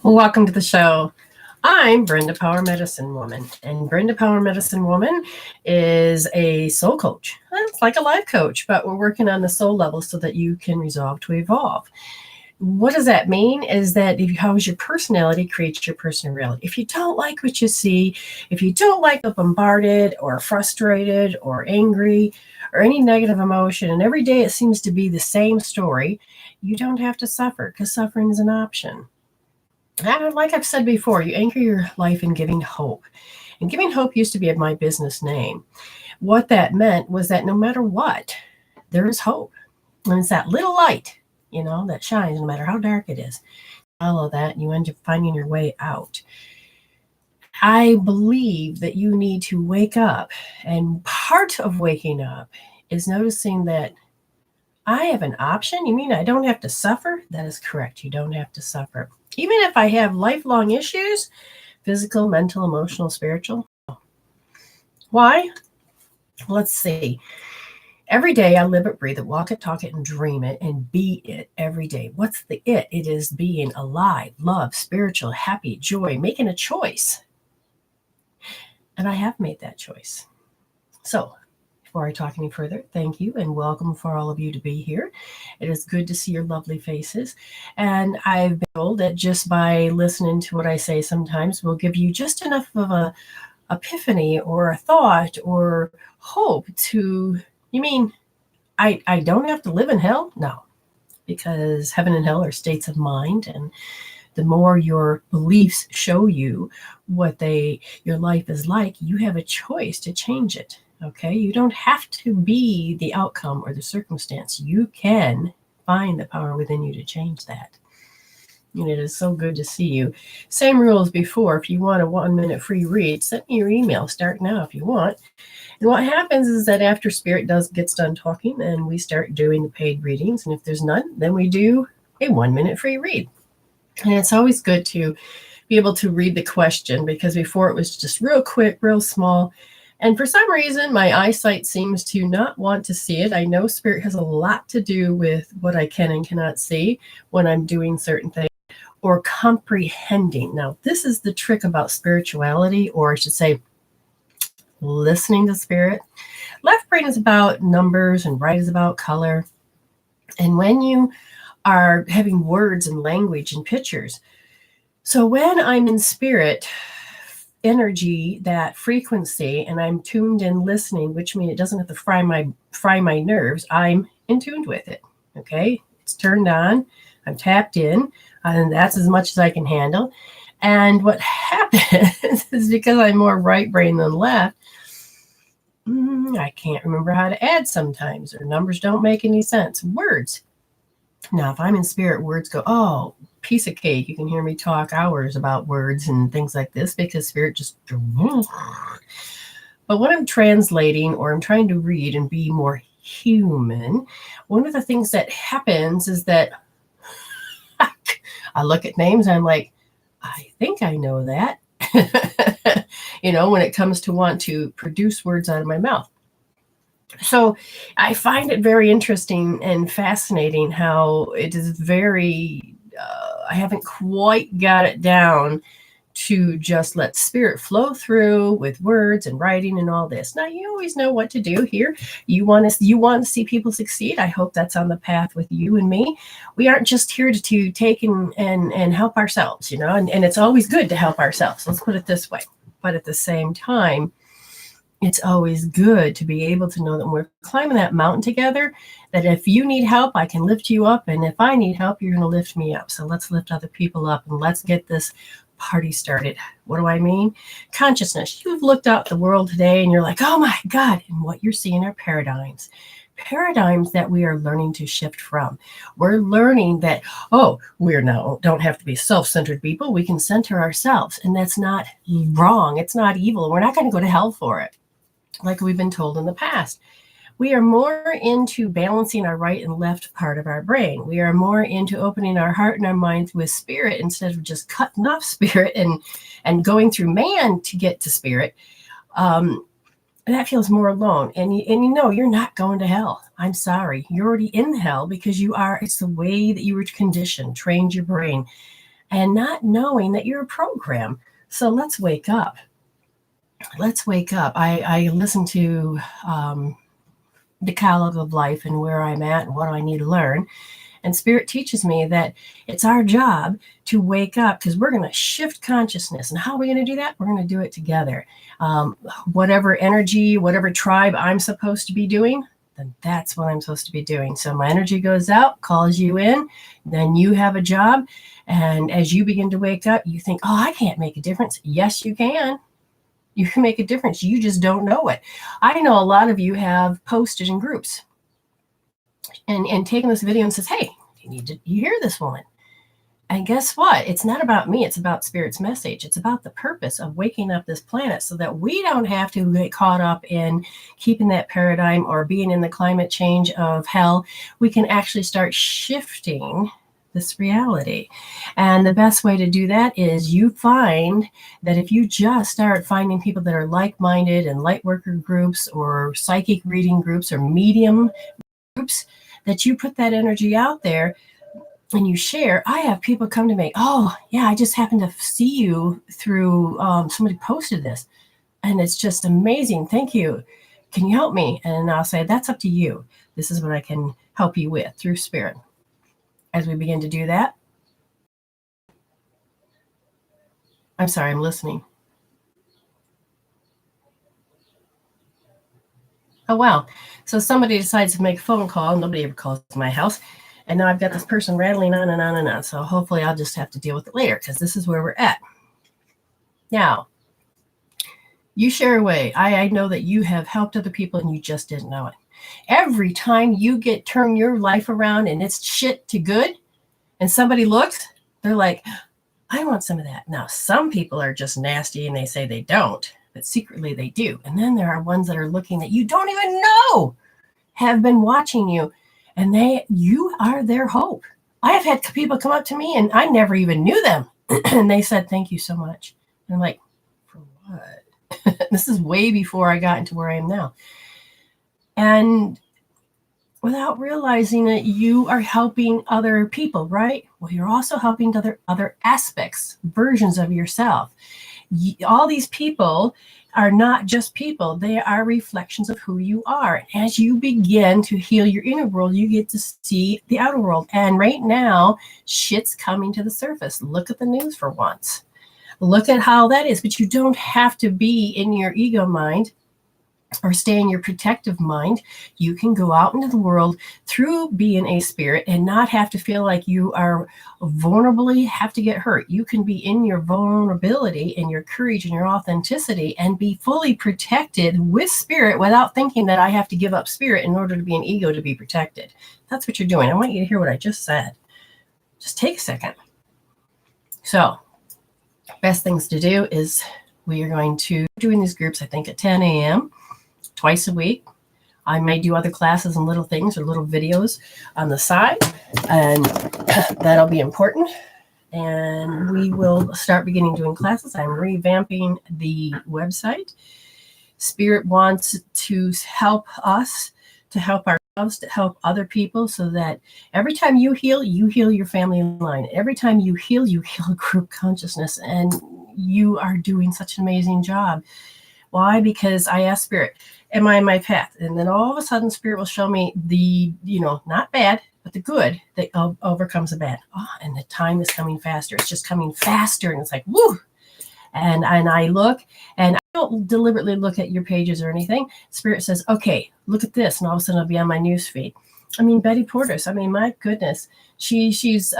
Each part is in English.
Welcome to the show. I'm Brenda Power Medicine Woman, and Brenda Power Medicine Woman is a soul coach. It's like a life coach, but we're working on the soul level so that you can resolve to evolve. What does that mean? Is that how your personality creates your personal reality. If you don't like what you see, if you don't like the bombarded or frustrated or angry or any negative emotion, and every day it seems to be the same story, you don't have to suffer because suffering is an option. And like I've said before, you anchor your life in giving hope. And giving hope used to be my business name. What that meant was that no matter what, there is hope. And it's that little light, that shines no matter how dark it is. Follow that and you end up finding your way out. I believe that you need to wake up. And part of waking up is noticing that I have an option. You mean I don't have to suffer? That is correct. You don't have to suffer. Even if I have lifelong issues, physical, mental, emotional, spiritual. Why? Let's see. Every day I live it, breathe it, walk it, talk it, and dream it, and be it every day. What's the it? It is being alive, love, spiritual, happy, joy, making a choice. And I have made that choice. So, before I talk any further, thank you and welcome for all of you to be here. It is good to see your lovely faces. And I've been told that just by listening to what I say sometimes will give you just enough of a epiphany or a thought or hope to, you mean I don't have to live in hell? No, because heaven and hell are states of mind, and the more your beliefs show you what your life is like, you have a choice to change it. Okay, you don't have to be the outcome or the circumstance. You can find the power within you to change that. And it is so good to see you. Same rules before. If you want a 1-minute free read, send me your email. Start now if you want. And what happens is that after Spirit gets done talking, and we start doing the paid readings. And if there's none, then we do a 1-minute free read. And it's always good to be able to read the question, because before it was just real quick, real small. And for some reason, my eyesight seems to not want to see it. I know Spirit has a lot to do with what I can and cannot see when I'm doing certain things or comprehending. Now, this is the trick about spirituality, or I should say, listening to Spirit. Left brain is about numbers and right is about color. And when you are having words and language and pictures, so when I'm in Spirit energy, that frequency, and I'm tuned in listening, which means it doesn't have to fry my nerves. I'm in tuned with it. Okay, it's turned on. I'm tapped in, and that's as much as I can handle. And what happens is, because I'm more right brain than left, I can't remember how to add sometimes, or numbers don't make any sense. Words. Now, if I'm in Spirit, words go, oh, piece of cake. You can hear me talk hours about words and things like this, because Spirit just. But when I'm translating or I'm trying to read and be more human, one of the things that happens is that I look at names and I'm like, I think I know that. When it comes to want to produce words out of my mouth. So I find it very interesting and fascinating how it is very, I haven't quite got it down to just let Spirit flow through with words and writing and all this. Now, you always know what to do here. You want to see people succeed. I hope that's on the path with you and me. We aren't just here to take and help ourselves, and it's always good to help ourselves. Let's put it this way. But at the same time, it's always good to be able to know that we're climbing that mountain together, that if you need help, I can lift you up. And if I need help, you're going to lift me up. So let's lift other people up and let's get this party started. What do I mean? Consciousness. You've looked out the world today and you're like, oh my God. And what you're seeing are paradigms that we are learning to shift from. We're learning that, we're now don't have to be self-centered people. We can center ourselves. And that's not wrong. It's not evil. We're not going to go to hell for it, like we've been told in the past. We are more into balancing our right and left part of our brain. We are more into opening our heart and our minds with Spirit instead of just cutting off Spirit and going through man to get to Spirit. That feels more alone. And you're not going to hell. I'm sorry. You're already in hell because you are. It's the way that you were conditioned, trained your brain. and not knowing that you're a program. So let's wake up. Let's wake up. I listen to the catalog of life and where I'm at and what I need to learn. And Spirit teaches me that it's our job to wake up, because we're going to shift consciousness. And how are we going to do that? We're going to do it together. Whatever energy, whatever tribe I'm supposed to be doing, then that's what I'm supposed to be doing. So my energy goes out, calls you in, then you have a job. And as you begin to wake up, you think, oh, I can't make a difference. Yes, you can. You can make a difference. You just don't know it. I know a lot of you have posted in groups and taken this video and says, hey, you hear this woman. And guess what? It's not about me. It's about Spirit's message. It's about the purpose of waking up this planet so that we don't have to get caught up in keeping that paradigm or being in the climate change of hell. We can actually start shifting this reality. And the best way to do that is you find that if you just start finding people that are like-minded and light worker groups or psychic reading groups or medium groups, that you put that energy out there and you share. I have people come to me, oh yeah, I just happened to see you through somebody posted this and it's just amazing, thank you, can you help me? And I'll say, that's up to you. This is what I can help you with through Spirit. As we begin to do that, I'm sorry, I'm listening. Oh, wow. So somebody decides to make a phone call. Nobody ever calls to my house. And now I've got this person rattling on and on and on. So hopefully I'll just have to deal with it later, because this is where we're at. Now, you share away. I know that you have helped other people and you just didn't know it. Every time you turn your life around and it's shit to good, and somebody looks, they're like, I want some of that. Now, some people are just nasty and they say they don't, but secretly they do. And then there are ones that are looking that you don't even know have been watching you, and you are their hope. I have had people come up to me and I never even knew them. And they said, thank you so much. And I'm like, for what? This is way before I got into where I am now. And without realizing it, you are helping other people, right? Well, you're also helping other aspects, versions of yourself. All these people are not just people. They are reflections of who you are. As you begin to heal your inner world, you get to see the outer world. And right now, shit's coming to the surface. Look at the news for once. Look at how that is. But you don't have to be in your ego mind or stay in your protective mind. You can go out into the world through being a spirit and not have to feel like you are vulnerably have to get hurt. You can be in your vulnerability and your courage and your authenticity and be fully protected with spirit without thinking that I have to give up spirit in order to be an ego to be protected. That's what you're doing. I want you to hear what I just said. Just take a second. So, best things to do is we are going to doing these groups, I think, at 10 a.m. twice a week. I may do other classes and little things or little videos on the side, and that'll be important. And we will start beginning doing classes. I'm revamping the website. Spirit wants to help us, to help ourselves, to help other people, so that every time you heal your family line. Every time you heal group consciousness, and you are doing such an amazing job. Why? Because I asked Spirit, am I in my path? And then all of a sudden Spirit will show me the, not bad, but the good that overcomes the bad. Oh, and the time is coming faster. It's just coming faster. And it's like, woo. And I look, and I don't deliberately look at your pages or anything. Spirit says, okay, look at this. And all of a sudden I'll be on my news feed. Betty Porter's, my goodness, she's,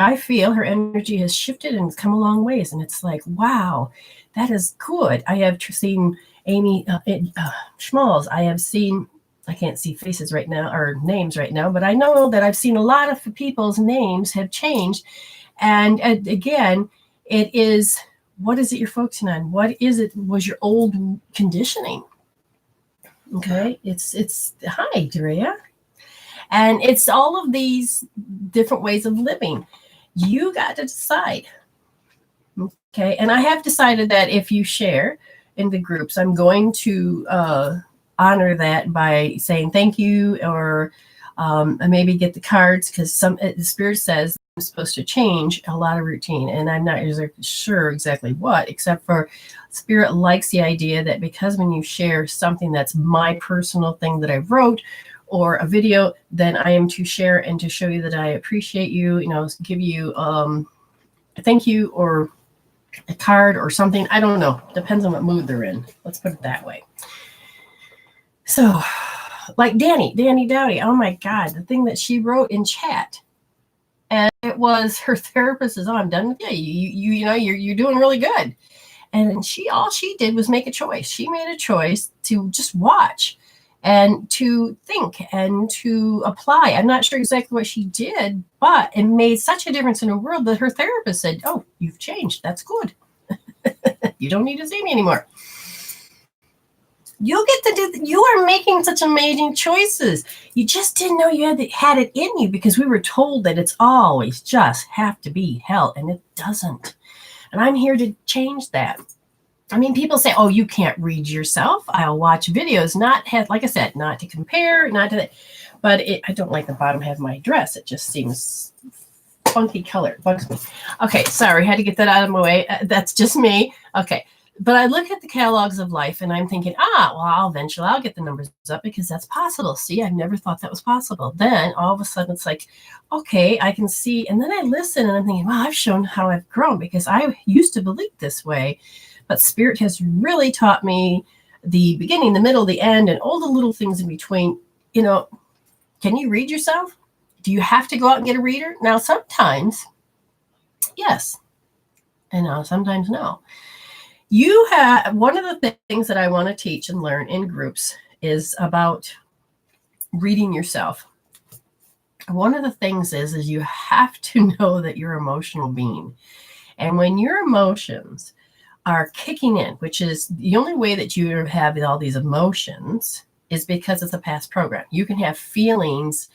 I feel her energy has shifted and come a long ways. And it's like, wow, that is good. I have seen Amy Schmalls. I have seen, I can't see faces right now or names right now, but I know that I've seen a lot of people's names have changed. And again, it is, what is it you're focusing on? What is it was your old conditioning? Okay, it's hi, Drea. And it's all of these different ways of living. You got to decide. Okay, and I have decided that if you share in the groups, I'm going to honor that by saying thank you, or maybe get the cards, because the Spirit says supposed to change a lot of routine, and I'm not sure exactly what, except for Spirit likes the idea that because when you share something that's my personal thing that I wrote or a video, then I am to share and to show you that I appreciate you, give you a thank you or a card or something. I don't know. Depends on what mood they're in. Let's put it that way. So, like Danny Dowdy, oh my God, the thing that she wrote in chat. And it was her therapist is, oh, I'm done with you. You're doing really good. And all she did was make a choice. She made a choice to just watch and to think and to apply. I'm not sure exactly what she did, but it made such a difference in her world that her therapist said, oh, you've changed. That's good. You don't need to see me anymore. You get to you are making such amazing choices. You just didn't know you had it in you because we were told that it's always just have to be hell, and it doesn't. And I'm here to change that. I mean, people say, oh, you can't read yourself. I'll watch videos, like I said, not to compare, not to, but I don't like the bottom half of my dress. It just seems funky color. It bugs me. Okay, sorry, had to get that out of my way. That's just me. Okay. But I look at the catalogs of life and I'm thinking, eventually I'll get the numbers up because that's possible. See, I've never thought that was possible. Then all of a sudden it's like, okay, I can see. And then I listen and I'm thinking, well, I've shown how I've grown because I used to believe this way. But Spirit has really taught me the beginning, the middle, the end, and all the little things in between. Can you read yourself? Do you have to go out and get a reader? Now, sometimes, yes. And sometimes no. You have one of the things that I want to teach and learn in groups is about reading yourself. One of the things is you have to know that you're an emotional being. And when your emotions are kicking in, which is the only way that you have all these emotions is because it's a past program. You can have feelings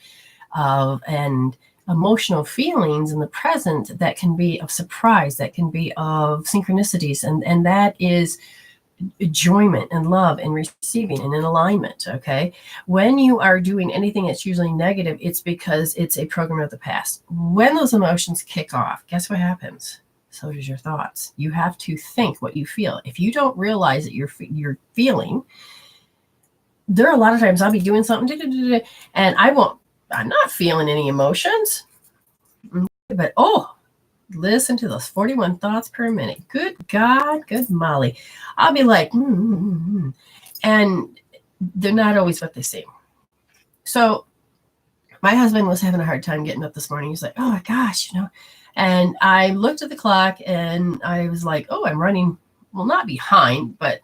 and emotional feelings in the present that can be of surprise, that can be of synchronicities, and that is enjoyment and love and receiving and in alignment. Okay, when you are doing anything that's usually negative, it's because it's a program of the past. When those emotions kick off, guess what happens? So does your thoughts. You have to think what you feel. If you don't realize that you're feeling, there are a lot of times I'll be doing something and I'm not feeling any emotions. But listen to those 41 thoughts per minute. Good God, good Molly. I'll be like, and they're not always what they seem. So my husband was having a hard time getting up this morning. He's like, oh my gosh, and I looked at the clock and I was like, oh, I'm running, well, not behind, but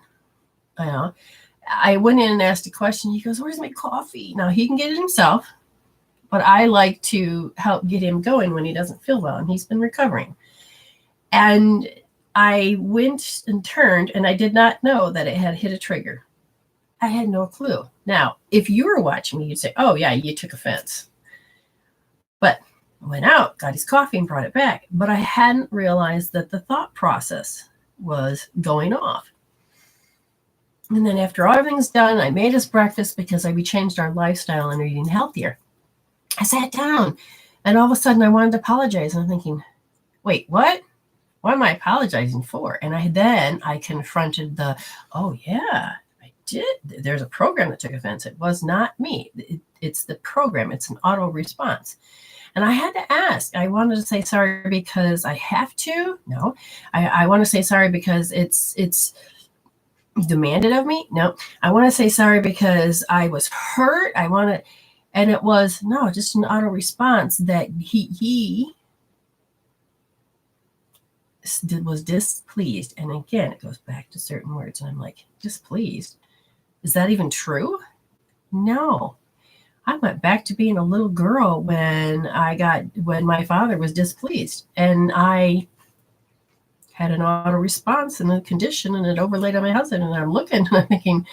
I went in and asked a question. He goes, where's my coffee? Now he can get it himself, but I like to help get him going when he doesn't feel well, and he's been recovering. And I went and turned, and I did not know that it had hit a trigger. I had no clue. Now, if you were watching me, you'd say, oh, yeah, you took offense. But I went out, got his coffee, and brought it back. But I hadn't realized that the thought process was going off. And then after everything's done, I made us breakfast because we changed our lifestyle and are eating healthier. I sat down, and all of a sudden I wanted to apologize. And I'm thinking, wait, what? What am I apologizing for? And I confronted oh, yeah, I did. There's a program that took offense. It was not me. It's the program. It's an auto response. And I had to ask. I wanted to say sorry because I have to. No, I want to say sorry because it's demanded of me. No, I want to say sorry because I was hurt. And it was, just an auto response that he was displeased. And again, it goes back to certain words. And I'm like, displeased? Is that even true? No. I went back to being a little girl when my father was displeased. And I had an auto response and a condition, and it overlaid on my husband. And I'm looking and I'm thinking,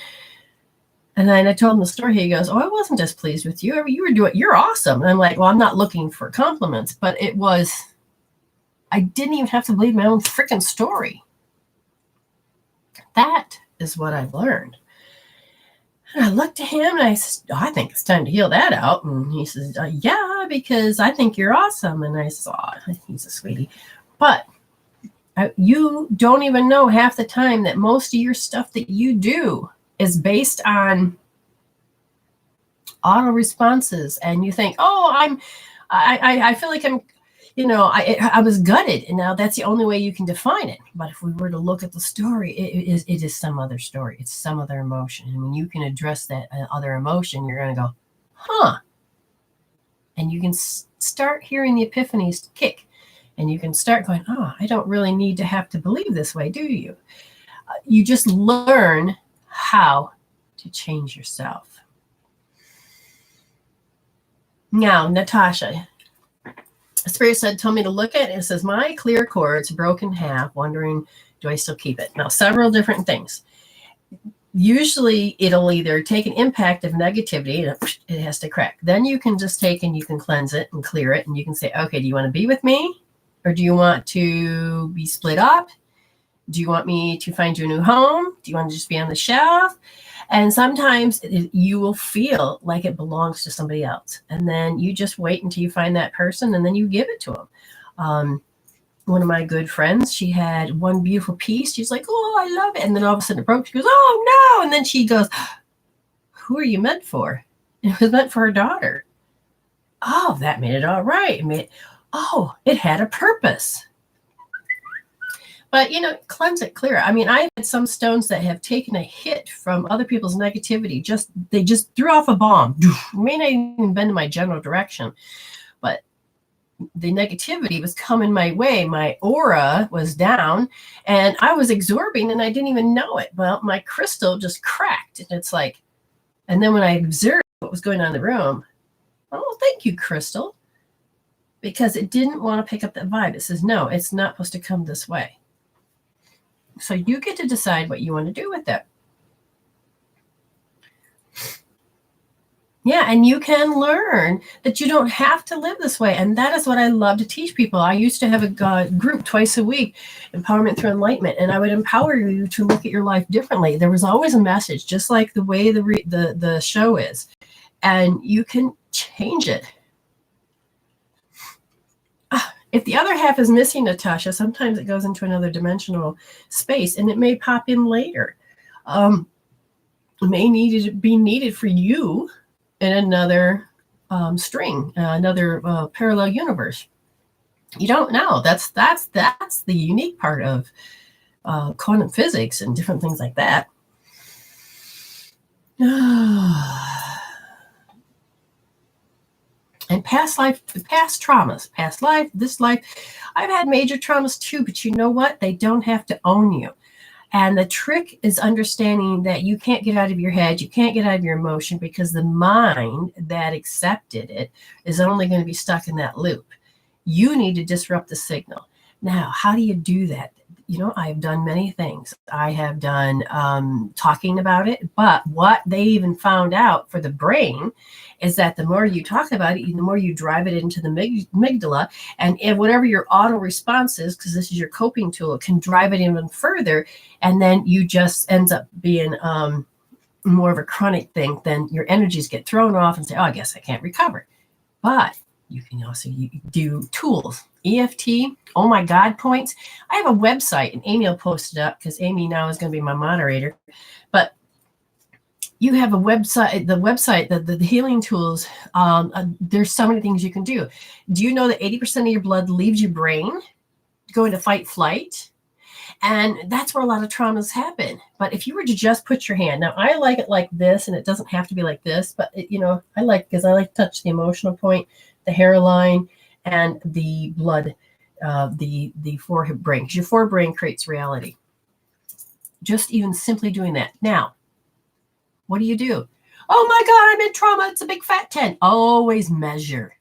and then I told him the story. He goes, oh, I wasn't displeased with you. You're awesome. And I'm like, well, I'm not looking for compliments, but I didn't even have to believe my own freaking story. That is what I've learned. And I looked at him and I said, I think it's time to heal that out. And he says, yeah, because I think you're awesome. And I said, oh, he's a sweetie. But you don't even know half the time that most of your stuff that you do is based on auto responses. And you think, oh, I feel like I'm, I was gutted, and now that's the only way you can define it. But if we were to look at the story, it is some other story. It's some other emotion. And when you can address that other emotion, you're going to go, huh. And you can start hearing the epiphanies kick. And you can start going, oh, I don't really need to have to believe this way, do you? You just learn how to change yourself. Now, Natasha, Spirit told me to look at it. It says, my clear cord's broken in half, wondering, do I still keep it? Now, several different things. Usually, it'll either take an impact of negativity, and it has to crack. Then you can just take and you can cleanse it and clear it. And you can say, okay, do you want to be with me? Or do you want to be split up? Do you want me to find you a new home? Do you want to just be on the shelf? And sometimes you will feel like it belongs to somebody else. And then you just wait until you find that person, and then you give it to them. One of my good friends, she had one beautiful piece. She's like, oh, I love it. And then all of a sudden it broke. She goes, oh, no. And then she goes, who are you meant for? It was meant for her daughter. Oh, that made it all right. It had a purpose. But, cleanse it, clear it. I mean, I've had some stones that have taken a hit from other people's negativity. They just threw off a bomb. It may not even been in my general direction, but the negativity was coming my way. My aura was down, and I was absorbing, and I didn't even know it. Well, my crystal just cracked, and it's like, and then when I observed what was going on in the room, oh, thank you, crystal, because it didn't want to pick up that vibe. It says, no, it's not supposed to come this way. So you get to decide what you want to do with it. Yeah, and you can learn that you don't have to live this way. And that is what I love to teach people. I used to have a group twice a week, Empowerment Through Enlightenment, and I would empower you to look at your life differently. There was always a message, just like the way the show is. And you can change it. If the other half is missing, Natasha, sometimes it goes into another dimensional space, and it may pop in later. It may be needed for you in another string, another parallel universe. You don't know. That's the unique part of quantum physics and different things like that. And past traumas, past life, this life. I've had major traumas too, but you know what? They don't have to own you. And the trick is understanding that you can't get out of your head. You can't get out of your emotion, because the mind that accepted it is only going to be stuck in that loop. You need to disrupt the signal. Now, how do you do that? I've done many things. I have done talking about it, but what they even found out for the brain is that the more you talk about it, the more you drive it into the amygdala, and whatever your auto response is, because this is your coping tool, it can drive it even further, and then you just ends up being more of a chronic thing. Then your energies get thrown off and say, oh, I guess I can't recover. But you can also do tools, EFT, oh my God points. I have a website, and Amy will post it up, because Amy now is going to be my moderator. But you have a website, the healing tools. There's so many things you can do. Do you know that 80% of your blood leaves your brain, going to fight, flight? And that's where a lot of traumas happen. But if you were to just put your hand, now I like it like this, and it doesn't have to be like this, but I like to touch the emotional point, the hairline, and the blood, the forehead brain, because your forebrain creates reality. Just even simply doing that. Now, what do you do? Oh my God, I'm in trauma. It's a big fat 10. Always measure,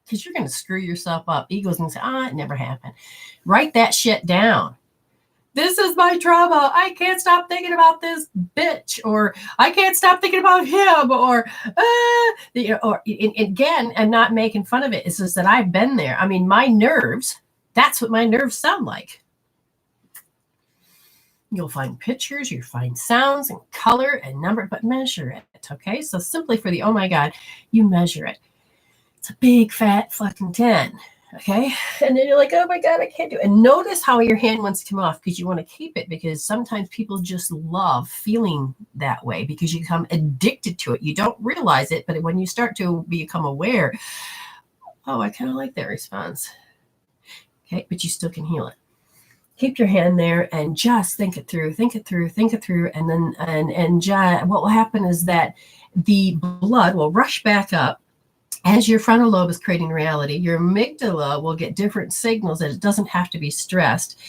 because you're going to screw yourself up. Ego's going to say, it never happened. Write that shit down. This is my trauma. I can't stop thinking about this bitch, or I can't stop thinking about him, or again, I'm not making fun of it. It's just that I've been there. I mean, my nerves, that's what my nerves sound like. You'll find pictures, you'll find sounds and color and number, but measure it, okay? So simply for the, oh my God, you measure it. It's a big fat fucking 10, okay? And then you're like, oh my God, I can't do it. And notice how your hand wants to come off because you want to keep it, because sometimes people just love feeling that way because you become addicted to it. You don't realize it, but when you start to become aware, oh, I kind of like that response. Okay, but you still can heal it. Keep your hand there and just think it through, and then what will happen is that the blood will rush back up as your frontal lobe is creating reality. Your amygdala will get different signals that it doesn't have to be stressed,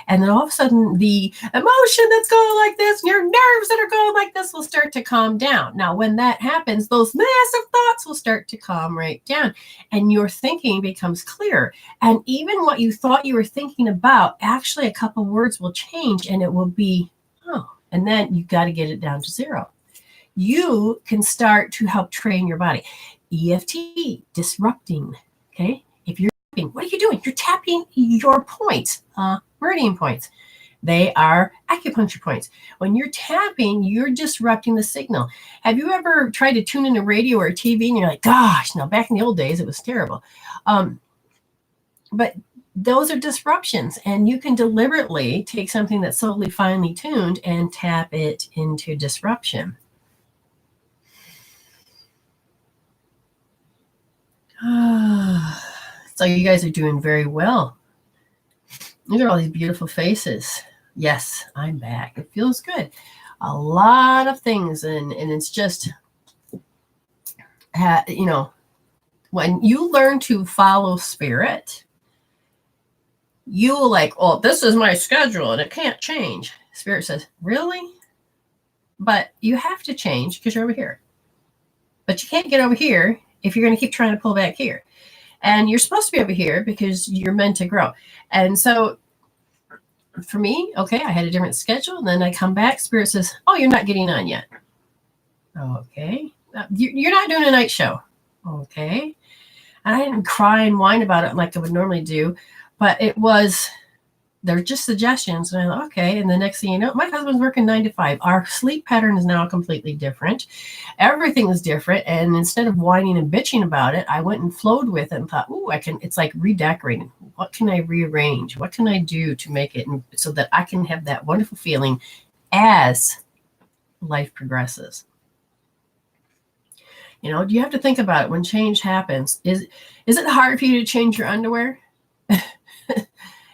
and then all of a sudden the emotion that's going like this and your nerves that are going like this will start to calm down. Now when that happens, those massive thoughts will start to calm right down and your thinking becomes clear. And even what you thought you were thinking about, actually a couple words will change and it will be, oh, and then you got to get it down to zero. You can start to help train your body. EFT, disrupting, okay? If you're tapping, what are you doing? You're tapping your points, meridian points. They are acupuncture points. When you're tapping, you're disrupting the signal. Have you ever tried to tune in a radio or a TV and you're like, gosh, now back in the old days, it was terrible. But those are disruptions, and you can deliberately take something that's solely finely tuned and tap it into disruption. So you guys are doing very well. Look at all these beautiful faces. Yes, I'm back. It feels good. A lot of things, and it's just, you know, when you learn to follow spirit, you will like, oh, this is my schedule and it can't change. Spirit says, really? But you have to change because you're over here. But you can't get over here if you're going to keep trying to pull back here. And you're supposed to be over here because you're meant to grow. And so for me, okay, I had a different schedule. And then I come back, Spirit says, oh, you're not getting on yet. Okay. You're not doing a night show. Okay. And I didn't cry and whine about it like I would normally do. But they're just suggestions. And I thought, okay. And the next thing you know, my husband's working 9 to 5. Our sleep pattern is now completely different. Everything is different. And instead of whining and bitching about it, I went and flowed with it and thought, ooh, it's like redecorating. What can I rearrange? What can I do to make it so that I can have that wonderful feeling as life progresses? You know, you have to think about it when change happens. Is it hard for you to change your underwear?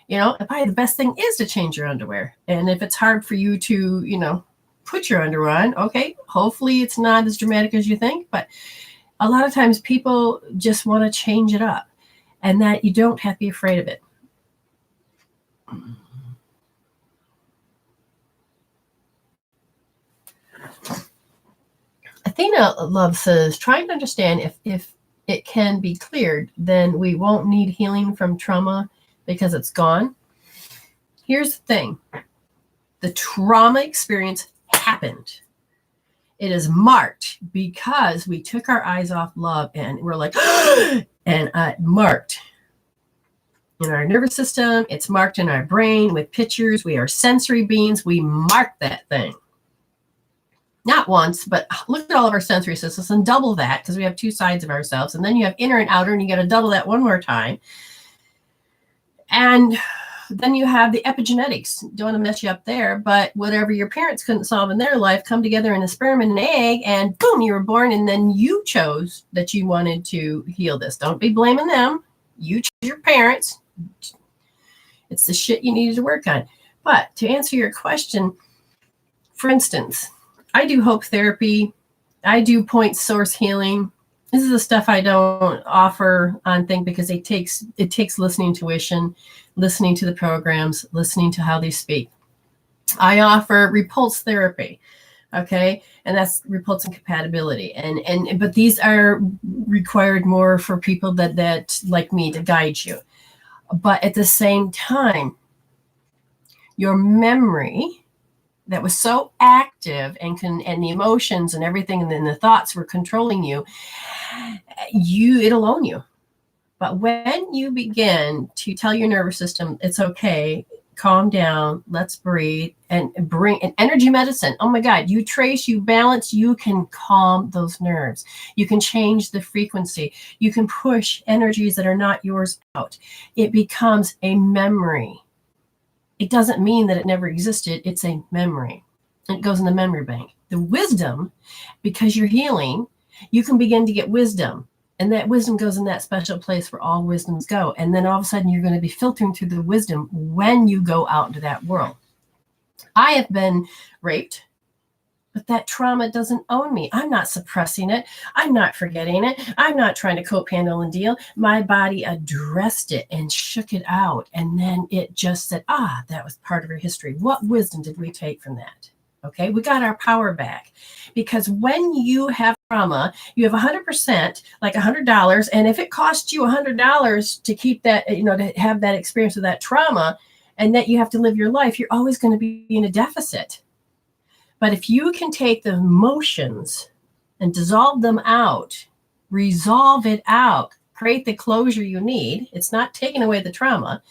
You know, probably the best thing is to change your underwear. And if it's hard for you to, you know, put your underwear on, okay, hopefully it's not as dramatic as you think. But a lot of times people just want to change it up, and that you don't have to be afraid of it. Athena Love says, trying to understand if it can be cleared, then we won't need healing from trauma because it's gone. Here's the thing. The trauma experience happened. It is marked because we took our eyes off love and we're like, and marked in our nervous system. It's marked in our brain with pictures. We are sensory beings. We mark that thing. Not once, but look at all of our sensory systems and double that, because we have two sides of ourselves. And then you have inner and outer, and you got to double that one more time. And then you have the epigenetics. Don't want to mess you up there, but whatever your parents couldn't solve in their life come together in a sperm and an egg, and boom, you were born, and then you chose that you wanted to heal this. Don't be blaming them. You chose your parents. It's the shit you needed to work on. But to answer your question, for instance, I do hope therapy. I do point source healing. This is the stuff I don't offer on thing because it takes listening tuition, listening to the programs, listening to how they speak. I offer repulse therapy, okay, and that's repulse and compatibility, but these are required more for people that like me to guide you. But at the same time, your memory that was so active and the emotions and everything and then the thoughts were controlling you, it'll own you. But when you begin to tell your nervous system it's okay, calm down, let's breathe, and bring an energy medicine. Oh my God, you trace, you balance, you can calm those nerves. You can change the frequency. You can push energies that are not yours out. It becomes a memory. It doesn't mean that it never existed. It's a memory. It goes in the memory bank. The wisdom, because you're healing, you can begin to get wisdom. And that wisdom goes in that special place where all wisdoms go. And then all of a sudden, you're going to be filtering through the wisdom when you go out into that world. I have been raped, but that trauma doesn't own me. I'm not suppressing it. I'm not forgetting it. I'm not trying to cope, handle, and deal. My body addressed it and shook it out. And then it just said, that was part of her history. What wisdom did we take from that? Okay, we got our power back, because when you have trauma, you have 100%, like $100. And if it costs you $100 to keep that, to have that experience of that trauma, and that you have to live your life, you're always going to be in a deficit. But if you can take the emotions and dissolve them out, resolve it out, create the closure you need, it's not taking away the trauma.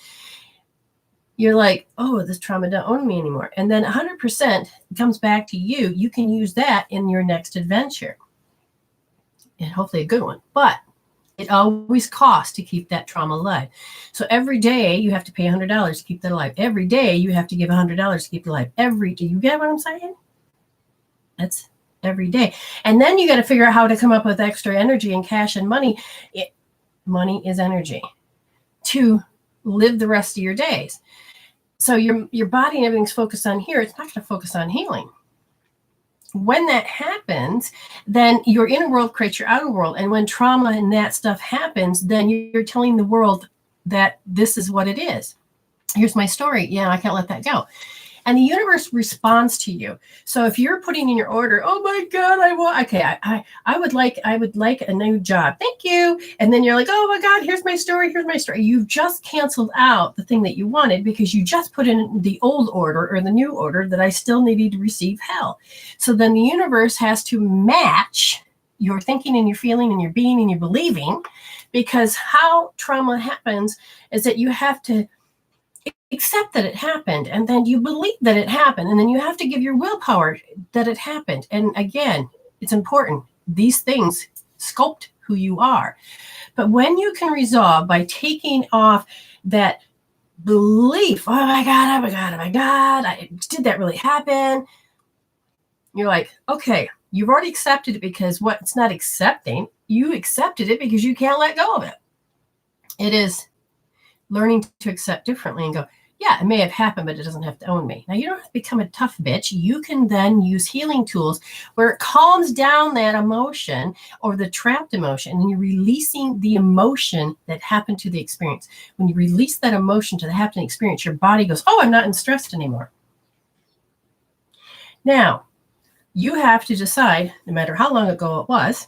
You're like, this trauma don't own me anymore. And then 100% comes back to you. You can use that in your next adventure. And hopefully a good one. But it always costs to keep that trauma alive. So every day you have to pay $100 to keep that alive. Every day you have to give $100 to keep it alive. Every day. You get what I'm saying? That's every day. And then you got to figure out how to come up with extra energy and cash and money. Money is energy to live the rest of your days. So your body and everything's focused on here. It's not going to focus on healing. When that happens, then your inner world creates your outer world. And when trauma and that stuff happens, then you're telling the world that this is what it is. Here's my story. Yeah, I can't let that go. And the universe responds to you. So if you're putting in your order, oh my God, I would like a new job. Thank you. And then you're like, oh my God, here's my story. You've just canceled out the thing that you wanted because you just put in the old order or the new order that I still needed to receive hell. So then the universe has to match your thinking and your feeling and your being and your believing, because how trauma happens is that you have to accept that it happened, and then you believe that it happened, and then you have to give your willpower that it happened. And again, it's important. These things sculpt who you are. But when you can resolve by taking off that belief, oh my God, did that really happen? You're like, okay, you've already accepted it, because it's not accepting. You accepted it because you can't let go of it. It is learning to accept differently and go, yeah, it may have happened, but it doesn't have to own me. Now, you don't have to become a tough bitch. You can then use healing tools where it calms down that emotion or the trapped emotion, and you're releasing the emotion that happened to the experience. When you release that emotion to the happening experience, your body goes, I'm not stressed anymore. Now, you have to decide, no matter how long ago it was,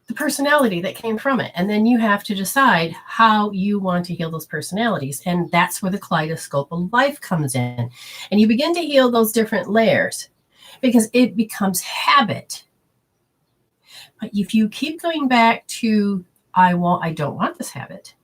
the personality that came from it. And then you have to decide how you want to heal those personalities. And that's where the kaleidoscope of life comes in. And you begin to heal those different layers, because it becomes habit. But if you keep going back to, I don't want this habit,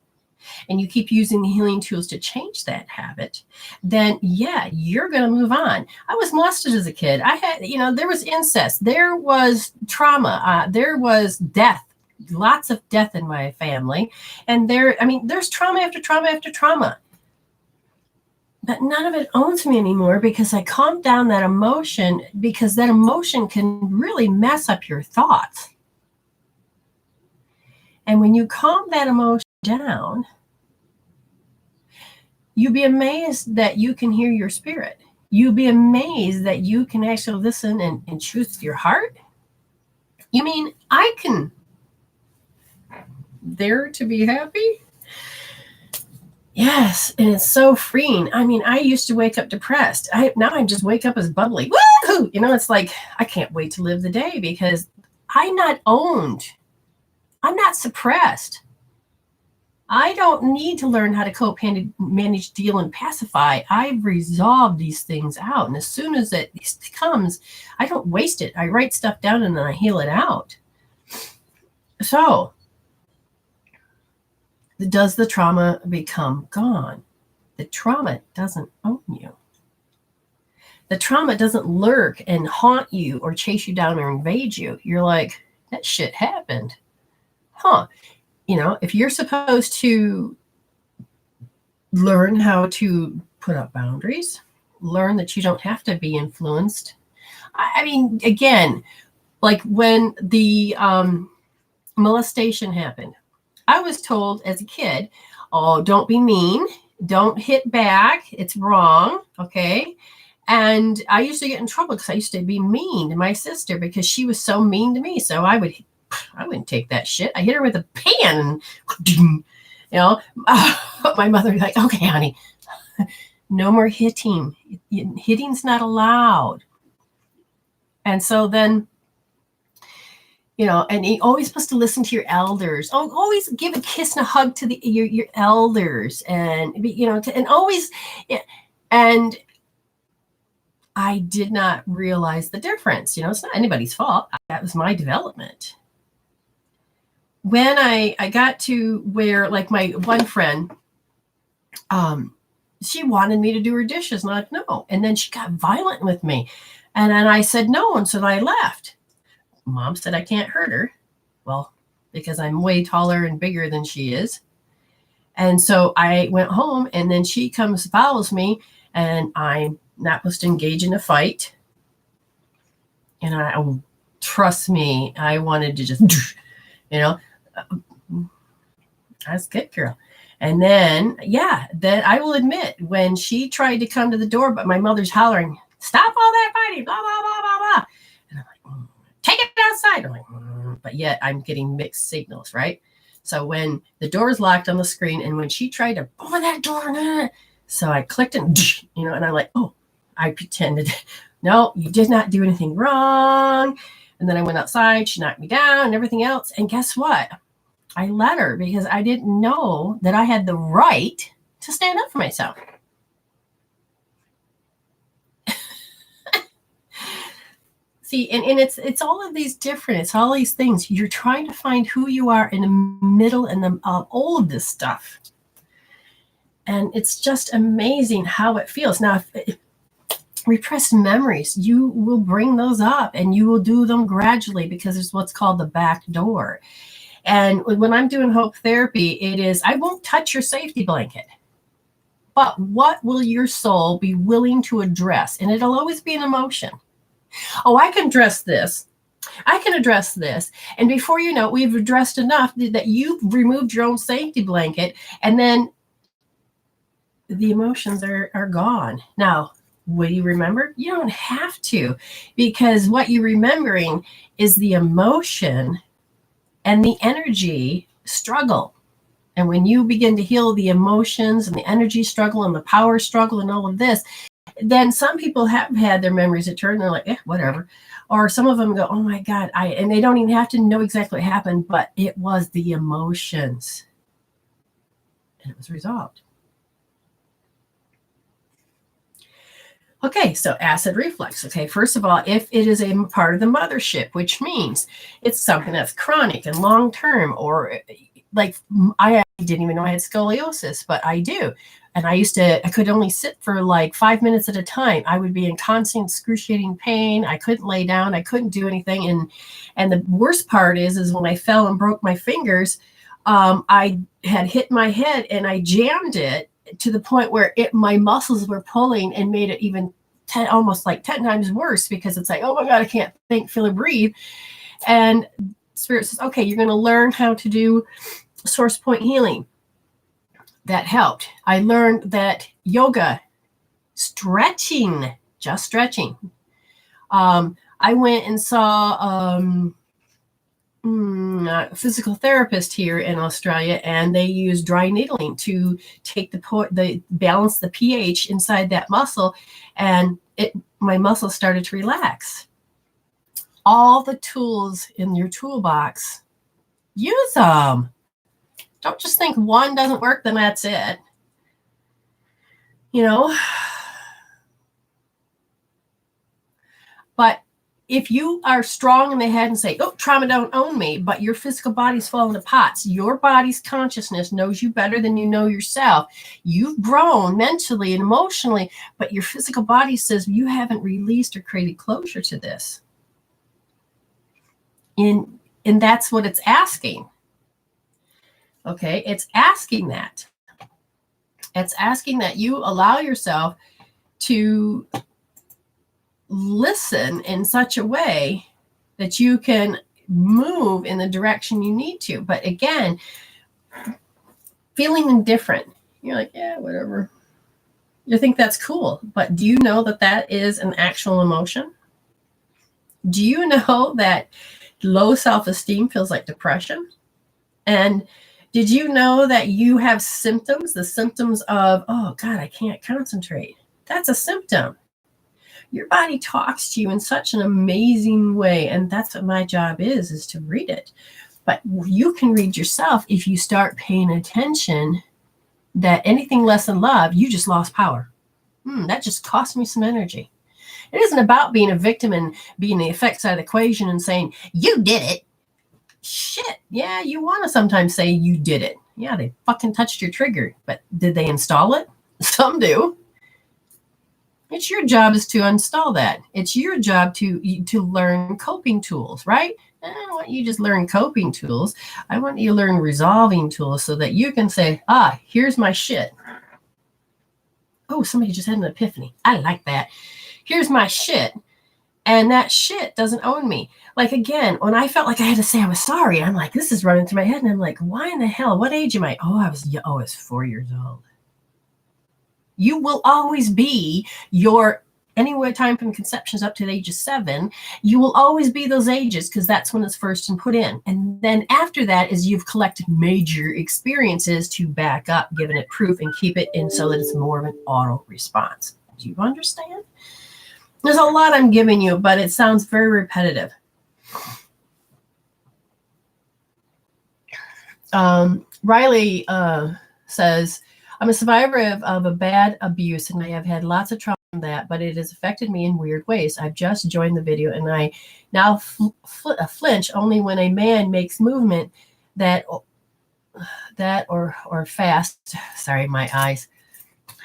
and you keep using the healing tools to change that habit, then you're going to move on. I was molested as a kid. I had, there was incest, there was trauma, there was death, lots of death in my family. And there's trauma after trauma after trauma. But none of it owns me anymore, because I calmed down that emotion, because that emotion can really mess up your thoughts. And when you calm that emotion down, you'd be amazed that you can hear your spirit. You'd be amazed that you can actually listen and choose with your heart. You mean I can dare to be happy? Yes, and it's so freeing. I used to wake up depressed. Now I just wake up as bubbly. Woohoo! It's like, I can't wait to live the day, because I'm not owned. I'm not suppressed. I don't need to learn how to cope, manage, deal, and pacify. I've resolved these things out. And as soon as it comes, I don't waste it. I write stuff down and then I heal it out. So, does the trauma become gone? the trauma doesn't own you. The trauma doesn't lurk and haunt you or chase you down or invade you. You're like, that shit happened. Huh. You know, if you're supposed to learn how to put up boundaries, learn that you don't have to be influenced. I mean, again, like when the molestation happened, I was told as a kid, oh, don't be mean. Don't hit back. It's wrong. Okay. And I used to get in trouble because I used to be mean to my sister because she was so mean to me. So I wouldn't take that shit. I hit her with a pan. You know, my mother was like, okay, honey, no more hitting. Hitting's not allowed. And so then, you know, and you're always supposed to listen to your elders. Oh, always give a kiss and a hug to your elders, and you know, and always. And I did not realize the difference. You know, it's not anybody's fault. That was my development. When I got to where, like, my one friend, she wanted me to do her dishes, and I'm like, no. And then she got violent with me, and then I said no, and so I left. Mom said I can't hurt her. Well, because I'm way taller and bigger than she is. And so I went home, and then she comes, follows me, and I'm not supposed to engage in a fight. And trust me, I wanted to just, you know, I was a good girl. And then, then I will admit, when she tried to come to the door, but my mother's hollering, stop all that fighting, blah, blah, blah, blah, blah. And I'm like, take it outside. I'm like, but yet I'm getting mixed signals, right? So when the door is locked on the screen, and when she tried to open that door, so I clicked and, you know, and I'm like, oh, I pretended, no, you did not do anything wrong. And then I went outside, she knocked me down and everything else. And guess what? I let her, because I didn't know that I had the right to stand up for myself. See, and it's all of these different, it's all these things. You're trying to find who you are in the middle and all of this stuff. And it's just amazing how it feels. Now, if repressed memories, you will bring those up, and you will do them gradually, because there's what's called the back door. And when I'm doing hope therapy, it is, I won't touch your safety blanket. But what will your soul be willing to address? And it'll always be an emotion. Oh, I can address this. I can address this. And before you know it, we've addressed enough that you've removed your own safety blanket, and then the emotions are gone. Now, will you remember? You don't have to, because what you're remembering is the emotion and the energy struggle. And when you begin to heal the emotions and the energy struggle and the power struggle and all of this, then some people have had their memories returned. They're like, whatever. Or some of them go, oh my God, and they don't even have to know exactly what happened, but it was the emotions. And it was resolved. Okay, so acid reflux. Okay, first of all, if it is a part of the mothership, which means it's something that's chronic and long-term, or like I didn't even know I had scoliosis, but I do. And I could only sit for like 5 minutes at a time. I would be in constant excruciating pain. I couldn't lay down. I couldn't do anything. And the worst part is when I fell and broke my fingers, I had hit my head and I jammed it to the point where my muscles were pulling and made it even almost like 10 times worse, because it's like, oh my God, I can't think, feel, or breathe. And Spirit says, okay, you're going to learn how to do source point healing. That helped. I learned that yoga, stretching, just stretching. I went and saw a physical therapist here in Australia, and they use dry needling to take the balance the pH inside that muscle, and my muscles started to relax. All the tools in your toolbox, use them. Don't just think one doesn't work, then that's it. You know? But if you are strong in the head and say, oh, trauma don't own me, but your physical body's falling to pots, your body's consciousness knows you better than you know yourself. You've grown mentally and emotionally, but your physical body says you haven't released or created closure to this. And that's what it's asking. Okay, it's asking that. It's asking that you allow yourself to listen in such a way that you can move in the direction you need to. But again, feeling indifferent, you're like, yeah, whatever. You think that's cool, but do you know that that is an actual emotion? Do you know that low self-esteem feels like depression? And did you know that you have symptoms, the symptoms of, oh God, I can't concentrate? That's a symptom. Your body talks to you in such an amazing way. And that's what my job is to read it. But you can read yourself if you start paying attention that anything less than love, you just lost power. That just cost me some energy. It isn't about being a victim and being the effect side of the equation and saying, you did it. Shit. Yeah, you want to sometimes say you did it. Yeah, they fucking touched your trigger. But did they install it? Some do. It's your job is to install that. It's your job to learn coping tools, right? I don't want you just learn coping tools. I want you to learn resolving tools so that you can say, here's my shit. Oh, somebody just had an epiphany. I like that. Here's my shit. And that shit doesn't own me. Like, again, when I felt like I had to say I was sorry, I'm like, this is running through my head. And I'm like, why in the hell? What age am I? I was 4 years old. You will always be anywhere time from conceptions up to the age of 7, you will always be those ages because that's when it's first and put in. And then after that is you've collected major experiences to back up, giving it proof and keep it in so that it's more of an auto response. Do you understand? There's a lot I'm giving you, but it sounds very repetitive. Riley says, I'm a survivor of a bad abuse, and I have had lots of trauma from that, but it has affected me in weird ways. I've just joined the video, and I now flinch only when a man makes movement that or fast. Sorry, my eyes.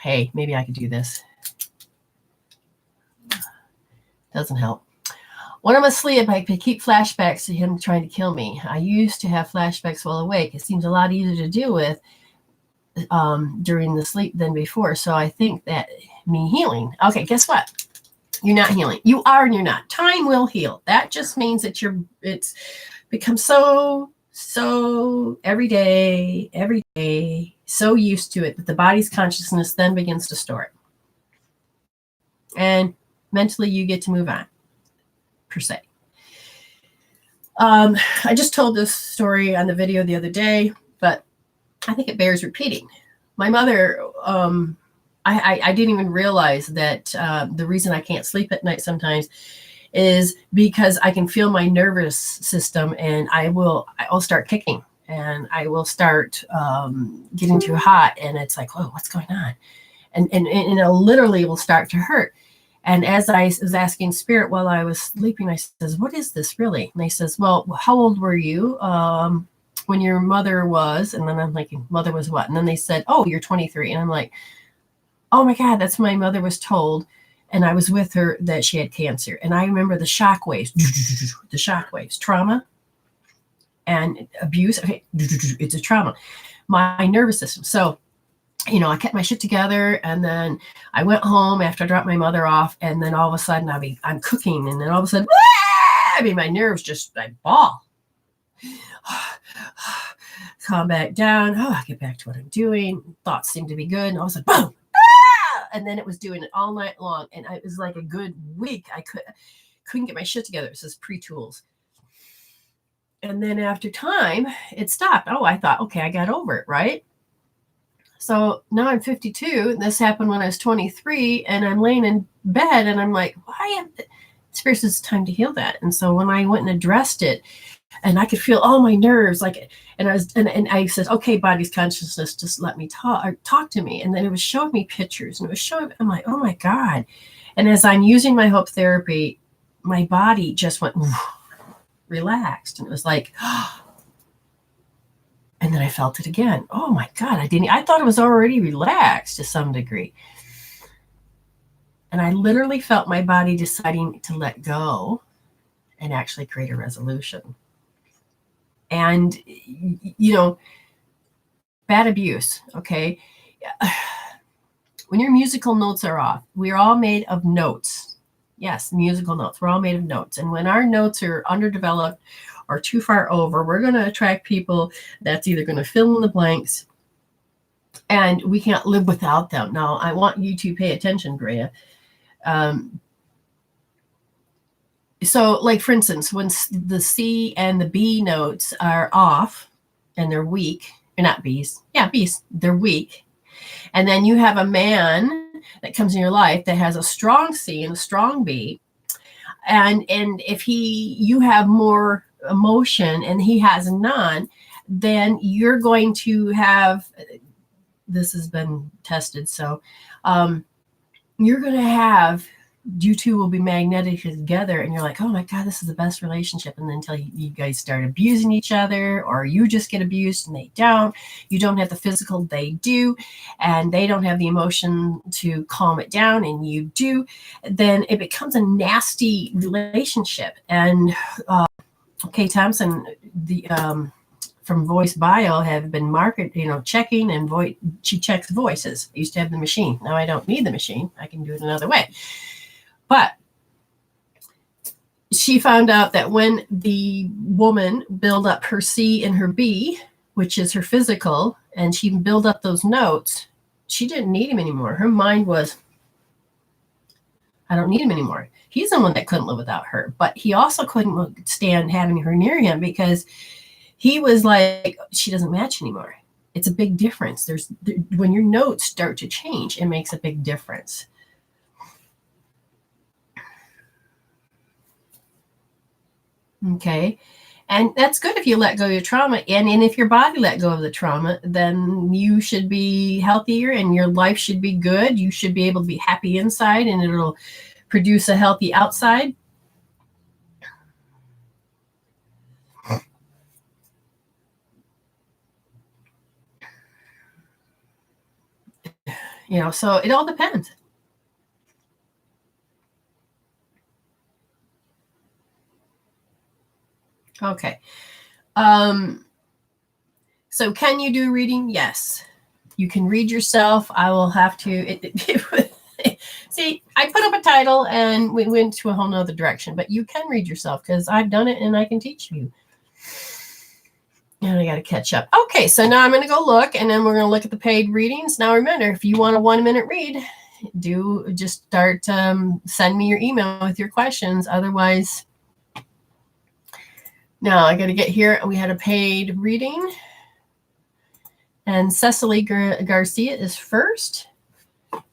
Hey, maybe I could do this. Doesn't help. When I'm asleep, I keep flashbacks to him trying to kill me. I used to have flashbacks while awake. It seems a lot easier to deal with during the sleep than before. So I think that me healing. Okay, guess what? You're not healing. You are and you're not. Time will heal. That just means that it's become so every day, so used to it that the body's consciousness then begins to store it. And mentally you get to move on, per se. I just told this story on the video the other day, but I think it bears repeating. My mother, I didn't even realize that the reason I can't sleep at night sometimes is because I can feel my nervous system, and I'll start kicking, and I will start getting too hot, and it's like, whoa, what's going on? And it literally will start to hurt. And as I was asking Spirit while I was sleeping, I says, what is this really? And they says, well, how old were you when your mother was? And then I'm like, mother was what? And then they said, oh, you're 23. And I'm like, oh my God, that's my mother was told. And I was with her that she had cancer. And I remember the shockwaves, trauma and abuse. Okay, it's a trauma. My nervous system. So, I kept my shit together, and then I went home after I dropped my mother off, and then all of a sudden I'm cooking, and then all of a sudden, my nerves just, I bawl. Calm back down. I get back to what I'm doing. Thoughts seem to be good. And all of a sudden, boom. And then it was doing it all night long. And it was like a good week. I couldn't get my shit together. It says pre-tools. And then after time, it stopped. I thought, okay, I got over it, right? So now I'm 52. And this happened when I was 23. And I'm laying in bed, and I'm like, why? Spirit says it's time to heal that. And so when I went and addressed it, and I could feel all my nerves, and I said, okay, body's consciousness, just let me talk to me. And then it was showing me pictures, and it was showing, I'm like, oh my God. And as I'm using my hope therapy, my body just went relaxed. And it was like, and then I felt it again. Oh my God, I thought it was already relaxed to some degree. And I literally felt my body deciding to let go and actually create a resolution. And, bad abuse, okay? When your musical notes are off, we're all made of notes. Yes, musical notes. We're all made of notes. And when our notes are underdeveloped or too far over, we're going to attract people that's either going to fill in the blanks, and we can't live without them. Now, I want you to pay attention, Brea. So, like, for instance, when the C and the B notes are off and they're weak, or not B's, B's, they're weak. And then you have a man that comes in your life that has a strong C and a strong B. And if you have more emotion and he has none, then you're going to have, this has been tested. So you're going to have, you two will be magnetic together, and you're like, oh my God, this is the best relationship. And then until you guys start abusing each other, or you just get abused and they don't. You don't have the physical, they do, and they don't have the emotion to calm it down, and you do. Then it becomes a nasty relationship. And Kay Thompson, the from Voice Bio, have been checking, and she checks voices. I used to have the machine. Now I don't need the machine. I can do it another way. But she found out that when the woman built up her C and her B, which is her physical, and she built up those notes, she didn't need him anymore. Her mind was, I don't need him anymore. He's the one that couldn't live without her. But he also couldn't stand having her near him, because he was like, she doesn't match anymore. It's a big difference. When your notes start to change, it makes a big difference. Okay. And that's good if you let go of your trauma. And if your body let go of the trauma, then you should be healthier and your life should be good. You should be able to be happy inside, and it'll produce a healthy outside. So it all depends. Okay. So can you do reading? Yes. You can read yourself. I will have to. See, I put up a title and we went to a whole nother direction, but you can read yourself, because I've done it and I can teach you. And I got to catch up. Okay, so now I'm going to go look, and then we're going to look at the paid readings. Now remember, if you want a 1-minute read, just start, send me your email with your questions. Otherwise, now I got to get here. We had a paid reading, and Cecily Garcia is first.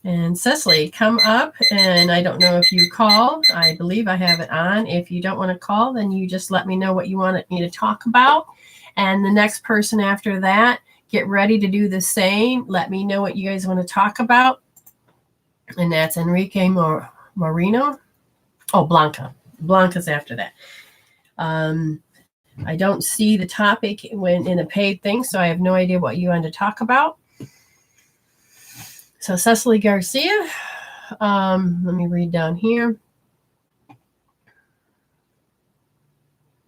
And Cecily, come up, and I don't know if you call. I believe I have it on. If you don't want to call, then you just let me know what you want me to talk about. And the next person after that, get ready to do the same. Let me know what you guys want to talk about. And that's Enrique Moreno. Oh, Blanca. Blanca's after that. I don't see the topic when in a paid thing, so I have no idea what you want to talk about. So Cecily Garcia, let me read down here.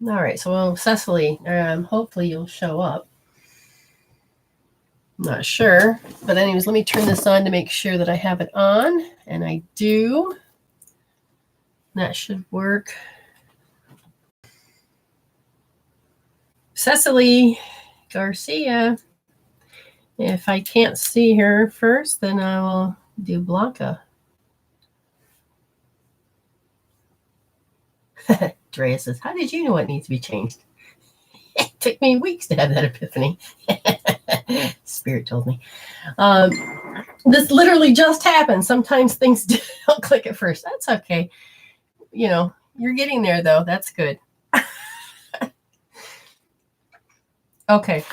All right, so Cecily, hopefully you'll show up. Not sure, but anyways, let me turn this on to make sure that I have it on, and I do. That should work. Cecily Garcia. If I can't see her first, then I will do Blanca. Drea says, how did you know what needs to be changed? It took me weeks to have that epiphany. Spirit told me. This literally just happened. Sometimes things don't click at first. That's okay. You're getting there, though. That's good. Okay.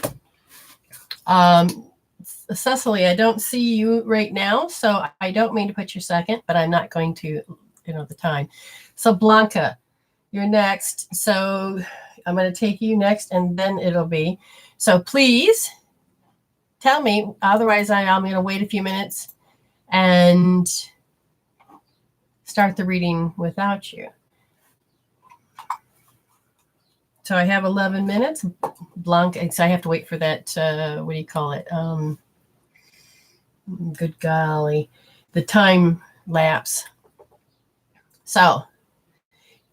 Cecily, I don't see you right now, so I don't mean to put you second, but I'm not going to the time. So Blanca, you're next. So I'm going to take you next, and then it'll be. So please tell me. Otherwise, I'm going to wait a few minutes and start the reading without you. So I have 11 minutes. Blanca, so I have to wait for that. What do you call it? Good golly, the time lapse. So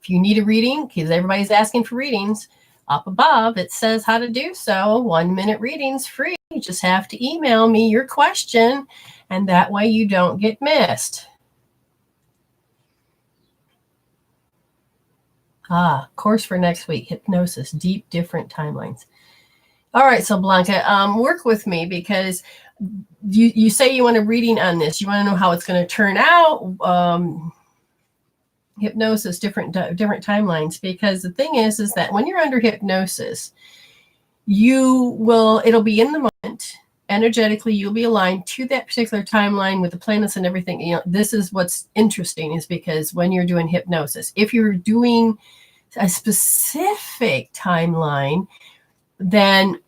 if you need a reading, because everybody's asking for readings, up above it says how to do so. 1 minute readings free. You just have to email me your question, and that way you don't get missed. Course for next week, hypnosis, deep, different timelines. All right, so Blanca, work with me, because you say you want a reading on this. You want to know how it's going to turn out. Hypnosis, different timelines, because the thing is that when you're under hypnosis, it'll be in the moment. Energetically, you'll be aligned to that particular timeline with the planets and everything. This is what's interesting, is because when you're doing hypnosis, if you're doing a specific timeline, then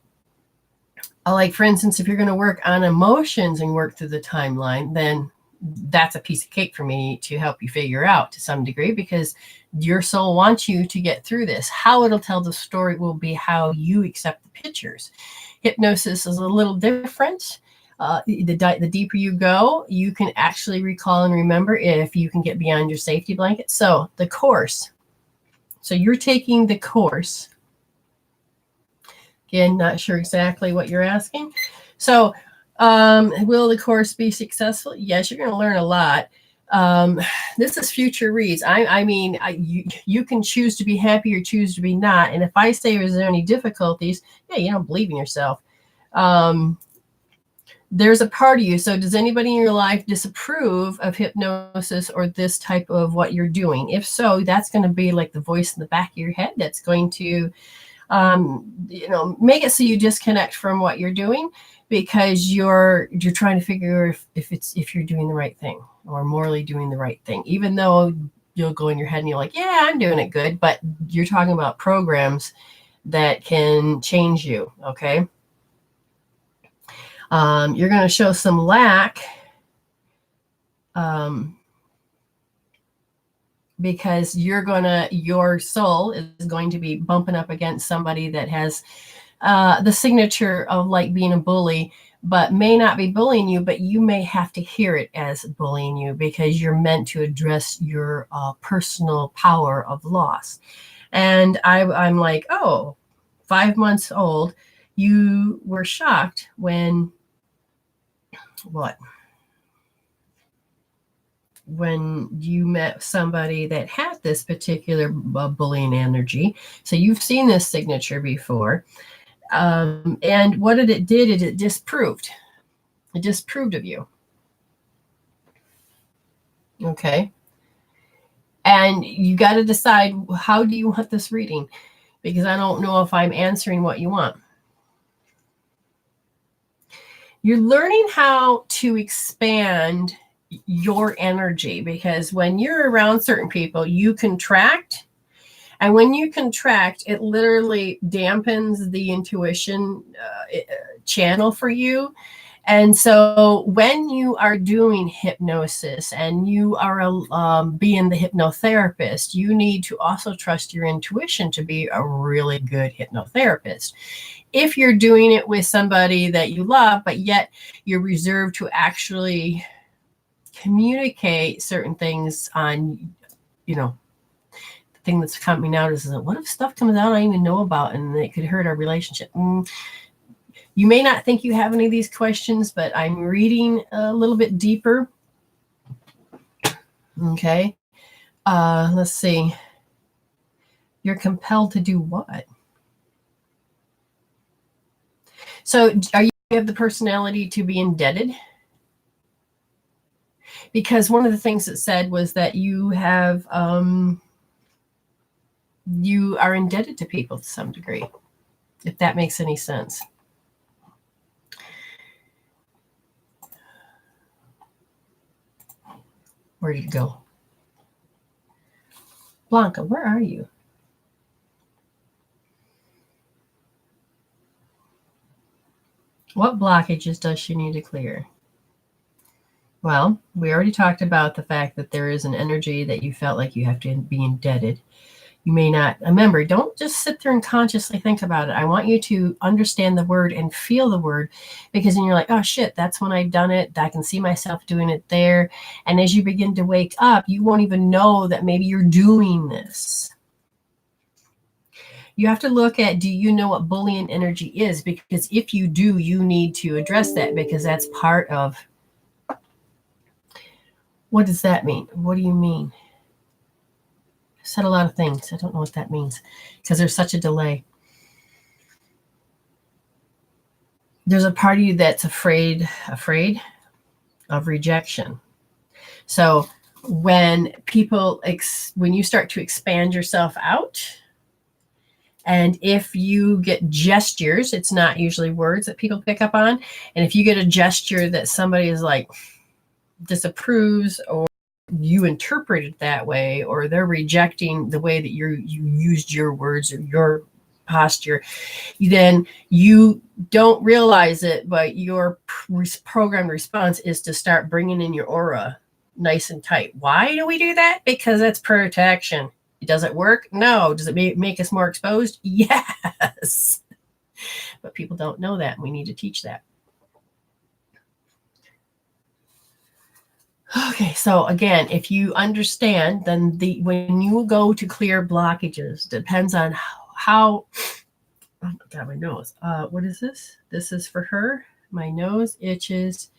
like, for instance, if you're going to work on emotions and work through the timeline, then that's a piece of cake for me to help you figure out to some degree, because your soul wants you to get through this. How it'll tell the story will be how you accept the pictures. Hypnosis is a little different. The deeper you go, you can actually recall and remember if you can get beyond your safety blanket. So the course. So you're taking the course. Again, not sure exactly what you're asking. So will the course be successful? Yes, you're going to learn a lot. This is future reads. You can choose to be happy or choose to be not. And if I say, is there any difficulties? Yeah, you don't believe in yourself. There's a part of you. So does anybody in your life disapprove of hypnosis or this type of what you're doing? If so, that's going to be like the voice in the back of your head that's going to make it so you disconnect from what you're doing, because you're trying to figure if you're doing the right thing or morally doing the right thing, even though you'll go in your head and you're like, yeah, I'm doing it good, but you're talking about programs that can change you. Okay. You're going to show some lack, because your soul is going to be bumping up against somebody that has the signature of like being a bully, but may not be bullying you, but you may have to hear it as bullying you, because you're meant to address your personal power of loss. And I'm like, 5 months old, you were shocked when you met somebody that had this particular bullying energy. So you've seen this signature before. And what it did is it disproved of you. Okay. And you got to decide, how do you want this reading? Because I don't know if I'm answering what you want. You're learning how to expand your energy, because when you're around certain people, you contract. And when you contract, it literally dampens the intuition channel for you. And so when you are doing hypnosis and you are being the hypnotherapist, you need to also trust your intuition to be a really good hypnotherapist. If you're doing it with somebody that you love, but yet you're reserved to actually communicate certain things on, the thing that's coming out is, what if stuff comes out I don't even know about and it could hurt our relationship? You may not think you have any of these questions, but I'm reading a little bit deeper. Okay. Let's see. You're compelled to do what? So you have the personality to be indebted? Because one of the things it said was that you have, you are indebted to people to some degree, if that makes any sense. Where did it go? Blanca, where are you? What blockages does she need to clear? Well, we already talked about the fact that there is an energy that you felt like you have to be indebted. You may not remember, don't just sit there and consciously think about it. I want you to understand the word and feel the word, because then you're like, oh shit, that's when I've done it. I can see myself doing it there. And as you begin to wake up, you won't even know that maybe you're doing this. You have to look at, do you know what bullying energy is? Because if you do, you need to address that, because that's part of. What does that mean? What do you mean? I said a lot of things. I don't know what that means because there's such a delay. There's a part of you that's afraid of rejection. So when people, when you start to expand yourself out, and if you get gestures, it's not usually words that people pick up on. And if you get a gesture that somebody is like disapproves, or you interpret it that way, or they're rejecting the way that you used your words or your posture, then you don't realize it, but your programmed response is to start bringing in your aura nice and tight. Why do we do that? Because that's protection. Does it work? No. Does it make us more exposed? Yes. But people don't know that, and we need to teach that. Okay, so again, if you understand, then when you go to clear blockages, depends on how oh my God, my nose. What is this? This is for her. My nose itches.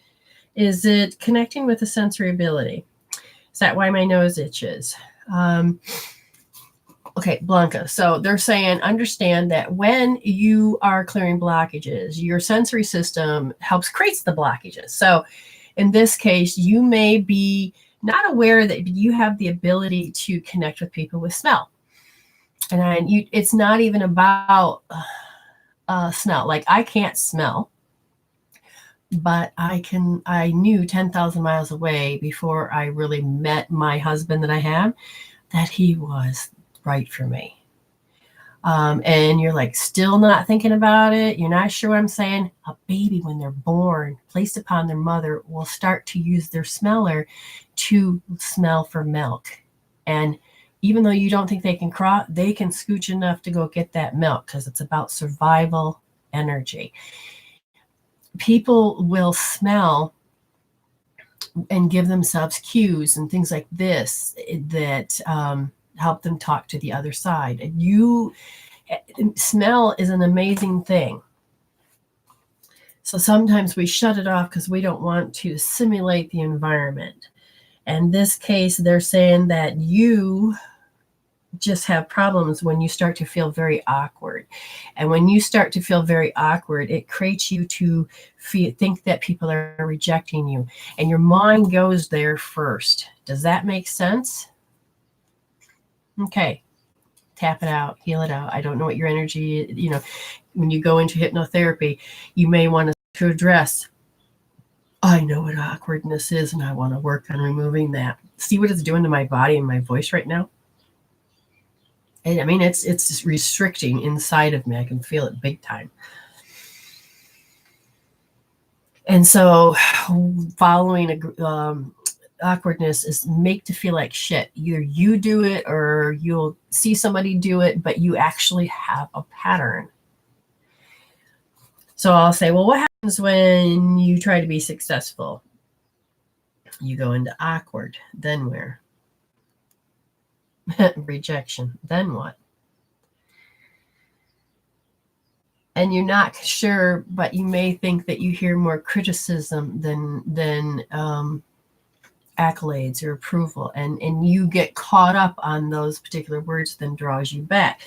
Is it connecting with the sensory ability? Is that why my nose itches? Okay, Blanca. So they're saying, understand that when you are clearing blockages, your sensory system helps create the blockages. So in this case, you may be not aware that you have the ability to connect with people with smell. And it's not even about smell. Like, I can't smell, but I knew 10,000 miles away before I really met my husband that I have, that he was right for me. And you're like, still not thinking about it. You're not sure what I'm saying. A baby, when they're born, placed upon their mother, will start to use their smeller to smell for milk. And even though you don't think they can crawl, they can scooch enough to go get that milk, because it's about survival energy. People will smell and give themselves cues and things like this that help them talk to the other side. And smell is an amazing thing. So sometimes we shut it off because we don't want to simulate the environment. In this case, they're saying that you just have problems when you start to feel very awkward. And when you start to feel very awkward, it creates you to think that people are rejecting you. And your mind goes there first. Does that make sense? Okay. Tap it out, heal it out. I don't know what your energy, when you go into hypnotherapy, you may want to address, I know what awkwardness is, and I want to work on removing that. See what it's doing to my body and my voice right now? And I mean, it's just restricting inside of me. I can feel it big time. And so following awkwardness is make to feel like shit. Either you do it or you'll see somebody do it, but you actually have a pattern. So I'll say, well, what happens when you try to be successful? You go into awkward. Then where? Rejection. Then what? And you're not sure, but you may think that you hear more criticism than accolades or approval, and you get caught up on those particular words, then draws you back.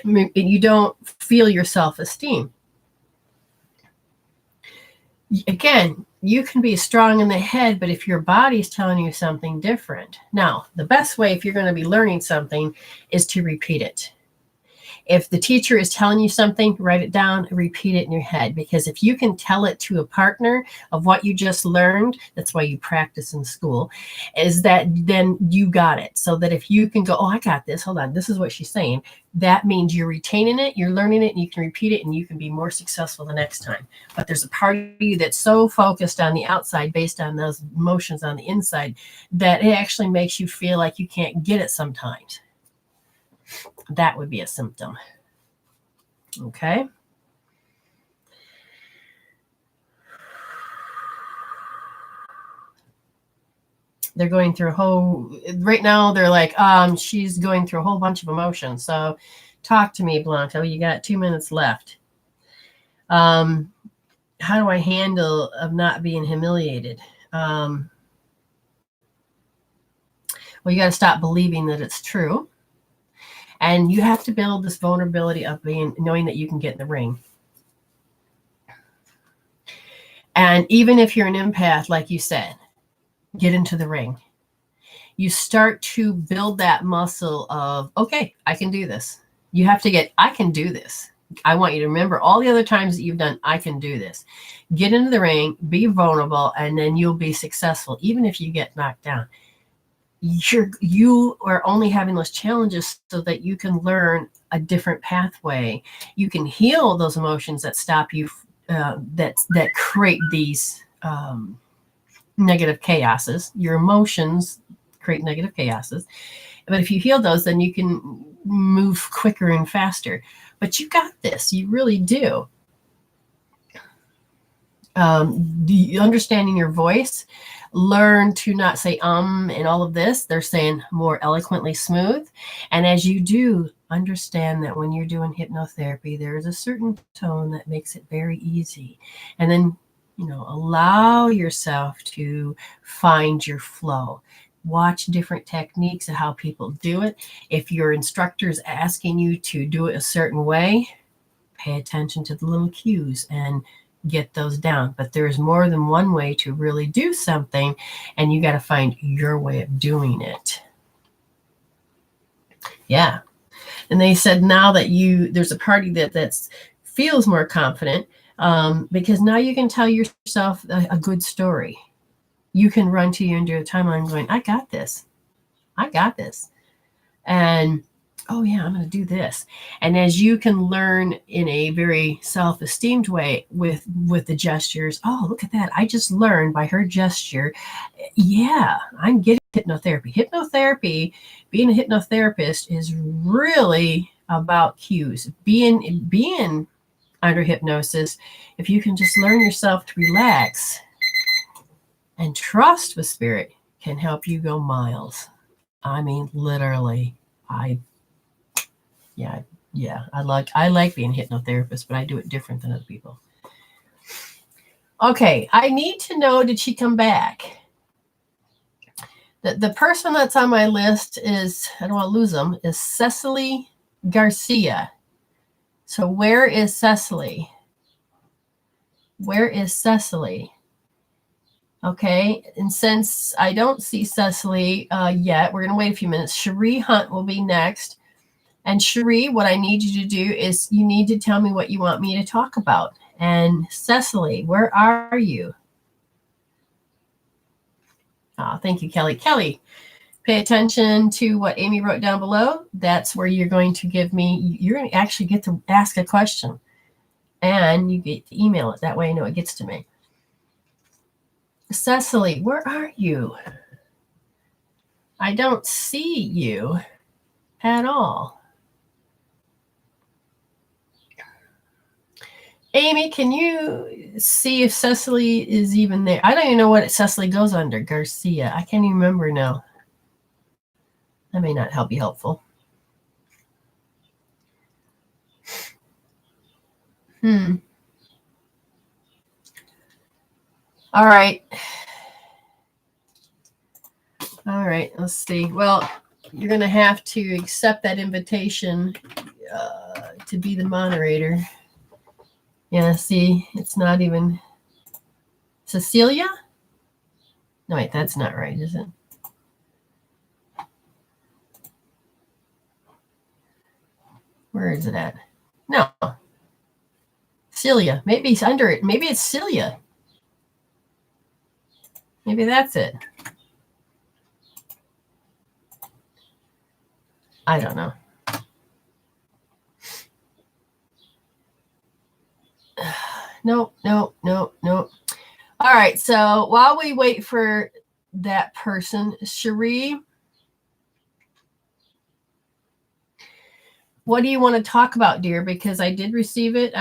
You don't feel your self-esteem. Again, you can be strong in the head, but if your body's telling you something different. Now, the best way, if you're going to be learning something, is to repeat it. If the teacher is telling you something, write it down, repeat it in your head. Because if you can tell it to a partner of what you just learned, that's why you practice in school, is that then you got it. So that if you can go, oh, I got this, hold on, this is what she's saying, that means you're retaining it, you're learning it, and you can repeat it, and you can be more successful the next time. But there's a part of you that's so focused on the outside based on those emotions on the inside that it actually makes you feel like you can't get it sometimes. That would be a symptom. Okay. They're going through right now, they're like, she's going through a whole bunch of emotions. So talk to me, Blanco. You got 2 minutes left. How do I handle of not being humiliated? Well, you got to stop believing that it's true. And you have to build this vulnerability of knowing that you can get in the ring. And even if you're an empath, like you said, get into the ring. You start to build that muscle of, okay, I can do this. You have to I can do this. I want you to remember all the other times that you've done, I can do this. Get into the ring, be vulnerable, and then you'll be successful, even if you get knocked down. You are only having those challenges so that you can learn a different pathway. You can heal those emotions that stop you, that create these negative chaoses. Your emotions create negative chaoses. But if you heal those, then you can move quicker and faster. But you got this. You really do. Understanding your voice, learn to not say and all of this. They're saying more eloquently smooth. And as you do, understand that when you're doing hypnotherapy, there is a certain tone that makes it very easy. And then, allow yourself to find your flow. Watch different techniques of how people do it. If your instructor is asking you to do it a certain way, pay attention to the little cues and get those down. But there's more than one way to really do something, and you got to find your way of doing it. Yeah. And they said now that there's a party that feels more confident, because now you can tell yourself a good story. You can run to your into a timeline going, I got this. And oh yeah, I'm going to do this. And as you can learn in a very self-esteemed way with the gestures, oh, look at that. I just learned by her gesture. Yeah, I'm getting hypnotherapy. Hypnotherapy, being a hypnotherapist is really about cues. Being under hypnosis, if you can just learn yourself to relax and trust with spirit, can help you go miles. I mean, literally. I like being a hypnotherapist, but I do it different than other people. Okay, I need to know, did she come back? The person that's on my list is, I don't want to lose them, is Cecily Garcia. So where is Cecily? Okay, and since I don't see Cecily yet, we're going to wait a few minutes. Cherie Hunt will be next. And Cherie, what I need you to do is you need to tell me what you want me to talk about. And Cecily, where are you? Oh, thank you, Kelly. Kelly, pay attention to what Amy wrote down below. That's where you're going to you're going to actually get to ask a question. And you get to email it. That way I know it gets to me. Cecily, where are you? I don't see you at all. Amy, can you see if Cecily is even there? I don't even know what Cecily goes under. Garcia. I can't even remember now. That may not be helpful. All right. Let's see. Well, you're going to have to accept that invitation to be the moderator. Yeah, see, it's not even Cecilia? No, wait, that's not right, is it? Where is it at? No. Cilia. Maybe it's under it. Maybe it's cilia. Maybe that's it. I don't know. Nope. All right. So while we wait for that person, Cherie, what do you want to talk about, dear? Because I did receive it.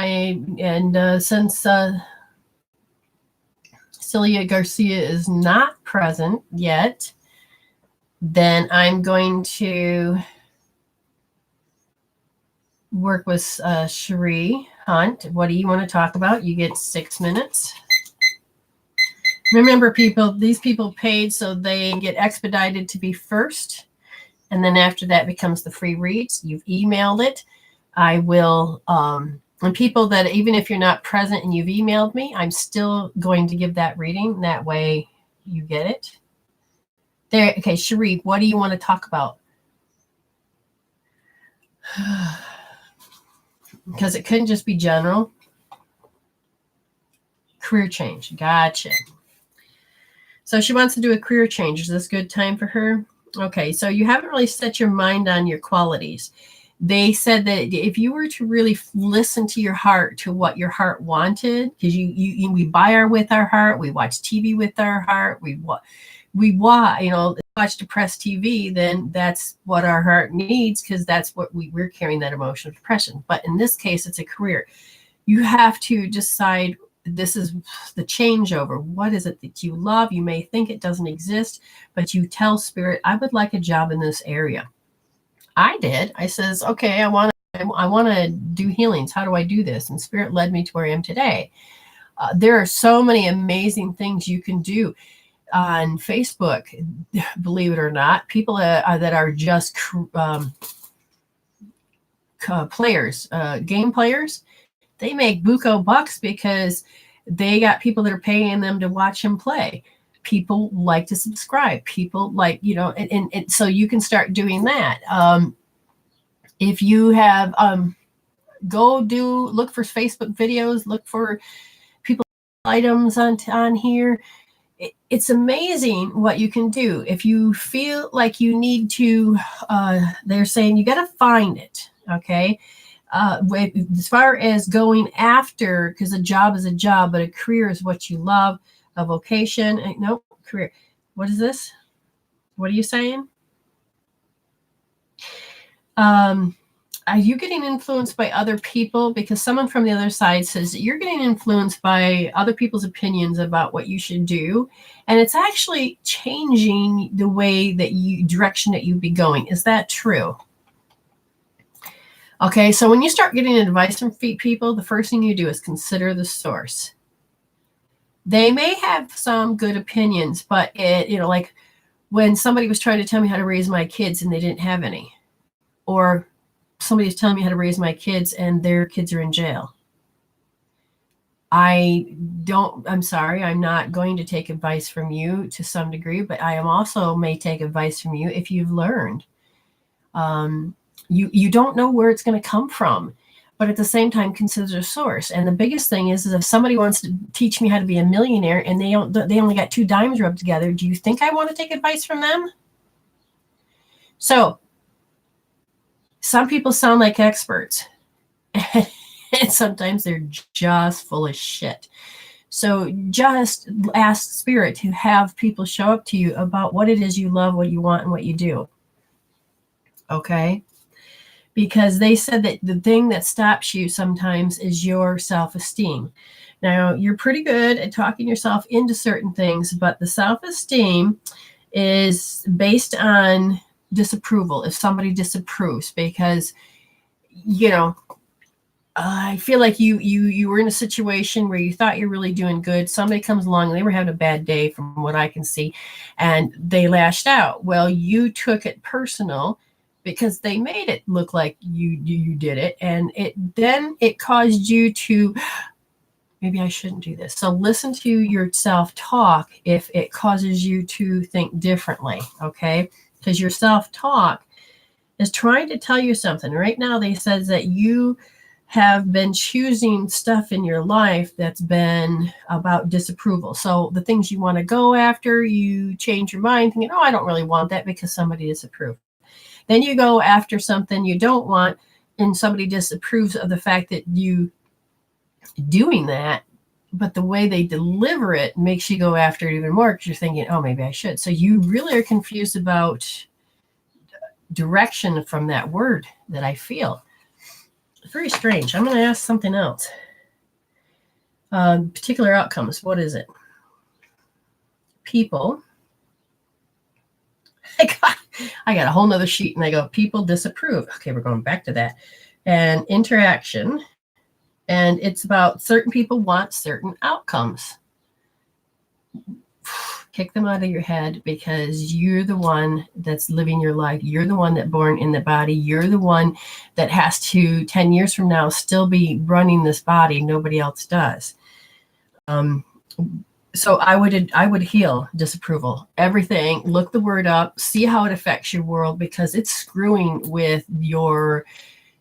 Since Celia Garcia is not present yet, then I'm going to work with Cherie Hunt. What do you want to talk about? You get 6 minutes. Remember, people, these people paid so they get expedited to be first. And then after that becomes the free reads. You've emailed it. I will, and people that, even if you're not present and you've emailed me, I'm still going to give that reading. That way you get it. There. Okay, Cherie, what do you want to talk about? Because it couldn't just be general. Career change. Gotcha. So she wants to do a career change. Is this a good time for her? Okay, so you haven't really set your mind on your qualities. They said that if you were to really listen to your heart, to what your heart wanted, because we buy with our heart, we watch TV with our heart, we watch depressed TV, then that's what our heart needs, because that's what we're carrying, that emotion of depression. But in this case, it's a career. You have to decide. This is the changeover. What is it that you love? You may think it doesn't exist, but you tell Spirit, I would like a job in this area. I did. I says, okay, I want to do healings. How do I do this? And Spirit led me to where I am today. There are so many amazing things you can do on Facebook. Believe it or not, people that are just players, game players. They make buco bucks because they got people that are paying them to watch them play. People like to subscribe. People like, and so you can start doing that. If you have, look for Facebook videos, look for people items on here. It's amazing what you can do. If you feel like you need to, they're saying you got to find it. Okay. As far as going after, because a job is a job, but a career is what you love, a vocation. No, career. What is this? What are you saying? Are you getting influenced by other people? Because someone from the other side says that you're getting influenced by other people's opinions about what you should do. And it's actually changing the way that direction that you'd be going. Is that true? Okay, so when you start getting advice from people, the first thing you do is consider the source. They may have some good opinions, but like when somebody was trying to tell me how to raise my kids and they didn't have any, or somebody was telling me how to raise my kids and their kids are in jail. I'm sorry, I'm not going to take advice from you to some degree, but I am also may take advice from you if you've learned. You don't know where it's going to come from, but at the same time, consider the source. And the biggest thing is if somebody wants to teach me how to be a millionaire and they only got 2 dimes rubbed together, do you think I want to take advice from them? So some people sound like experts, and sometimes they're just full of shit. So just ask Spirit to have people show up to you about what it is you love, what you want, and what you do. Okay? Because they said that the thing that stops you sometimes is your self-esteem. Now, you're pretty good at talking yourself into certain things, but the self-esteem is based on disapproval. If somebody disapproves, because, I feel like you were in a situation where you thought you're really doing good. Somebody comes along and they were having a bad day from what I can see, and they lashed out. Well, you took it personal, because they made it look like you did it. And it caused you to, maybe I shouldn't do this. So listen to your self-talk if it causes you to think differently, okay? Because your self-talk is trying to tell you something. Right now, they said that you have been choosing stuff in your life that's been about disapproval. So the things you want to go after, you change your mind thinking, oh, I don't really want that because somebody disapproved. Then you go after something you don't want and somebody disapproves of the fact that you doing that, but the way they deliver it makes you go after it even more because you're thinking, oh, maybe I should. So you really are confused about direction from that word that I feel. Very strange. I'm going to ask something else. Particular outcomes. What is it? People. I got a whole nother sheet and I go, people disapprove. Okay, we're going back to that. And interaction. And it's about certain people want certain outcomes. Kick them out of your head because you're the one that's living your life. You're the one that's born in the body. You're the one that has to 10 years from now still be running this body. Nobody else does. So I would heal disapproval. Everything. Look the word up. See how it affects your world because it's screwing with your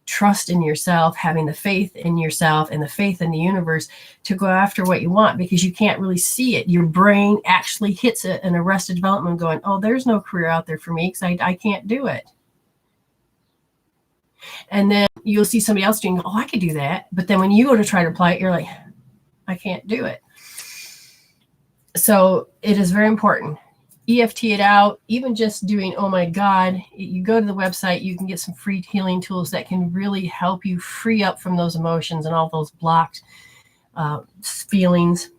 trust in yourself, having the faith in yourself and the faith in the universe to go after what you want because you can't really see it. Your brain actually hits an arrested development going, oh, there's no career out there for me because I can't do it. And then you'll see somebody else doing, oh, I could do that. But then when you go to try to apply it, you're like, I can't do it. So it is very important. EFT it out, even just doing, oh my God, you go to the website, you can get some free healing tools that can really help you free up from those emotions and all those blocked feelings.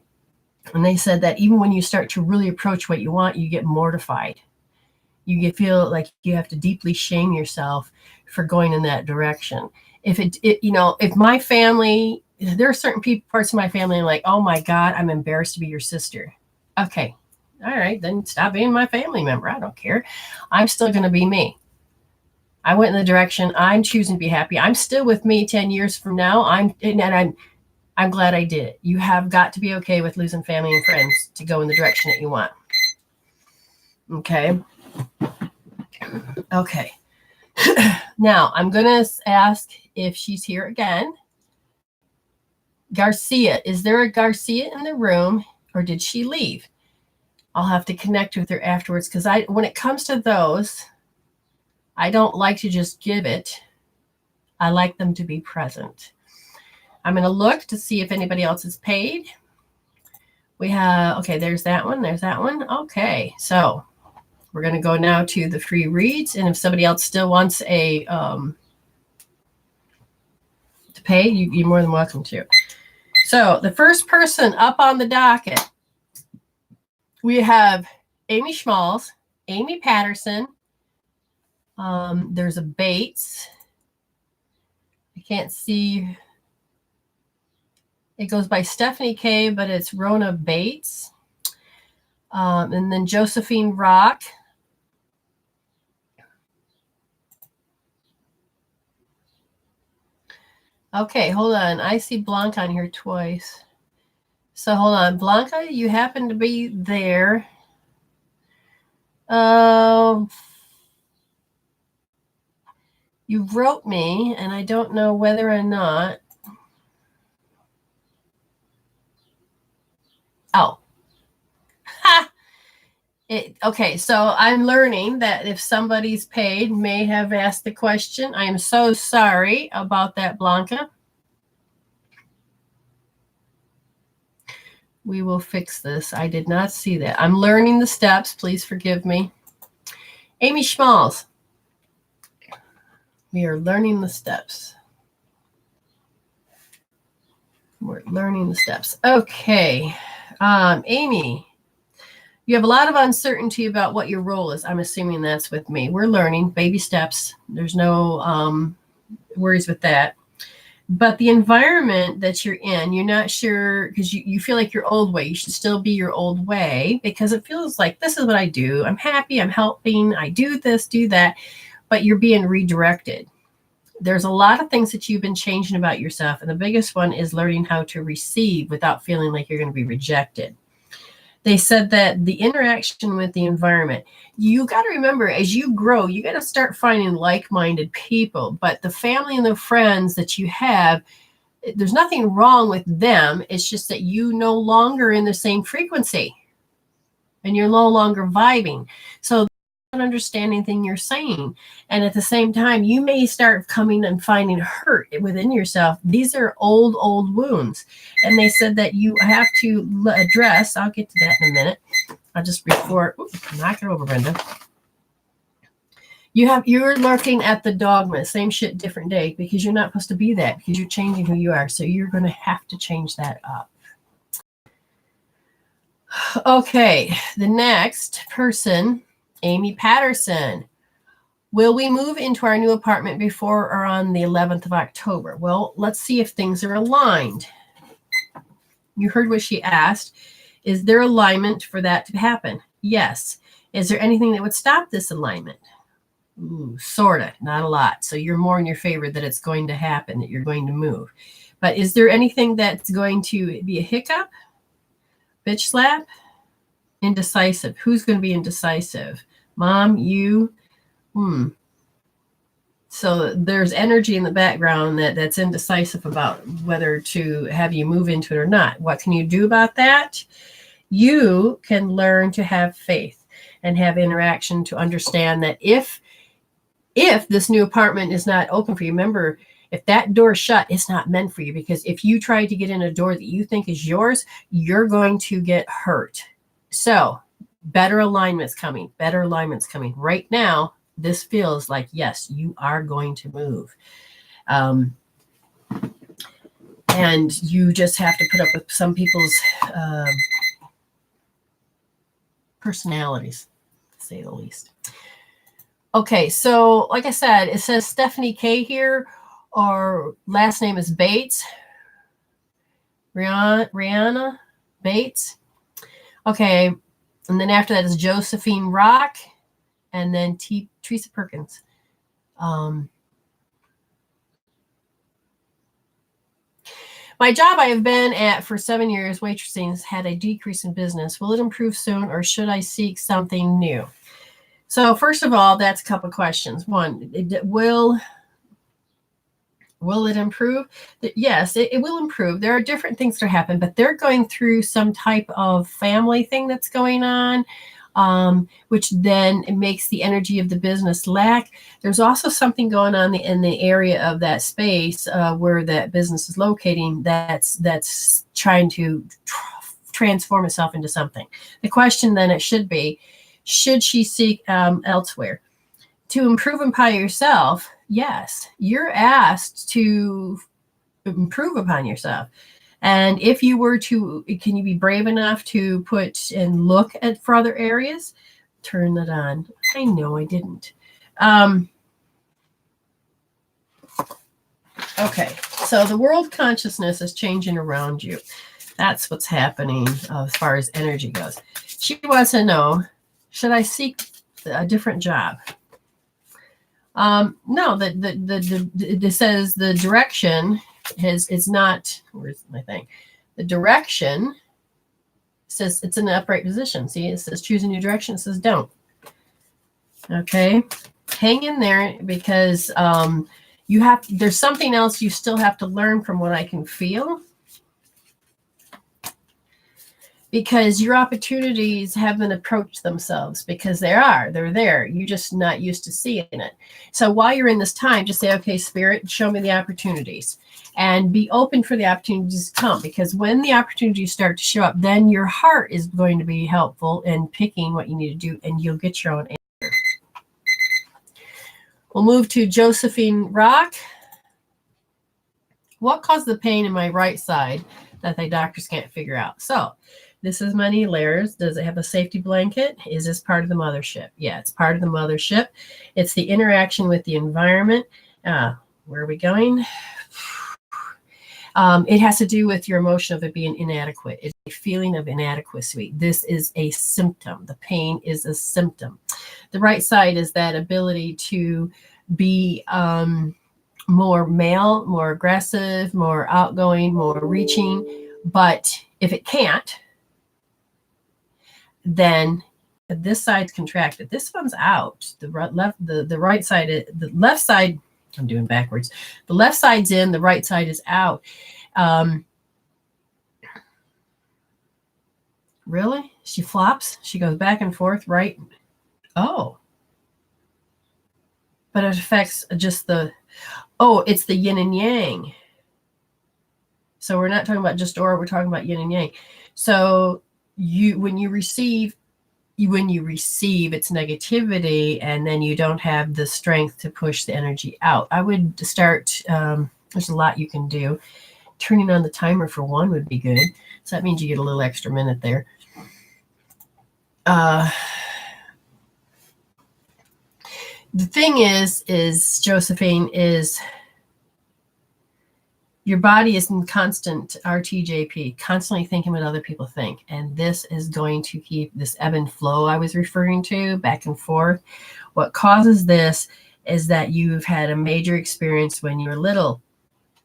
And they said that even when you start to really approach what you want, you get mortified. You feel like you have to deeply shame yourself for going in that direction. If my family, there are certain parts of my family like, oh my God, I'm embarrassed to be your sister. Okay. All right, then stop being my family member. I don't care. I'm still going to be me. I went in the direction. I'm choosing to be happy. I'm still with me 10 years from now. I'm glad I did it. You have got to be okay with losing family and friends to go in the direction that you want. Okay. Okay. Now I'm going to ask if she's here again. Garcia, is there a Garcia in the room or did she leave? I'll have to connect with her afterwards because when it comes to those, I don't like to just give it. I like them to be present. I'm going to look to see if anybody else is paid. We have, okay, there's that one. There's that one. Okay, so we're going to go now to the free reads. And if somebody else still wants to pay, you're more than welcome to. So the first person up on the docket, we have Amy Schmalls, Amy Patterson. There's a Bates. I can't see. It goes by Stephanie K, but it's Rona Bates. And then Josephine Rock. Okay, hold on. I see Blanca on here twice. So hold on. Blanca, you happen to be there. You wrote me, and I don't know whether or not. Oh. Ha! Okay, so I'm learning that if somebody's paid, may have asked the question. I am so sorry about that, Blanca. We will fix this. I did not see that. I'm learning the steps. Please forgive me. Amy Schmalls. We are learning the steps. We're learning the steps. Okay. Amy, you have a lot of uncertainty about what your role is. I'm assuming that's with me. We're learning baby steps. There's no worries with that. But the environment that you're in, you're not sure because you feel like your old way. You should still be your old way because it feels like this is what I do. I'm happy. I'm helping. I do this, do that. But you're being redirected. There's a lot of things that you've been changing about yourself. And the biggest one is learning how to receive without feeling like you're going to be rejected. They said that the interaction with the environment, you got to remember, as you grow, you got to start finding like-minded people. But the family and the friends that you have, there's nothing wrong with them. It's just that you no longer in the same frequency and you're no longer vibing. So not understanding anything you're saying. And at the same time, you may start coming and finding hurt within yourself. These are old wounds. And they said that you have to address, I'll get to that in a minute. I'll just before, knock it over, Brenda. You're lurking at the dogma, same shit, different day, because you're not supposed to be that, because you're changing who you are. So you're going to have to change that up. Okay, the next person, Amy Patterson. Will we move into our new apartment before or on the 11th of October? Well, let's see if things are aligned. You heard what she asked. Is there alignment for that to happen? Yes. Is there anything that would stop this alignment? Ooh, sort of, not a lot. So you're more in your favor that it's going to happen, that you're going to move. But is there anything that's going to be a hiccup? Bitch slap? Indecisive. Who's going to be indecisive? Mom, you? So there's energy in the background that's indecisive about whether to have you move into it or not. What can you do about that? You can learn to have faith and have interaction to understand that if this new apartment is not open for you, remember, if that door is shut, it's not meant for you, because if you try to get in a door that you think is yours, you're going to get hurt. So better alignments coming. Right now, this feels like, yes, you are going to move. And you just have to put up with some people's personalities, to say the least. Okay, so like I said, it says Stephanie K here, or last name is Bates. Rihanna Bates. Okay, and then after that is Josephine Rock, and then Teresa Perkins. My job I have been at for 7 years, waitressing, has had a decrease in business. Will it improve soon, or should I seek something new? So first of all, that's a couple of questions. One, will it improve? Yes, it will improve. There are different things that happen, but they're going through some type of family thing that's going on, which then it makes the energy of the business lack. There's also something going on in the area of that space where that business is locating that's trying to transform itself into something. The question then it should be, should she seek elsewhere? To improve upon yourself, yes, you're asked to improve upon yourself. And if you were to, can you be brave enough to put and look at for other areas? Turn that on. I know I didn't. Okay, so the world consciousness is changing around you. That's what's happening as far as energy goes. She wants to know, should I seek a different job? No, it says the direction is not, where's my thing? The direction says it's in the upright position. See, it says choose a new direction. It says don't. Okay, hang in there, because there's something else you still have to learn from what I can feel. Because your opportunities haven't approached themselves, because they're there. You're just not used to seeing it. So while you're in this time, just say, okay, Spirit, show me the opportunities, and be open for the opportunities to come. Because when the opportunities start to show up, then your heart is going to be helpful in picking what you need to do, and you'll get your own answer. We'll move to Josephine Rock. What caused the pain in my right side that the doctors can't figure out? So this is money layers. Does it have a safety blanket? Is this part of the mothership? Yeah, it's part of the mothership. It's the interaction with the environment. Where are we going? It has to do with your emotion of it being inadequate. It's a feeling of inadequacy. This is a symptom. The pain is a symptom. The right side is that ability to be more male, more aggressive, more outgoing, more reaching. But if it can't, then this side's contracted. This one's out. The right side, the left side, I'm doing backwards. The left side's in, the right side is out. Really? She flops? She goes back and forth, right? Oh. But it affects just it's the yin and yang. So we're not talking about just aura, we're talking about yin and yang. So when you receive its negativity, and then you don't have the strength to push the energy out. I would start, there's a lot you can do. Turning on the timer for one would be good. So that means you get a little extra minute there. The thing is Josephine, is your body is in constant RTJP, constantly thinking what other people think. And this is going to keep this ebb and flow I was referring to, back and forth. What causes this is that you've had a major experience when you were little.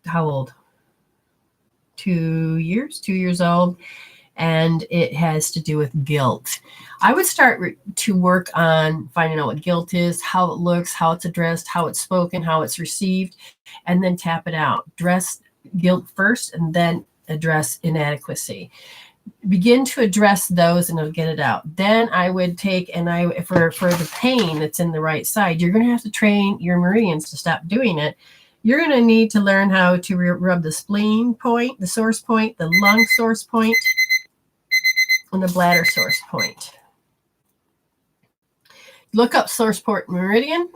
How old? 2 years? 2 years old. And it has to do with guilt. I would start to work on finding out what guilt is, how it looks, how it's addressed, how it's spoken, how it's received, and then tap it out. Address guilt first, and then address inadequacy. Begin to address those, and it'll get it out. Then I would take, for the pain that's in the right side, you're going to have to train your meridians to stop doing it. You're going to need to learn how to rub the spleen point, the source point, the lung source point, and the bladder source point. Look up source point meridian,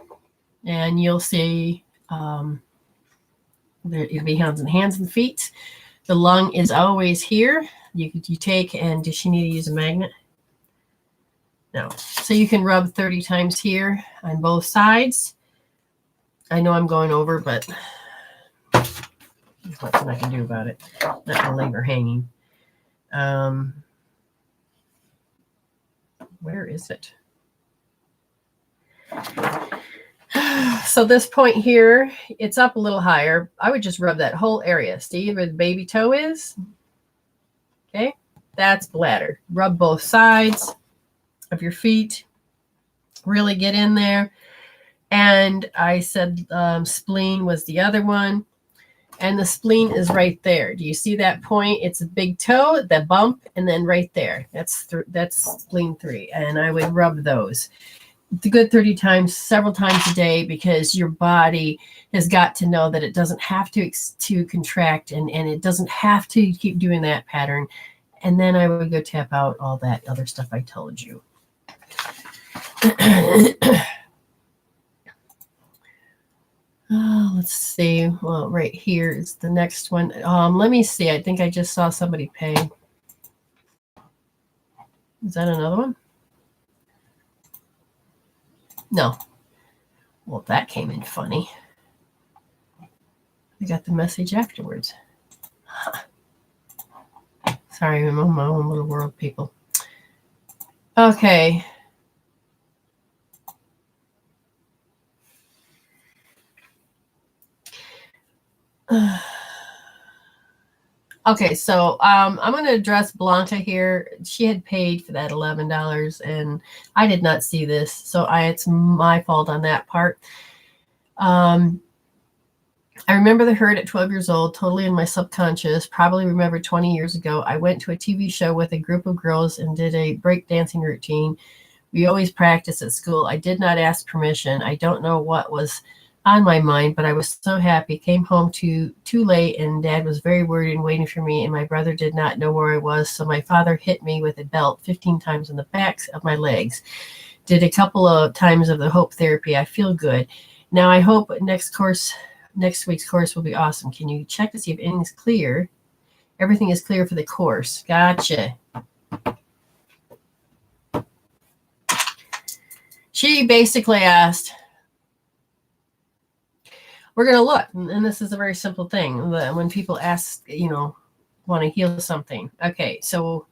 and you'll see it'll be hands and feet. The lung is always here. You take, and does she need to use a magnet? No. So you can rub 30 times here on both sides. I know I'm going over, but there's nothing I can do about it. Not going to leave her hanging. Where is it? So this point here, it's up a little higher. I would just rub that whole area. See where the baby toe is? Okay, that's bladder. Rub both sides of your feet. Really get in there. And I said spleen was the other one. And the spleen is right there. Do you see that point? It's a big toe, the bump, and then right there. That's spleen 3. And I would rub those. It's a good 30 times, several times a day, because your body has got to know that it doesn't have to contract, and it doesn't have to keep doing that pattern. And then I would go tap out all that other stuff I told you. Let's see. Well, right here is the next one. Let me see. I think I just saw somebody pay. Is that another one? No. Well, that came in funny. I got the message afterwards. Huh. Sorry, I'm on my own little world, people. Okay. Okay, so I'm going to address Blanca here. She had paid for that $11, and I did not see this, so it's my fault on that part. I remember the hurt at 12 years old, totally in my subconscious. Probably remember 20 years ago, I went to a TV show with a group of girls and did a breakdancing routine. We always practice at school. I did not ask permission. I don't know what was on my mind, but I was so happy. Came home too late, and Dad was very worried and waiting for me, and my brother did not know where I was, so my father hit me with a belt 15 times on the backs of my legs. Did a couple of times of the hope therapy. I feel good. Now I hope next week's course will be awesome. Can you check to see if anything's clear? Everything is clear for the course. Gotcha. She basically asked, we're going to look, and this is a very simple thing. When people ask, want to heal something. Okay, so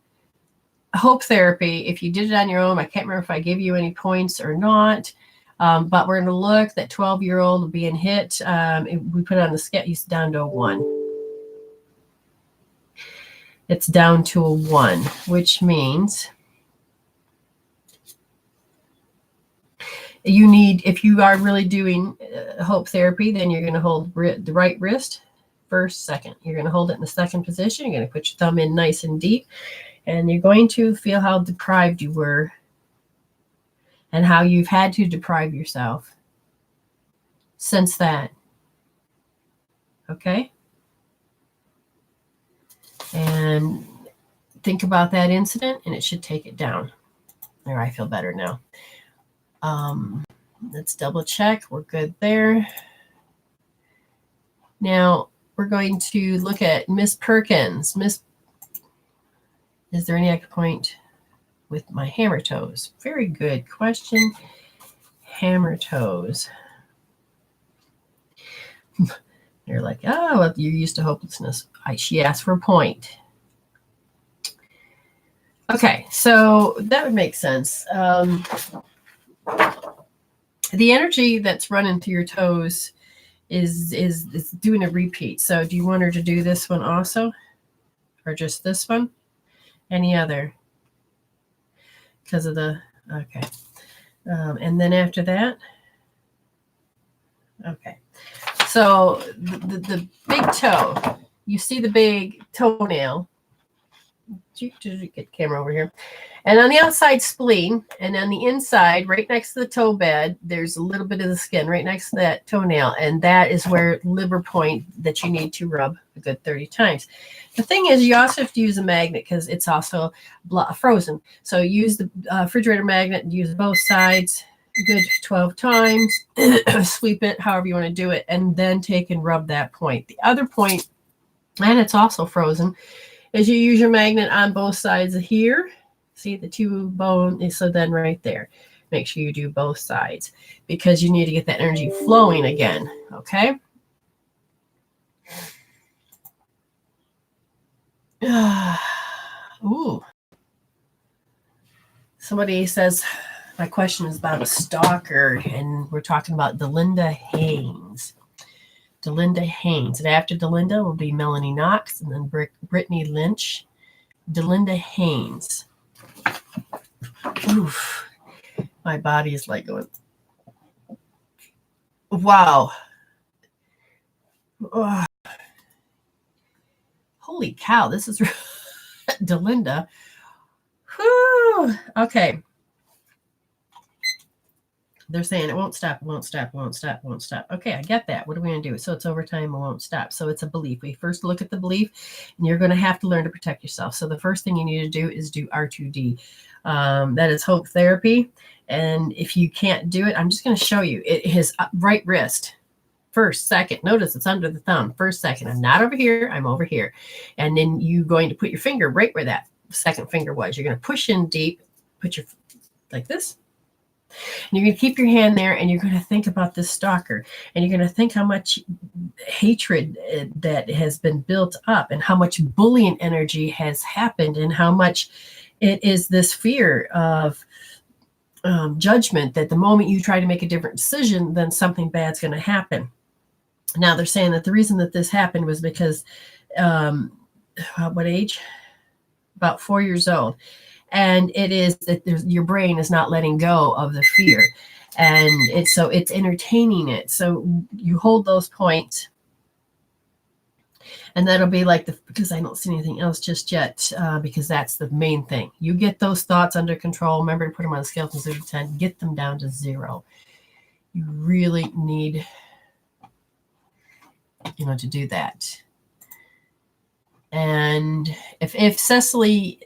hope therapy, if you did it on your own, I can't remember if I gave you any points or not, but we're going to look, that 12-year-old being hit. We put it on the sketch, he's down to a 1. It's down to a 1, which means You need, if you are really doing hope therapy, then you're going to hold the right wrist first, second. You're going to hold it in the second position. You're going to put your thumb in nice and deep, and you're going to feel how deprived you were and how you've had to deprive yourself since that. Okay? And think about that incident, and it should take it down. There, I feel better now. Let's double check. We're good there. Now, we're going to look at Miss Perkins. Is there any acupoint with my hammer toes? Very good question. Hammer toes. You're like, oh, well, you're used to hopelessness. She asked for a point. Okay, so that would make sense. The energy that's running through your toes is doing a repeat. So do you want her to do this one also? Or just this one? Any other? Because of the, okay. And then after that, okay. So the big toe, you see the big toenail. Get the camera over here. And on the outside, spleen. And on the inside, right next to the toe bed, there's a little bit of the skin right next to that toenail. And that is where liver point that you need to rub a good 30 times. The thing is, you also have to use a magnet because it's also frozen. So use the refrigerator magnet and use both sides a good 12 times. Sweep it, however you want to do it. And then take and rub that point. The other point, and it's also frozen, is you use your magnet on both sides of here. See the two bone, so then right there. Make sure you do both sides because you need to get that energy flowing again, okay? Ooh. Somebody says, my question is about a stalker, and we're talking about Delinda Haynes. Delinda Haynes. And after Delinda will be Melanie Knox, and then Brittany Lynch. Delinda Haynes. Oof. My body is like going, wow. Oh. Holy cow, this is Delinda. Whew. Okay. They're saying it won't stop, won't stop, won't stop, won't stop. Okay, I get that. What are we going to do? So it's over time, it won't stop. So it's a belief. We first look at the belief, and you're going to have to learn to protect yourself. So the first thing you need to do is do R2D. That is hope therapy. And if you can't do it, I'm just going to show you. His right wrist, first, second. Notice it's under the thumb. First, second. I'm not over here. I'm over here. And then you're going to put your finger right where that second finger was. You're going to push in deep, put your, like this. And you're going to keep your hand there, and you're going to think about this stalker, and you're going to think how much hatred that has been built up, and how much bullying energy has happened, and how much it is this fear of judgment that the moment you try to make a different decision, then something bad's going to happen. Now they're saying that the reason that this happened was because, what age? About 4 years old. And it is that your brain is not letting go of the fear. And it's entertaining it. So you hold those points. And that'll be like because I don't see anything else just yet, because that's the main thing. You get those thoughts under control. Remember to put them on a scale from 0 to 10. Get them down to 0. You really need, to do that. And if Cecily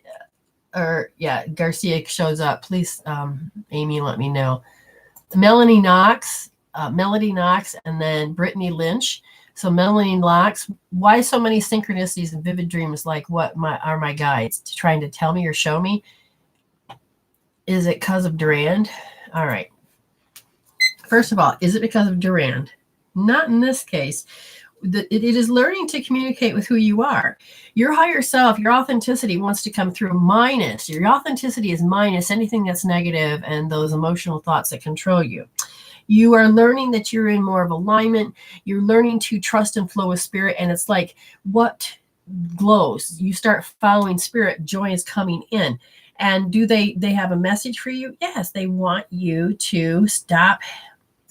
Garcia shows up, please, Amy, let me know. Melanie Knox, and then Brittany Lynch. So Melanie Knox, why so many synchronicities and vivid dreams? Like what are my guides trying to tell me or show me? Is it because of Durand? All right. First of all, is it because of Durand? Not in this case. It is learning to communicate with who you are. Your higher self, your authenticity wants to come through minus. Your authenticity is minus anything that's negative and those emotional thoughts that control you. You are learning that you're in more of alignment. You're learning to trust and flow with spirit. And it's like what glows. You start following spirit, joy is coming in. And do they have a message for you? Yes, they want you to stop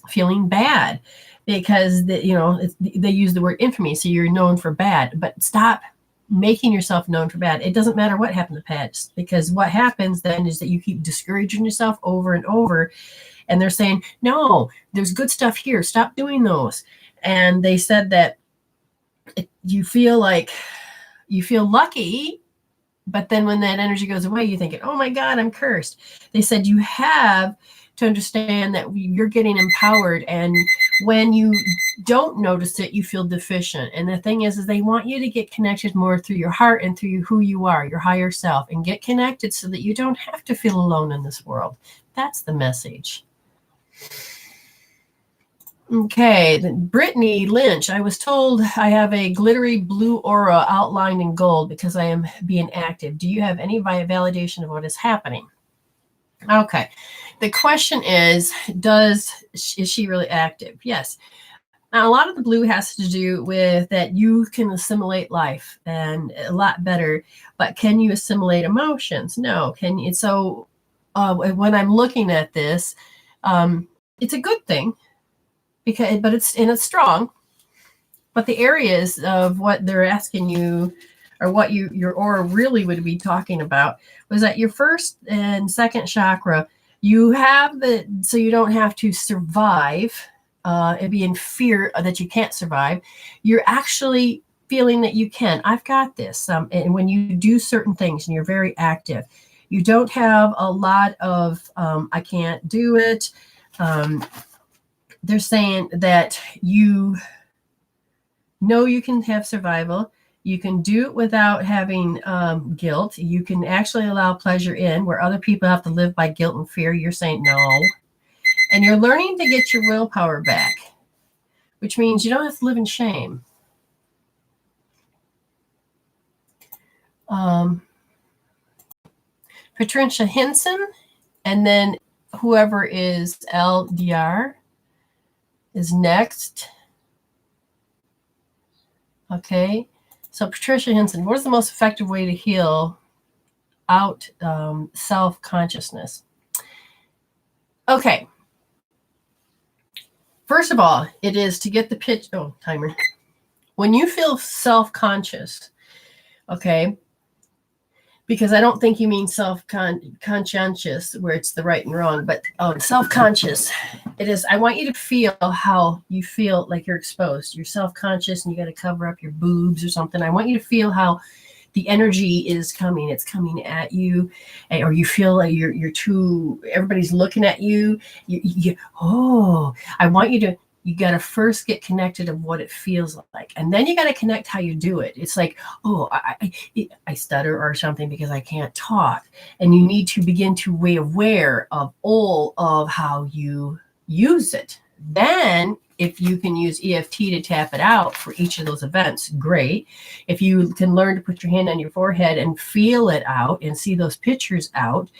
feeling bad, because they use the word infamy, so you're known for bad, but stop making yourself known for bad. It doesn't matter what happened in the past, because what happens then is that you keep discouraging yourself over and over, and they're saying, no, there's good stuff here, stop doing those. And they said that you feel lucky, but then when that energy goes away, you're thinking, oh my God, I'm cursed. They said you have to understand that you're getting empowered, and when you don't notice it, you feel deficient. And the thing is they want you to get connected more through your heart and through who you are, your higher self, and get connected so that you don't have to feel alone in this world. That's the message. Okay, Brittany Lynch. I was told I have a glittery blue aura outlined in gold because I am being active. Do you have any validation of what is happening? Okay. The question is she really active? Yes. Now, a lot of the blue has to do with that you can assimilate life and a lot better, but can you assimilate emotions? No. Can you? So when I'm looking at this, it's a good thing, but it's strong. But the areas of what they're asking you, or what your aura really would be talking about, was that your first and second chakra, you have so you don't have to survive and be in fear that you can't survive. You're actually feeling that you can. I've got this. And when you do certain things and you're very active, you don't have a lot of I can't do it. They're saying that you know you can have survival. You can do it without having guilt. You can actually allow pleasure in where other people have to live by guilt and fear. You're saying no. And you're learning to get your willpower back, which means you don't have to live in shame. Patricia Henson, and then whoever is LDR is next. Okay. So Patricia Henson, what is the most effective way to heal out self-consciousness? Okay. First of all, it is to get the pitch. Oh, timer. When you feel self-conscious, okay, because I don't think you mean self-conscientious where it's the right and wrong, but self-conscious. It is, I want you to feel how you feel like you're exposed. You're self-conscious and you got to cover up your boobs or something. I want you to feel how the energy is coming. It's coming at you, or you feel like everybody's looking at you. I want you to, you got to first get connected of what it feels like. And then you got to connect how you do it. It's like, I stutter or something because I can't talk. And you need to begin to be aware of all of how you use it. Then if you can use EFT to tap it out for each of those events, great. If you can learn to put your hand on your forehead and feel it out and see those pictures out,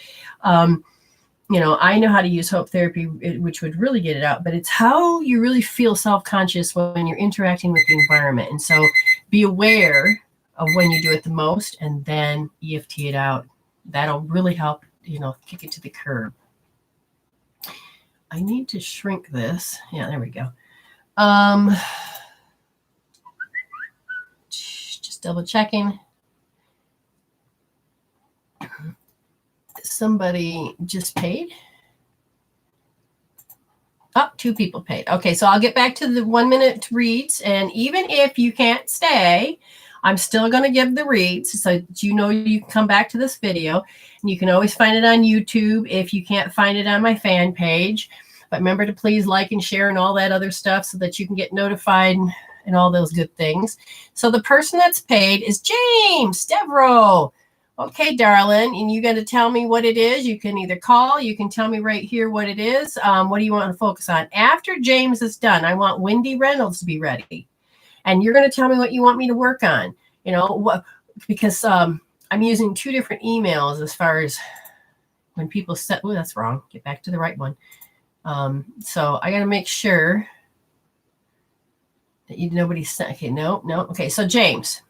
I know how to use hope therapy, which would really get it out, but it's how you really feel self-conscious when you're interacting with the environment. And so be aware of when you do it the most, and then EFT it out. That'll really help, kick it to the curb. I need to shrink this. Yeah, there we go. Just double checking. Somebody just paid. Oh, 2 people paid. Okay, so I'll get back to the 1-minute reads. And even if you can't stay, I'm still going to give the reads so that you can come back to this video. And you can always find it on YouTube if you can't find it on my fan page. But remember to please like and share and all that other stuff so that you can get notified and all those good things. So the person that's paid is James Devereaux. Okay, darling, and you got to tell me what it is. You can either call, you can tell me right here what it is. What do you want to focus on? After James is done, I want Wendy Reynolds to be ready. And you're going to tell me what you want me to work on. Because I'm using 2 different emails as far as when people set, oh, that's wrong. Get back to the right one. So I got to make sure that nobody sent. Okay, no. Okay, so James.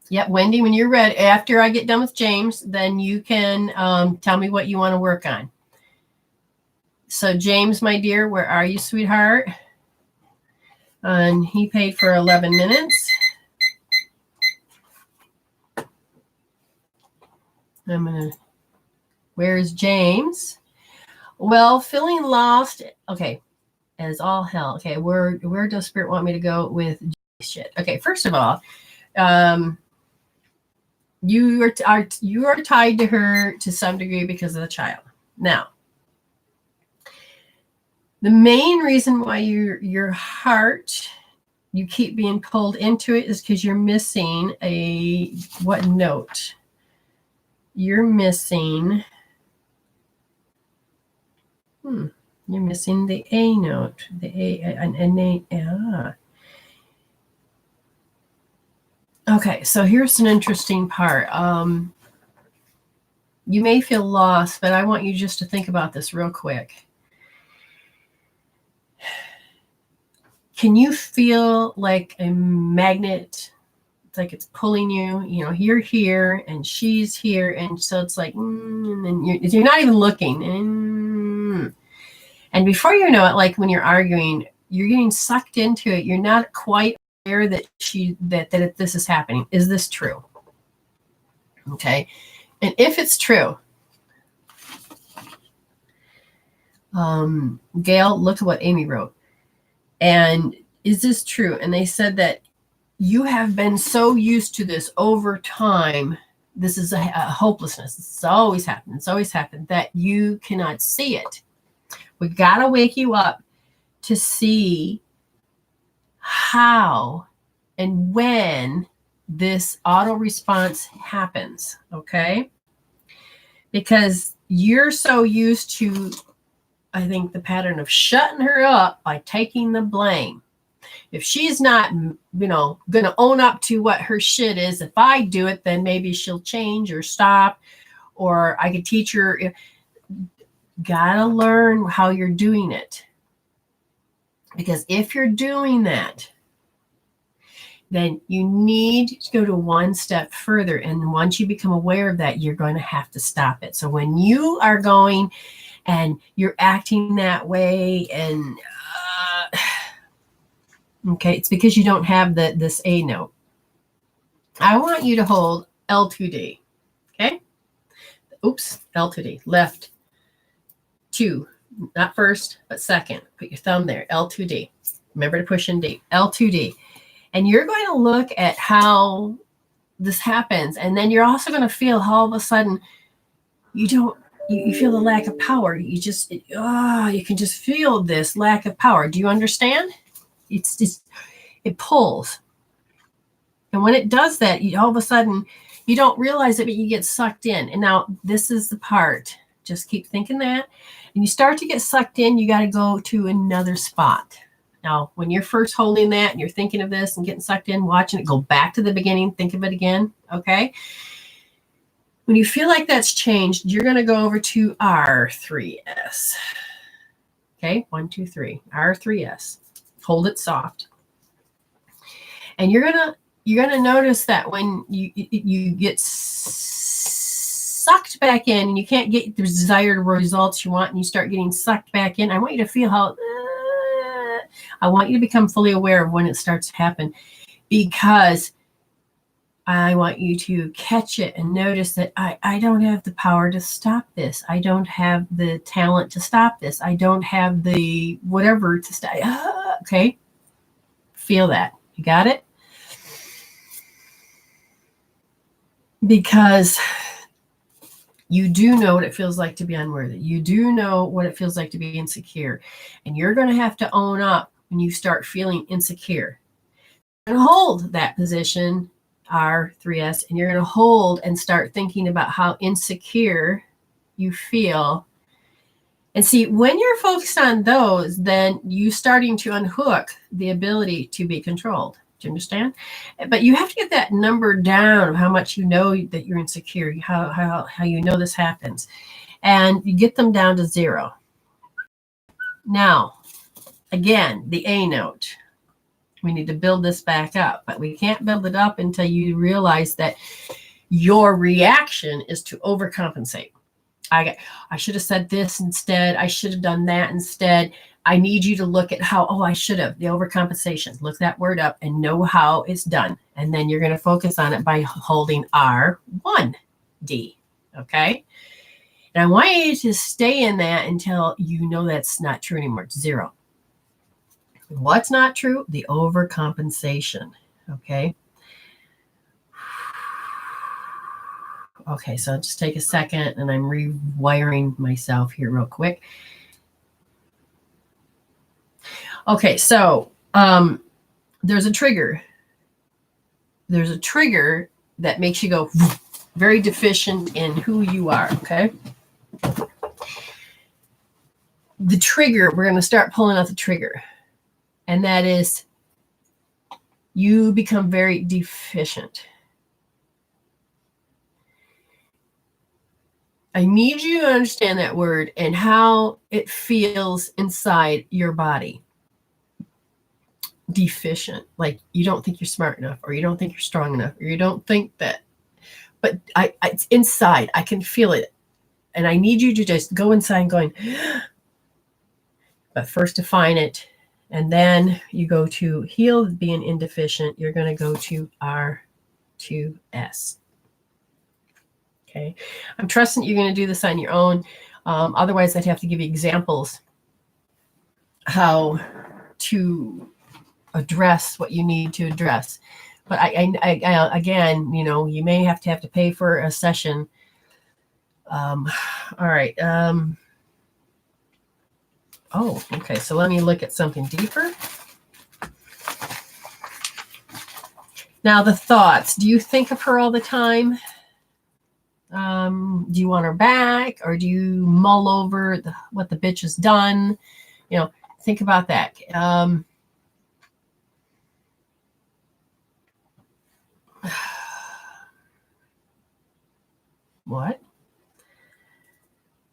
Yep, Wendy, when you're ready, after I get done with James, then you can tell me what you want to work on. So James, my dear, where are you, sweetheart? And he paid for 11 minutes. Where's James? Well, feeling lost. Okay, as all hell. Okay, where does Spirit want me to go with shit? Okay, first of all, you are tied to her to some degree because of the child. Now, the main reason why your heart, you keep being pulled into it is because you're missing what note? You're missing. You're missing the A note. The A. Okay, so here's an interesting part. You may feel lost, but I want you just to think about this real quick. Can you feel like a magnet? It's like it's pulling you. You know, you're here and she's here, and so it's like, and then you're not even looking. And before you know it, like when you're arguing, you're getting sucked into it. You're not quite aware that this is happening. Is this true? Okay. And if it's true, Gail, look at what Amy wrote. And is this true? And they said that you have been so used to this over time. This is a hopelessness. It's always happened. It's always happened that you cannot see it. We got to wake you up to see how and when this auto response happens, okay? Because you're so used to, I think, the pattern of shutting her up by taking the blame. If she's not, going to own up to what her shit is, if I do it, then maybe she'll change or stop, or I could teach her. Gotta learn how you're doing it. Because if you're doing that, then you need to go to one step further. And once you become aware of that, you're going to have to stop it. So when you are going and you're acting that way, and okay, it's because you don't have this A note. I want you to hold L2D. Okay? Oops, L2D. Left 2. Not first, but second. Put your thumb there. L2D. Remember to push in D. L2D. And you're going to look at how this happens. And then you're also going to feel how all of a sudden you feel the lack of power. You can just feel this lack of power. Do you understand? It pulls. And when it does that, all of a sudden you don't realize it, but you get sucked in. And now this is the part. Just keep thinking that. And you start to get sucked in, you got to go to another spot. Now, when you're first holding that and you're thinking of this and getting sucked in, watching it, go back to the beginning, think of it again, okay? When you feel like that's changed, you're going to go over to R3S. Okay, 1, 2, 3, R3S. Hold it soft. And you're gonna notice that when you get sucked back in and you can't get the desired results you want, and you start getting sucked back in, I want you to feel how I want you to become fully aware of when it starts to happen, because I want you to catch it and notice that I don't have the power to stop this. I don't have the talent to stop this. I don't have the whatever to stop. Okay. Feel that. You got it? Because you do know what it feels like to be unworthy. You do know what it feels like to be insecure. And you're going to have to own up when you start feeling insecure. You're going to hold that position, R3S, and you're going to hold and start thinking about how insecure you feel. And see, when you're focused on those, then you starting to unhook the ability to be controlled. Do you understand? But you have to get that number down of how much you know that you're insecure, how you know this happens. And you get them down to 0. Now, again, the A note. We need to build this back up, but we can't build it up until you realize that your reaction is to overcompensate. I should have said this instead. I should have done that instead. I need you to look at how, I should have, the overcompensation. Look that word up and know how it's done. And then you're going to focus on it by holding R1D. Okay? And I want you to stay in that until you know that's not true anymore. It's 0. What's not true? The overcompensation. Okay? Okay, so I'll just take a second and I'm rewiring myself here real quick. Okay, so there's a trigger. There's a trigger that makes you go very deficient in who you are, okay? The trigger, we're going to start pulling out the trigger. And that is you become very deficient. I need you to understand that word and how it feels inside your body. Deficient, like you don't think you're smart enough, or you don't think you're strong enough, or you don't think that. But it's inside. I can feel it, and I need you to just go inside and going. But first define it, and then you go to heal being indeficient. You're going to go to R2S. Okay, I'm trusting you're going to do this on your own. Otherwise, I'd have to give you examples how to address what you need to address. But I again, you may have to pay for a session. All right. Okay. So let me look at something deeper. Now, the thoughts. Do you think of her all the time? Do you want her back, or do you mull over what the bitch has done? Think about that. What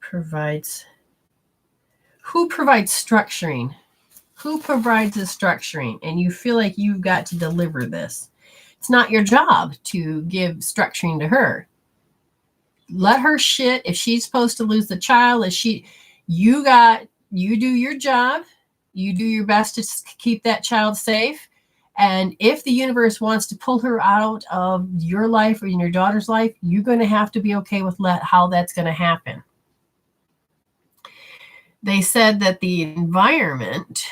provides? Who provides structuring? Who provides the structuring? And you feel like you've got to deliver this. It's not your job to give structuring to her. Let her shit. If she's supposed to lose the child, you do your job. You do your best to keep that child safe. And if the universe wants to pull her out of your life or in your daughter's life, you're going to have to be okay with how that's going to happen. They said that the environment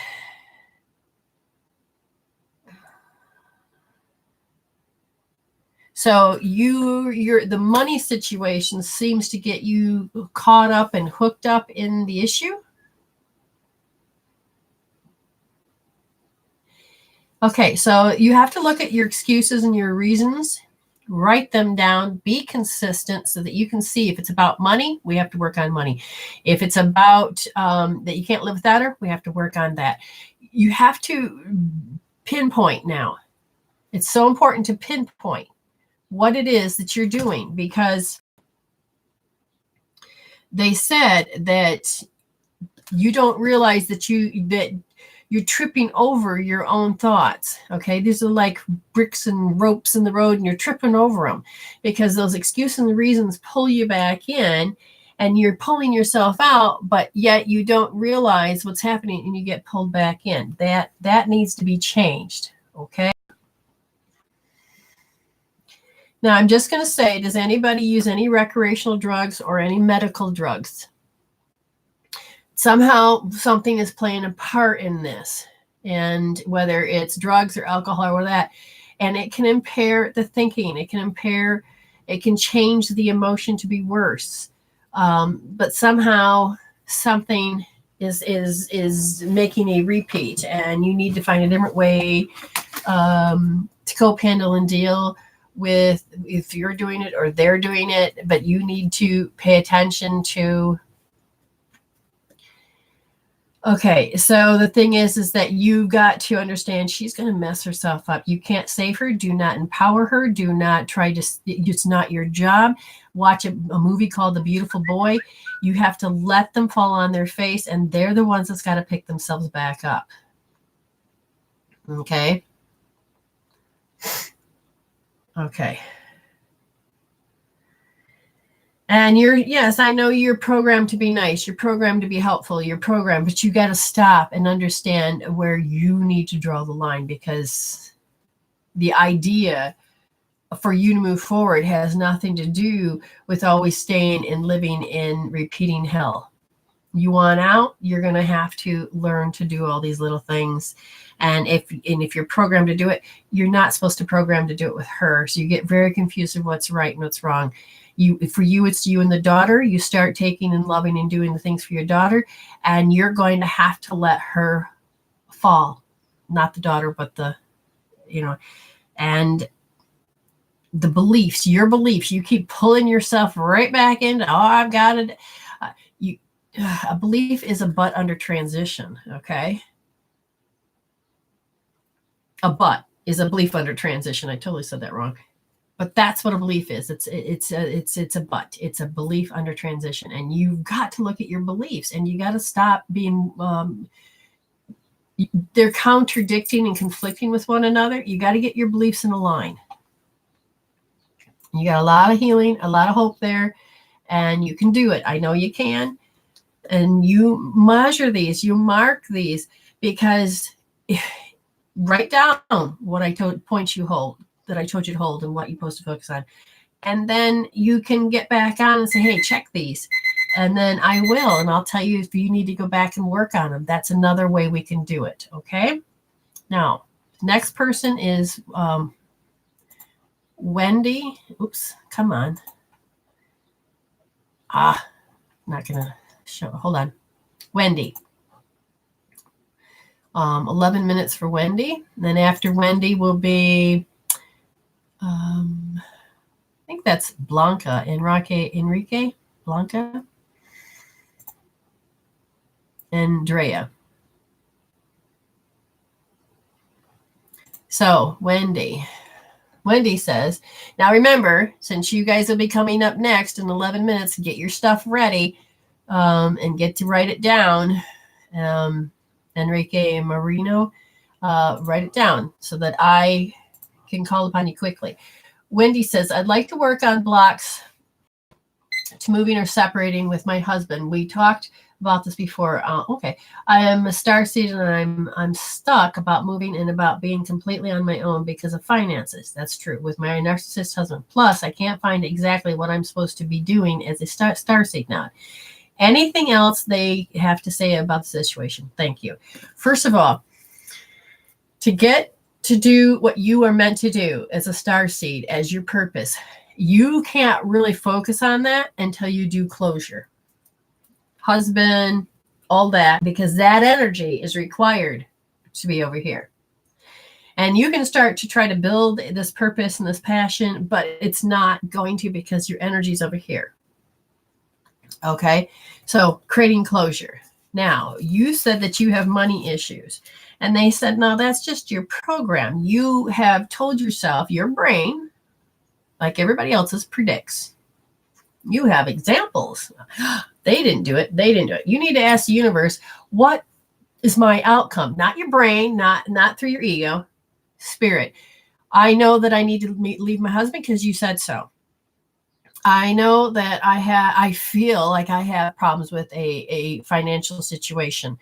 so the money situation seems to get you caught up and hooked up in the issue. Okay, so you have to look at your excuses and your reasons, write them down, be consistent so that you can see if it's about money, we have to work on money. If it's about that you can't live without her, we have to work on that. You have to pinpoint now. It's so important to pinpoint what it is that you're doing, because they said that you don't realize that you're tripping over your own thoughts. Okay, these are like bricks and ropes in the road, and you're tripping over them because those excuses and reasons pull you back in, and you're pulling yourself out, but yet you don't realize what's happening, and you get pulled back in. That needs to be changed. Okay. Now, I'm just going to say, does anybody use any recreational drugs or any medical drugs? Somehow something is playing a part in this, and whether it's drugs or alcohol or that, and it can impair the thinking. It can change the emotion to be worse. But somehow something is making a repeat, and you need to find a different way to cope, handle, and deal with if you're doing it or they're doing it. But you need to pay attention to. Okay, so the thing is that you've got to understand she's going to mess herself up. You can't save her. Do not empower her. Do not try to. It's not your job. Watch a movie called The Beautiful Boy. You have to let them fall on their face, and they're the ones that's got to pick themselves back up. Okay. Okay. And yes, I know you're programmed to be nice. You're programmed to be helpful. You're programmed, but you got to stop and understand where you need to draw the line, because the idea for you to move forward has nothing to do with always staying and living in repeating hell. You want out, you're going to have to learn to do all these little things. And if you're programmed to do it, you're not supposed to program to do it with her. So you get very confused of what's right and what's wrong. For you, it's you and the daughter. You start taking and loving and doing the things for your daughter, and you're going to have to let her fall, not the daughter, but and the beliefs, your beliefs, you keep pulling yourself right back into, I've got it. A belief is a butt under transition. Okay. A butt is a belief under transition. I totally said that wrong. But that's what a belief is. It's a butt. It's a belief under transition. And you've got to look at your beliefs, and you got to stop being, they're contradicting and conflicting with one another. You got to get your beliefs in a line. You got a lot of healing, a lot of hope there, and you can do it. I know you can. And you measure these, you mark these, because write down what I told you to hold and what you're supposed to focus on. And then you can get back on and say, hey, check these. And then I will, and I'll tell you if you need to go back and work on them. That's another way we can do it. Okay. Now, next person is Wendy. Oops, come on. Not going to show. Hold on. Wendy. 11 minutes for Wendy. Then after Wendy will be, I think that's Blanca, Enrique, Blanca, and Drea. So Wendy says, now remember, since you guys will be coming up next in 11 minutes, get your stuff ready and get to write it down. Enrique and Marino, write it down so that I can call upon you quickly. Wendy says, I'd like to work on blocks to moving or separating with my husband. We talked about this before. Okay. I am a starseed, and I'm stuck about moving and about being completely on my own because of finances. That's true. With my narcissist husband. Plus, I can't find exactly what I'm supposed to be doing as a starseed now. Anything else they have to say about the situation? Thank you. First of all, to get to do what you are meant to do as a starseed, as your purpose, you can't really focus on that until you do closure. Husband, all that, because that energy is required to be over here. And you can start to try to build this purpose and this passion, but it's not going to, because your energy is over here. Okay, so creating closure. Now, you said that you have money issues, and they said, no, that's just your program. You have told yourself, your brain, like everybody else's, predicts. You have examples. They didn't do it. They didn't do it. You need to ask the universe, what is my outcome? Not your brain, not through your ego, spirit. I know that I need to leave my husband because you said so. I know that I feel like I have problems with a financial situation.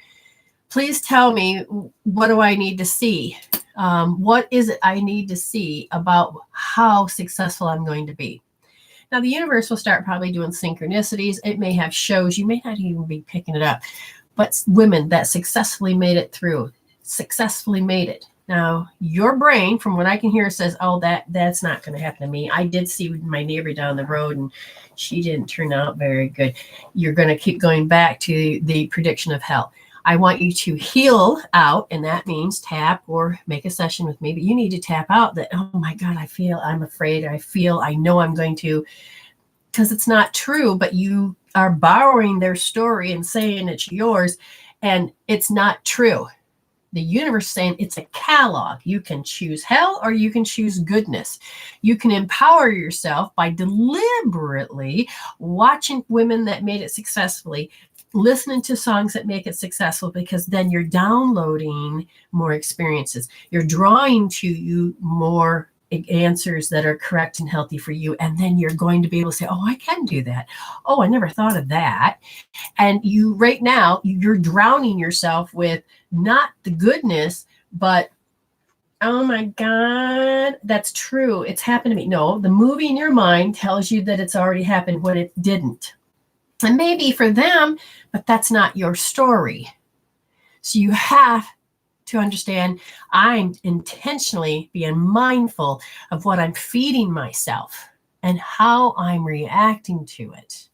Please tell me, what do I need to see? What is it I need to see about how successful I'm going to be? Now, the universe will start probably doing synchronicities. It may have shows. You may not even be picking it up. But women that successfully made it through, successfully made it. Now, your brain, from what I can hear, says, oh, that's not going to happen to me. I did see my neighbor down the road, and she didn't turn out very good. You're going to keep going back to the prediction of hell. I want you to heal out, and that means tap or make a session with me. But you need to tap out that, oh, my God, I'm afraid. I know I'm going to, because it's not true, but you are borrowing their story and saying it's yours, and it's not true. The universe is saying it's a catalog. You can choose hell or you can choose goodness. You can empower yourself by deliberately watching women that made it successfully, listening to songs that make it successful, because then you're downloading more experiences. You're drawing to you more answers that are correct and healthy for you. And then you're going to be able to say, oh, I can do that. Oh, I never thought of that. And you right now, you're drowning yourself with not the goodness, but oh my God, that's true. It's happened to me. No, the movie in your mind tells you that it's already happened when it didn't. And maybe for them, but that's not your story. So you have to understand, I'm intentionally being mindful of what I'm feeding myself and how I'm reacting to it.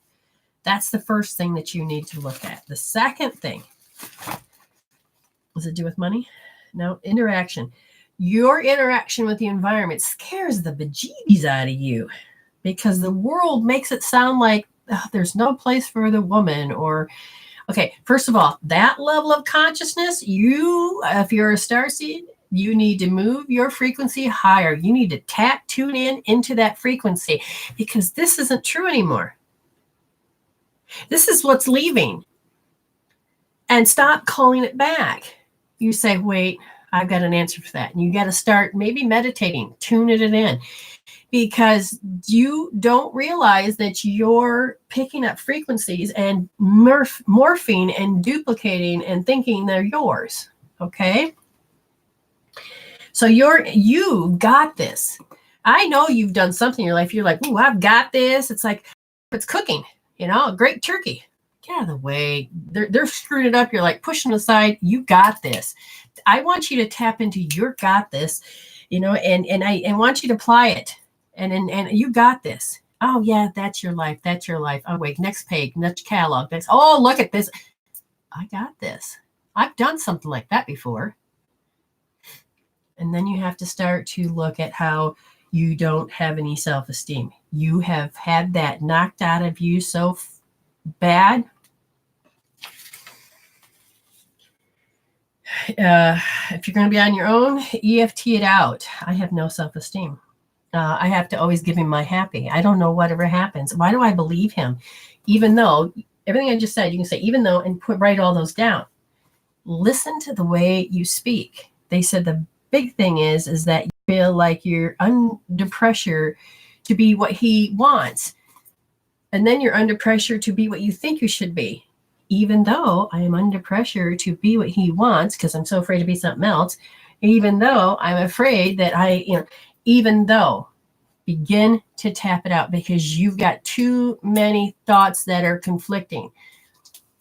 That's the first thing that you need to look at. The second thing, does it do with money? No, interaction. Your interaction with the environment scares the bejeebies out of you because the world makes it sound like there's no place for the woman. Or, okay, first of all, that level of consciousness, if you're a starseed, you need to move your frequency higher. You need to tune into that frequency, because this isn't true anymore. This is what's leaving. And stop calling it back. You say, wait, I've got an answer for that. And you got to start maybe meditating, tuning it in, because you don't realize that you're picking up frequencies and morphing and duplicating and thinking they're yours. Okay. So you've got this. I know you've done something in your life. You're like, ooh, I've got this. It's like, it's cooking, a great turkey. Get out of the way. They're screwing it up. You're like pushing aside. You got this. I want you to tap into your got this, and I want you to apply it. And you got this. Oh yeah, that's your life. That's your life. Oh wait, next page, next catalog. Oh, look at this. I got this. I've done something like that before. And then you have to start to look at how you don't have any self-esteem. You have had that knocked out of you so bad. If you're going to be on your own, EFT it out. I have no self-esteem. I have to always give him my happy. I don't know whatever happens. Why do I believe him? Even though everything I just said, you can say even though and write all those down. Listen to the way you speak. They said the big thing is that you feel like you're under pressure to be what he wants. And then you're under pressure to be what you think you should be. Even though I am under pressure to be what he wants, because I'm so afraid to be something else, even though I'm afraid that even though, begin to tap it out, because you've got too many thoughts that are conflicting.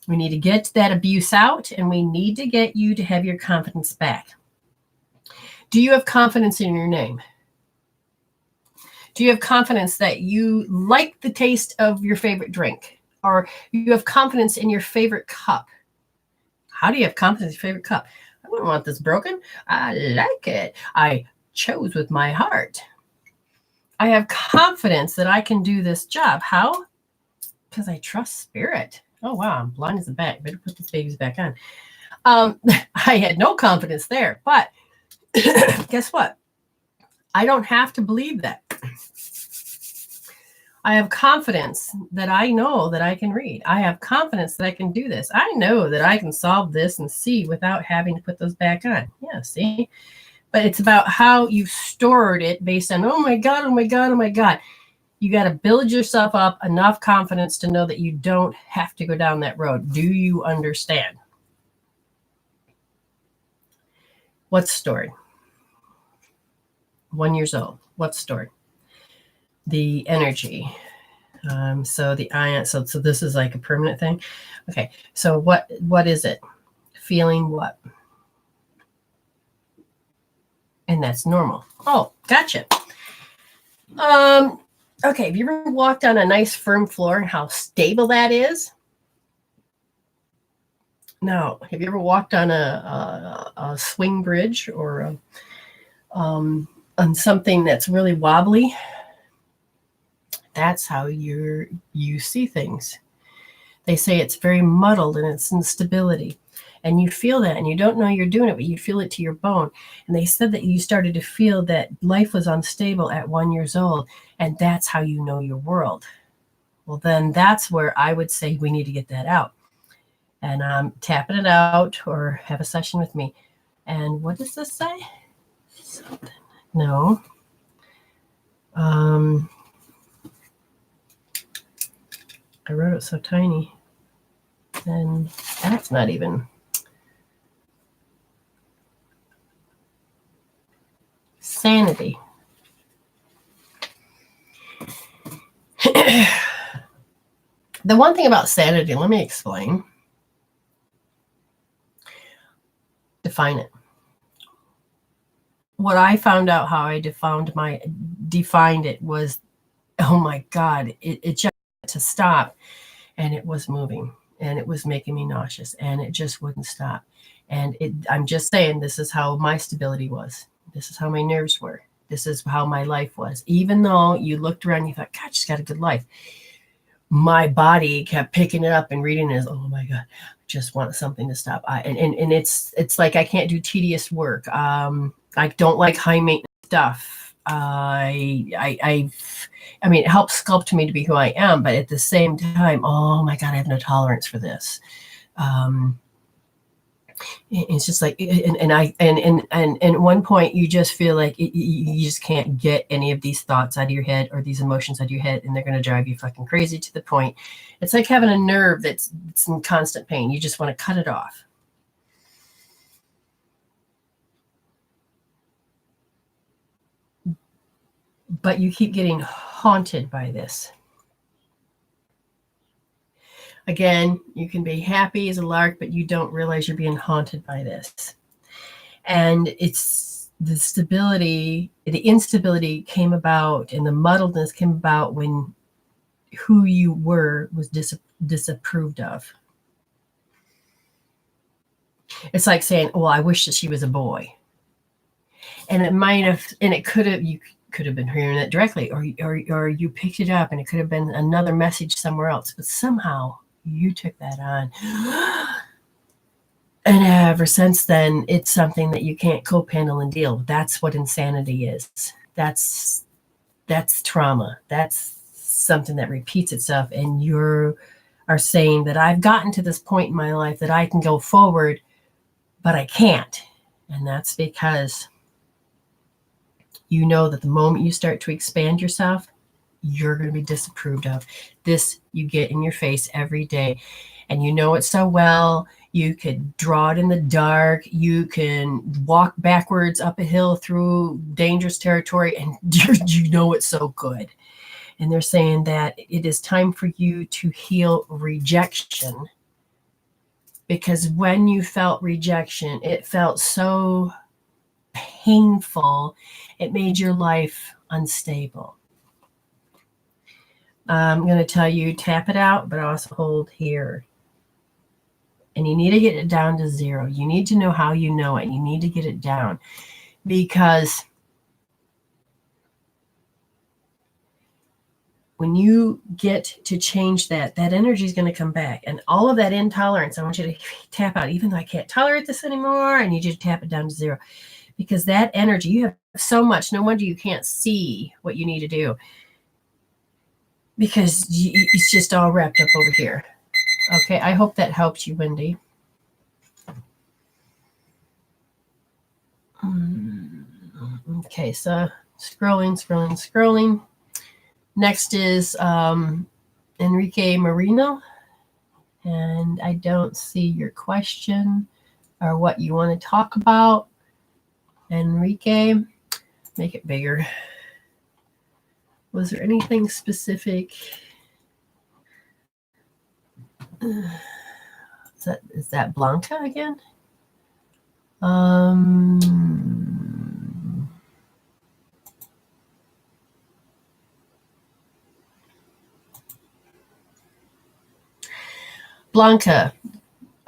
We need to get that abuse out, and we need to get you to have your confidence back. Do you have confidence in your name? Do you have confidence that you like the taste of your favorite drink? Or you have confidence in your favorite cup? How do you have confidence in your favorite cup? I wouldn't want this broken. I like it. I chose with my heart. I have confidence that I can do this job. How? Because I trust spirit. Oh, wow. I'm blind as a bat. Better put these babies back on. I had no confidence there. But guess what? I don't have to believe that. I have confidence that I know that I can read. I have confidence that I can do this. I know that I can solve this and see without having to put those back on. Yeah, see? But it's about how you've stored it based on, oh my God, oh my God, oh my God. You got to build yourself up enough confidence to know that you don't have to go down that road. Do you understand? What's stored? 1 year old. What's stored? The energy. So the ion. So this is like a permanent thing. Okay. So what is it? Feeling what? And that's normal. Oh, gotcha. Okay. Have you ever walked on a nice firm floor and how stable that is? No. Have you ever walked on a swing bridge or on something that's really wobbly? That's how you see things. They say it's very muddled and it's instability. And you feel that, and you don't know you're doing it, but you feel it to your bone. And they said that you started to feel that life was unstable at 1 year old, and that's how you know your world. Well, then that's where I would say we need to get that out. And tapping it out or have a session with me. And what does this say? Something. No. I wrote it so tiny. And that's not even. Sanity. The one thing about sanity, let me explain. Define it. What I found out how I defined it was, oh my God, it just had to stop, and it was moving, and it was making me nauseous, and it just wouldn't stop. And I'm just saying, this is how my stability was. This is how my nerves were. This is how my life was. Even though you looked around, you thought, God, she's got a good life. My body kept picking it up and reading it as, oh my God, just want something to stop. And it's like I can't do tedious work. I don't like high maintenance stuff. I mean, it helps sculpt me to be who I am, but at the same time, oh my God, I have no tolerance for this. It's just like, and at one point you just feel like you just can't get any of these thoughts out of your head or these emotions out of your head, and they're going to drive you fucking crazy to the point. It's like having a nerve that's in constant pain. You just want to cut it off. But you keep getting haunted by this. Again, you can be happy as a lark, but you don't realize you're being haunted by this. And it's the stability, the instability came about, and the muddledness came about when who you were was disapproved of. It's like saying, well, I wish that she was a boy. And it might have, and it could have, you could have been hearing that directly, or you picked it up, and it could have been another message somewhere else, but somehow you took that on. And ever since then, it's something that you can't cope, handle, and deal. That's what insanity is. That's trauma. That's something that repeats itself. And you are saying that I've gotten to this point in my life that I can go forward, but I can't. And that's because you know that the moment you start to expand yourself, you're going to be disapproved of. This you get in your face every day. And you know it so well. You could draw it in the dark. You can walk backwards up a hill through dangerous territory, and you know it so good. And they're saying that it is time for you to heal rejection. Because when you felt rejection, it felt so painful. It made your life unstable. I'm going to tell you, tap it out, but also hold here. And you need to get it down to 0. You need to know how you know it. You need to get it down, because when you get to change that energy is going to come back. And all of that intolerance, I want you to tap out. Even though I can't tolerate this anymore, I need you to tap it down to 0. Because that energy, you have so much. No wonder you can't see what you need to do. Because it's just all wrapped up over here. Okay, I hope that helps you, Wendy. Okay, so scrolling. Next is Enrique Marino. And I don't see your question or what you want to talk about. Enrique, make it bigger. Was there anything specific? Is that Blanca again? Blanca,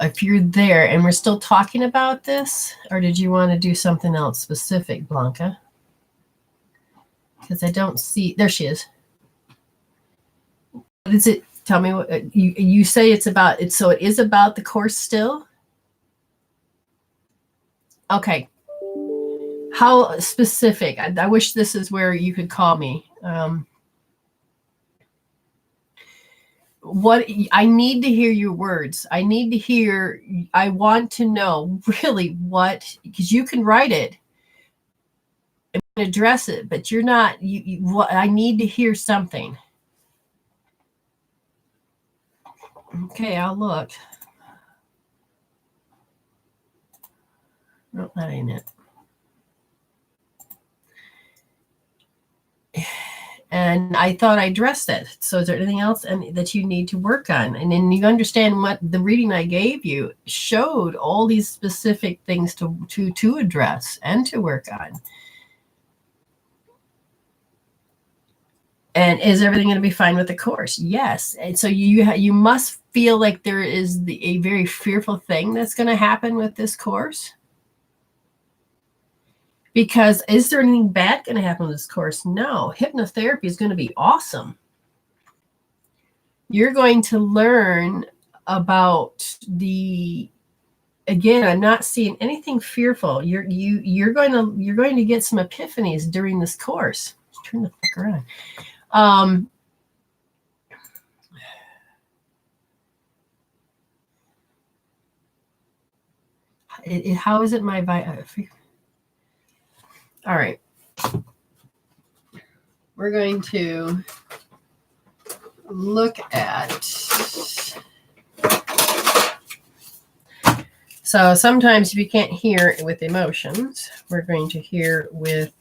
if you're there and we're still talking about this, or did you want to do something else specific, Blanca? Because I don't see, there she is. What is it? Tell me what you say it's about. So it is about the course still? Okay. How specific? I wish this is where you could call me. What I need to hear your words. I want to know really what, because you can write it. address it, but you're not, I need to hear something. Okay, I'll look. No, that ain't it. And I thought I addressed it. So is there anything else that you need to work on? And then you understand what the reading I gave you showed all these specific things to address and to work on. And is everything going to be fine with the course? Yes. And so you must feel like there is a very fearful thing that's going to happen with this course. Because is there anything bad going to happen with this course? No. Hypnotherapy is going to be awesome. You're going to learn about again, I'm not seeing anything fearful. You're going to get some epiphanies during this course. Let's turn the fuck around. How is it my all right. We're going to look at. So sometimes if you can't hear with emotions, we're going to hear with.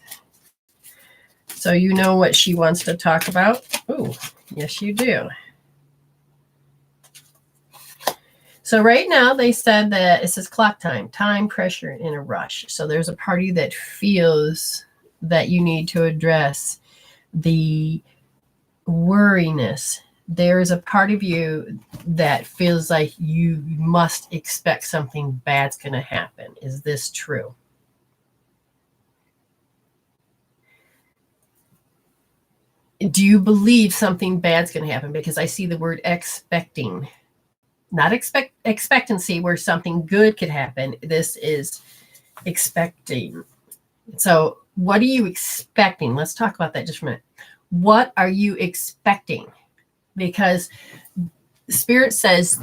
So you know what she wants to talk about? Oh, yes, you do. So right now they said that it says clock time, pressure, and a rush. So there's a party that feels that you need to address the worriness. There's a part of you that feels like you must expect something bad's going to happen. Is this true? Do you believe something bad's going to happen? Because I see the word expecting. Not expectancy where something good could happen. This is expecting. So what are you expecting? Let's talk about that just for a minute. What are you expecting? Because Spirit says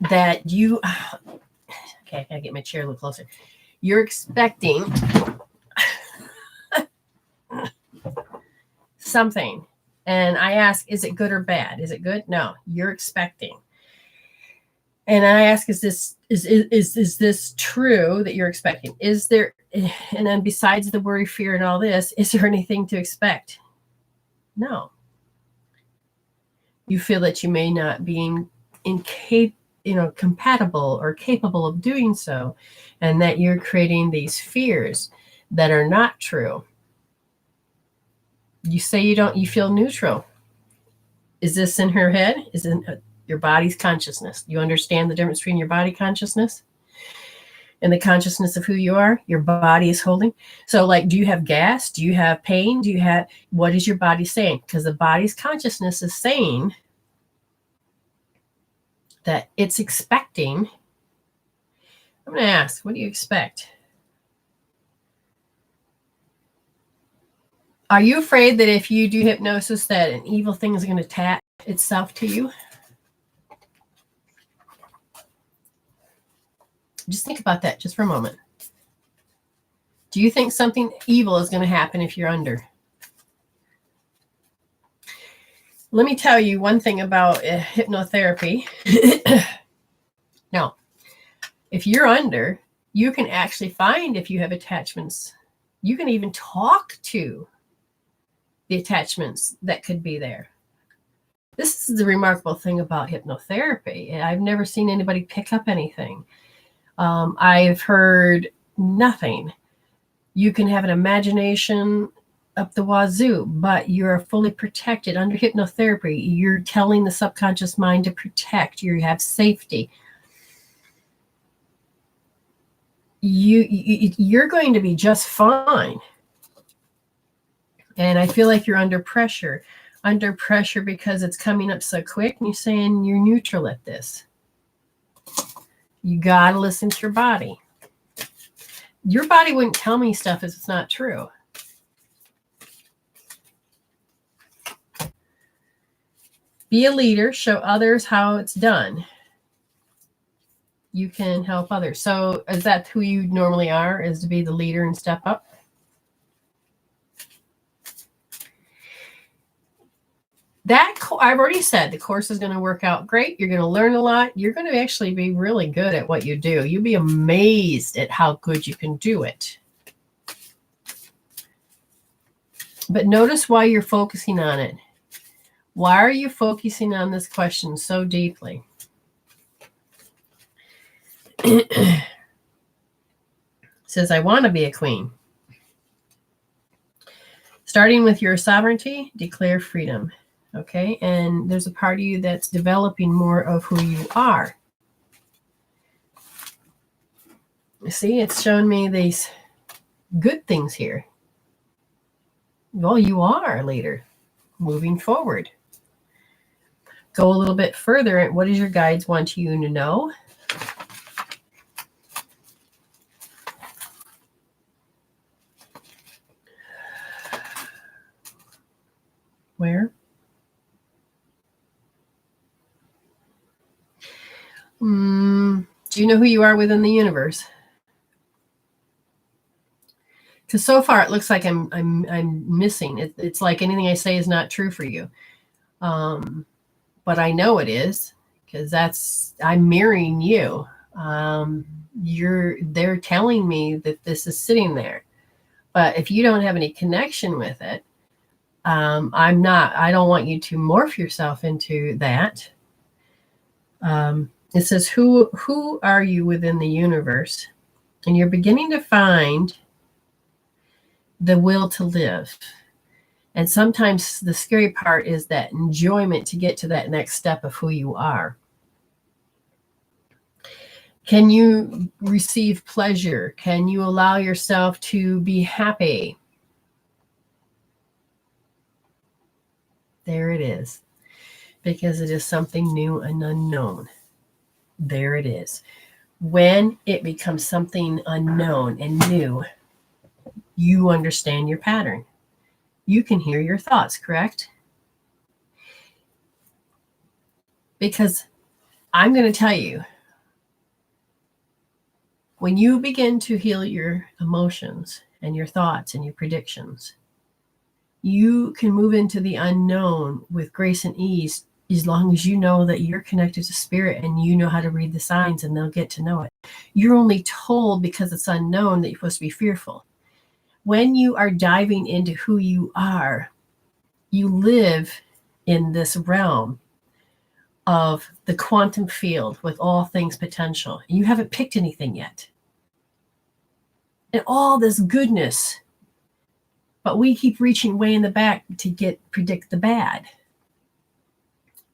that you... Okay, I gotta get my chair a little closer. You're expecting something. And I ask, is it good or bad? Is it good? No, you're expecting. And I ask, is this true that you're expecting? Is there, and then besides the worry, fear, and all this, is there anything to expect? No. You feel that you may not be compatible or capable of doing so, and that you're creating these fears that are not true. You say you feel neutral. Is this in her head? Is it your body's consciousness? You understand the difference between your body consciousness and the consciousness of who you are? Your body is holding. So like, do you have gas? Do you have pain? What is your body saying? Because the body's consciousness is saying that it's expecting. I'm going to ask, what do you expect? Are you afraid that if you do hypnosis that an evil thing is going to attach itself to you? Just think about that just for a moment. Do you think something evil is going to happen if you're under? Let me tell you one thing about hypnotherapy. Now, if you're under, you can actually find if you have attachments. You can even talk to the attachments that could be there. This is the remarkable thing about hypnotherapy. I've never seen anybody pick up anything. I've heard nothing. You can have an imagination up the wazoo, but you're fully protected under hypnotherapy. You're telling the subconscious mind to protect. You have safety. You're going to be just fine. And I feel like you're under pressure because it's coming up so quick, and you're saying you're neutral at this. You got to listen to your body. Your body wouldn't tell me stuff if it's not true. Be a leader. Show others how it's done. You can help others. So is that who you normally are, is to be the leader and step up? I've already said the course is going to work out great. You're going to learn a lot. You're going to actually be really good at what you do. You'll be amazed at how good you can do it. But notice why you're focusing on it. Why are you focusing on this question so deeply? It says, I want to be a queen. Starting with your sovereignty, declare freedom. Okay, and there's a part of you that's developing more of who you are. See, it's showing me these good things here. Well, you are a leader, moving forward. Go a little bit further. What does your guides want you to know? Where? Do you know who you are within the universe? Because so far it looks like I'm missing. It's like anything I say is not true for you. But I know it is, because I'm mirroring you. They're telling me that this is sitting there. But if you don't have any connection with it, I don't want you to morph yourself into that. It says, who are you within the universe? And you're beginning to find the will to live. And sometimes the scary part is that enjoyment to get to that next step of who you are. Can you receive pleasure? Can you allow yourself to be happy? There it is. Because it is something new and unknown. There it is. When it becomes something unknown and new, you understand your pattern. You can hear your thoughts, correct? Because I'm going to tell you, when you begin to heal your emotions and your thoughts and your predictions, you can move into the unknown with grace and ease, as long as you know that you're connected to spirit and you know how to read the signs, and they'll get to know it. You're only told because it's unknown that you're supposed to be fearful. When you are diving into who you are, you live in this realm of the quantum field with all things potential. You haven't picked anything yet. And all this goodness, but we keep reaching way in the back to predict the bad.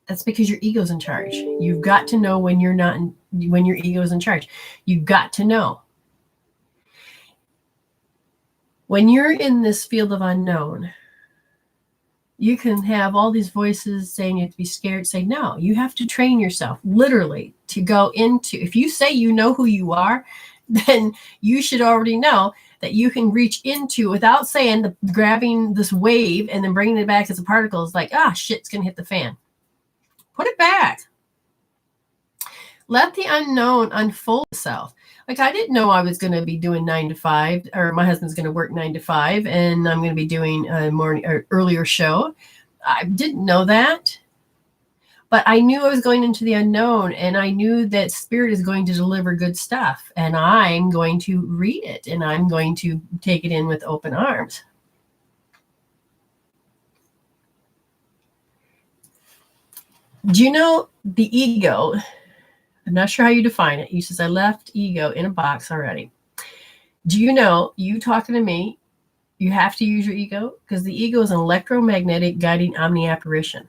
That's because your ego's in charge. You've got to know when when your ego's in charge. You've got to know. When you're in this field of unknown, you can have all these voices saying you have to be scared. Say, no, you have to train yourself literally to go into, if you say you know who you are, then you should already know that you can reach into, without saying, grabbing this wave and then bringing it back as a particle is like, shit's going to hit the fan. Put it back. Let the unknown unfold itself. Like, I didn't know I was going to be doing 9 to 5, or my husband's going to work 9 to 5, and I'm going to be doing a morning or earlier show. I didn't know that, but I knew I was going into the unknown, and I knew that spirit is going to deliver good stuff, and I'm going to read it, and I'm going to take it in with open arms. Do you know the ego? I'm not sure how you define it. He says, I left ego in a box already. Do you know, you talking to me, you have to use your ego? Because the ego is an electromagnetic guiding omni-apparition.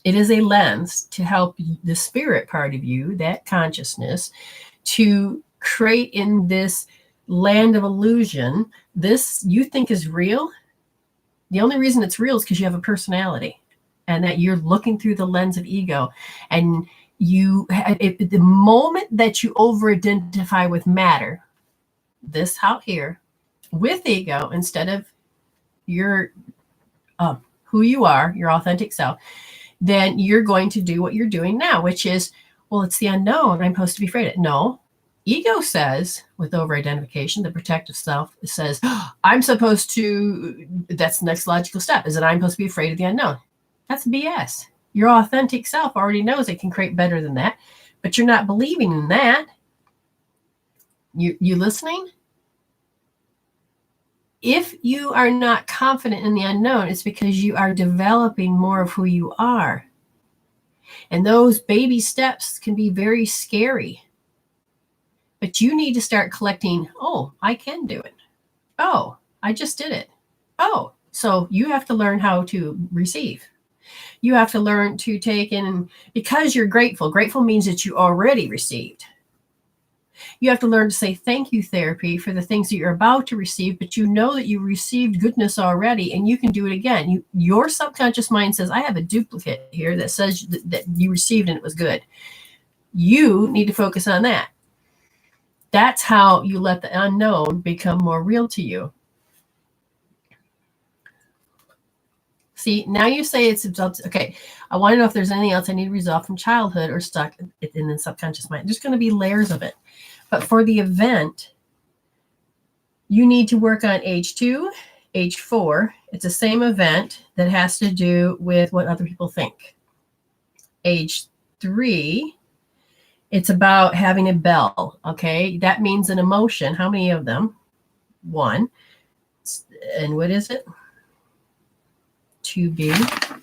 It is a lens to help the spirit part of you, that consciousness, to create in this land of illusion, this you think is real. The only reason it's real is because you have a personality, and that you're looking through the lens of ego. And the moment that you over-identify with matter, this out here, with ego, instead of your who you are, your authentic self, then you're going to do what you're doing now, which is, well, it's the unknown. I'm supposed to be afraid of it. No. Ego says, with over-identification, the protective self says, I'm supposed to, that's the next logical step, is that I'm supposed to be afraid of the unknown. That's BS. Your authentic self already knows it can create better than that, but you're not believing in that. You listening? If you are not confident in the unknown, it's because you are developing more of who you are. And those baby steps can be very scary. But you need to start collecting, oh, I can do it. Oh, I just did it. Oh, so you have to learn how to receive. You have to learn to take in, because you're grateful. Grateful means that you already received. You have to learn to say thank you therapy for the things that you're about to receive, but you know that you received goodness already and you can do it again. Your subconscious mind says, I have a duplicate here that says that you received and it was good. You need to focus on that. That's how you let the unknown become more real to you. See, now you say it's okay. I want to know if there's anything else I need to resolve from childhood or stuck in the subconscious mind. There's going to be layers of it. But for the event, you need to work on age 2, age 4. It's the same event that has to do with what other people think. Age 3, it's about having a bell, okay? That means an emotion. How many of them? 1. And what is it? 2B.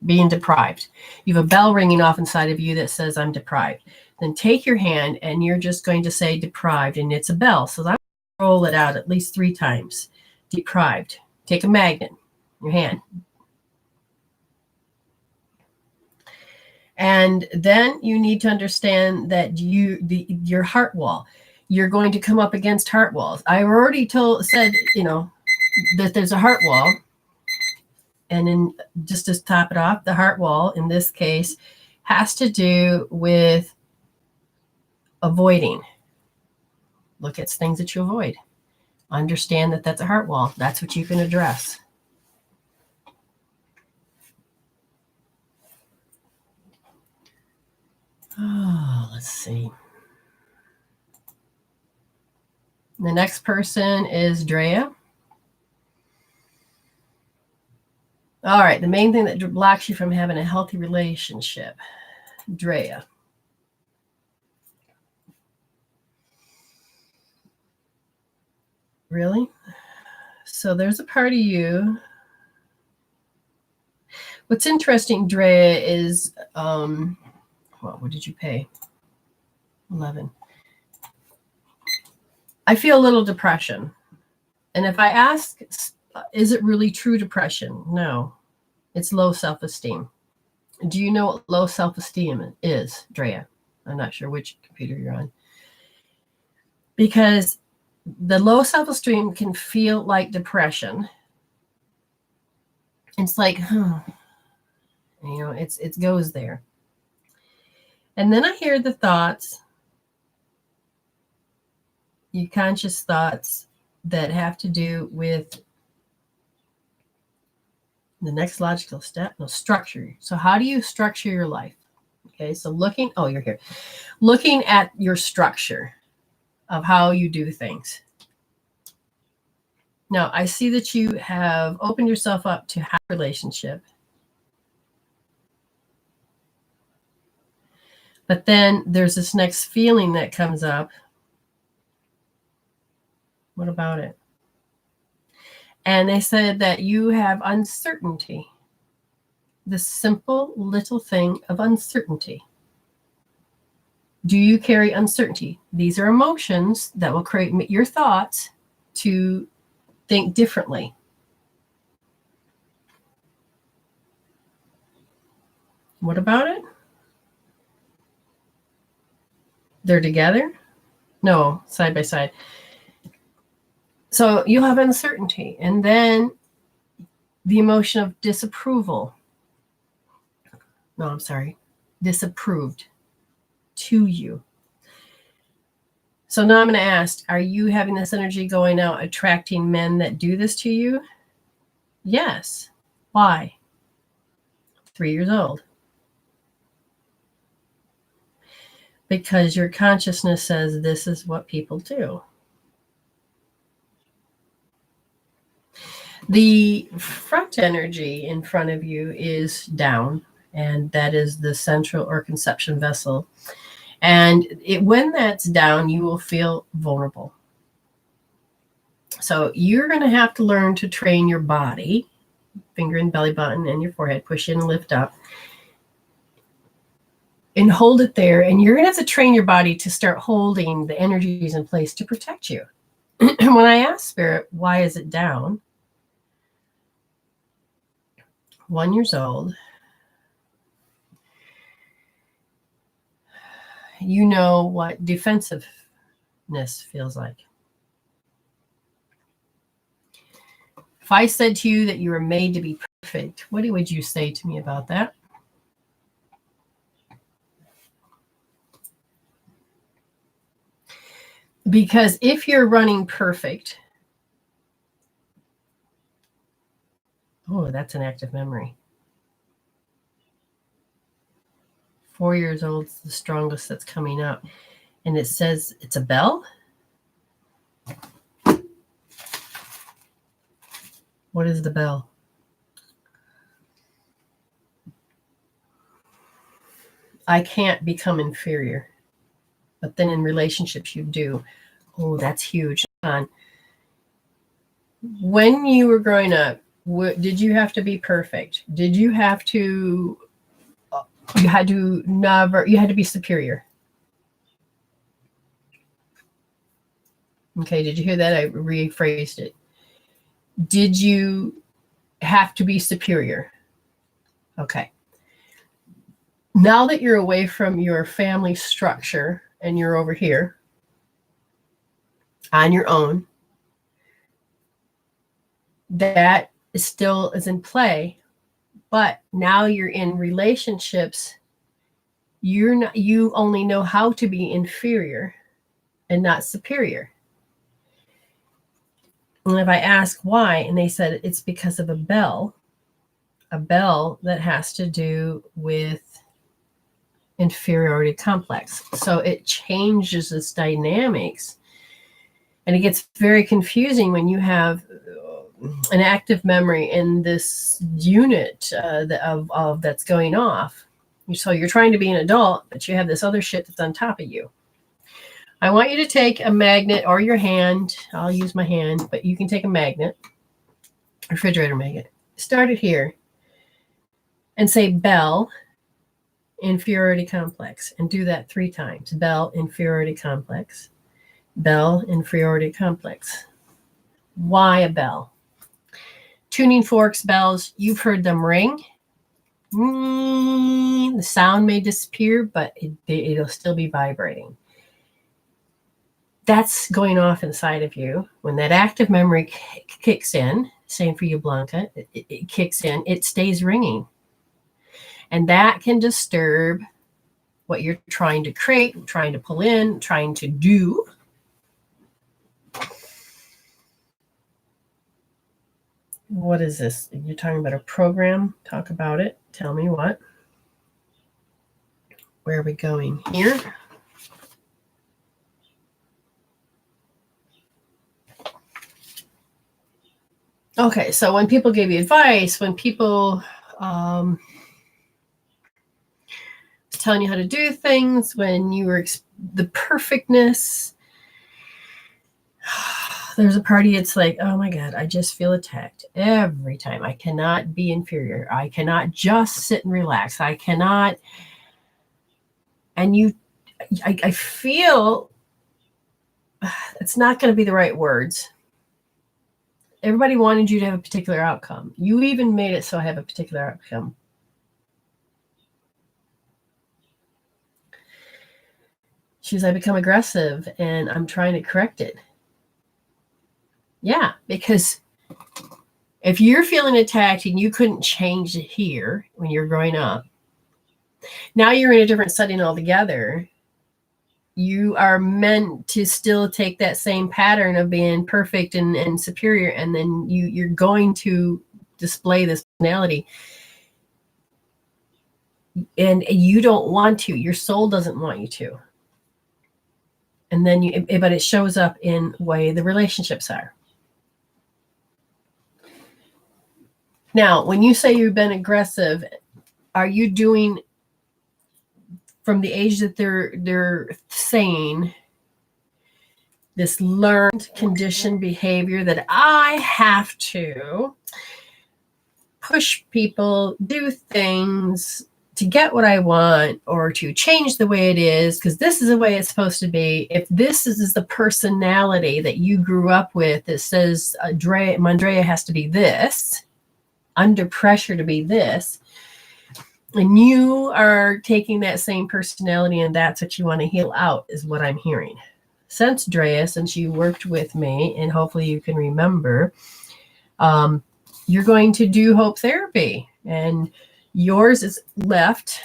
Being deprived. You have a bell ringing off inside of you that says, I'm deprived. Then take your hand and you're just going to say deprived, and it's a bell. So I'm going to roll it out at least 3 times. Deprived. Take a magnet, your hand. And then you need to understand that your heart wall, you're going to come up against heart walls. I already said, that there's a heart wall. And then just to top it off, the heart wall in this case has to do with avoiding. Look at things that you avoid. Understand that that's a heart wall. That's what you can address. Oh, let's see. The next person is Drea. All right, the main thing that blocks you from having a healthy relationship, Drea. Really? So there's a part of you. What's interesting, Drea, is, what did you pay? 11. I feel a little depression. And if I ask, is it really true depression? No, it's low self-esteem. Do you know what low self-esteem is, Drea? I'm not sure which computer you're on. Because the low self-esteem can feel like depression. It's like, it goes there. And then I hear the thoughts, your conscious thoughts that have to do with the next logical step, structure. So how do you structure your life? Okay, so you're here. Looking at your structure of how you do things. Now, I see that you have opened yourself up to have a relationship. But then there's this next feeling that comes up. What about it? And they said that you have uncertainty. The simple little thing of uncertainty. Do you carry uncertainty? These are emotions that will create your thoughts to think differently. What about it? They're together? No, side by side. So you'll have uncertainty. And then the emotion of disapproval. No, I'm sorry. Disapproved to you. So now I'm going to ask, are you having this energy going out, attracting men that do this to you? Yes. Why? 3 years old. Because your consciousness says this is what people do. The front energy in front of you is down, and that is the central or conception vessel. And when that's down, you will feel vulnerable. So you're going to have to learn to train your body, finger and belly button and your forehead, push in and lift up, and hold it there. And you're going to have to train your body to start holding the energies in place to protect you. When I asked Spirit, why is it down? 1 year old. You know what defensiveness feels like. If I said to you that you were made to be perfect, what would you say to me about that? Because if you're running perfect, oh, that's an active memory. 4 years old is the strongest that's coming up. And it says it's a bell. What is the bell? I can't become inferior. But then in relationships you do. Oh, that's huge. When you were growing up, did you have to be perfect? Did you have to, you had to be superior? Okay, did you hear that? I rephrased it. Did you have to be superior? Okay. Now that you're away from your family structure and you're over here on your own, that still is in play, but now you're in relationships. You only know how to be inferior and not superior. And if I ask why, and they said it's because of a bell that has to do with inferiority complex. So it changes its dynamics. And it gets very confusing when you have an active memory in this unit of that's going off. So you're trying to be an adult, but you have this other shit that's on top of you. I want you to take a magnet or your hand. I'll use my hand, but you can take a magnet, refrigerator magnet. Start it here and say bell, inferiority complex, and do that 3 times. Bell, inferiority complex. Bell, inferiority complex. Why a bell? Tuning forks, bells, you've heard them ring. The sound may disappear, but it'll still be vibrating. That's going off inside of you. When that active memory kicks in, same for you, Blanca, it kicks in, it stays ringing. And that can disturb what you're trying to create, trying to pull in, trying to do. What is this? You're talking about a program? Talk about it. Tell me what. Where are we going here? Okay, so when people give you advice, when people telling you how to do things, when you were the perfectness, there's a party, it's like, oh my God, I just feel attacked every time. I cannot be inferior. I cannot just sit and relax. I cannot. And I feel it's not going to be the right words. Everybody wanted you to have a particular outcome. You even made it so I have a particular outcome. She's, I become aggressive and I'm trying to correct it. Yeah, because if you're feeling attacked and you couldn't change it here when you're growing up, now you're in a different setting altogether. You are meant to still take that same pattern of being perfect and superior, and then you're going to display this personality. And you don't want to. Your soul doesn't want you to. And then but it shows up in the way the relationships are. Now, when you say you've been aggressive, are you doing from the age that they're saying this learned conditioned behavior that I have to push people, do things to get what I want or to change the way it is because this is the way it's supposed to be. If this is the personality that you grew up with that says Mandrea has to be this, under pressure to be this, and you are taking that same personality and that's what you want to heal out is what I'm hearing. Since Drea, since you worked with me, and hopefully you can remember, you're going to do hope therapy. And yours is left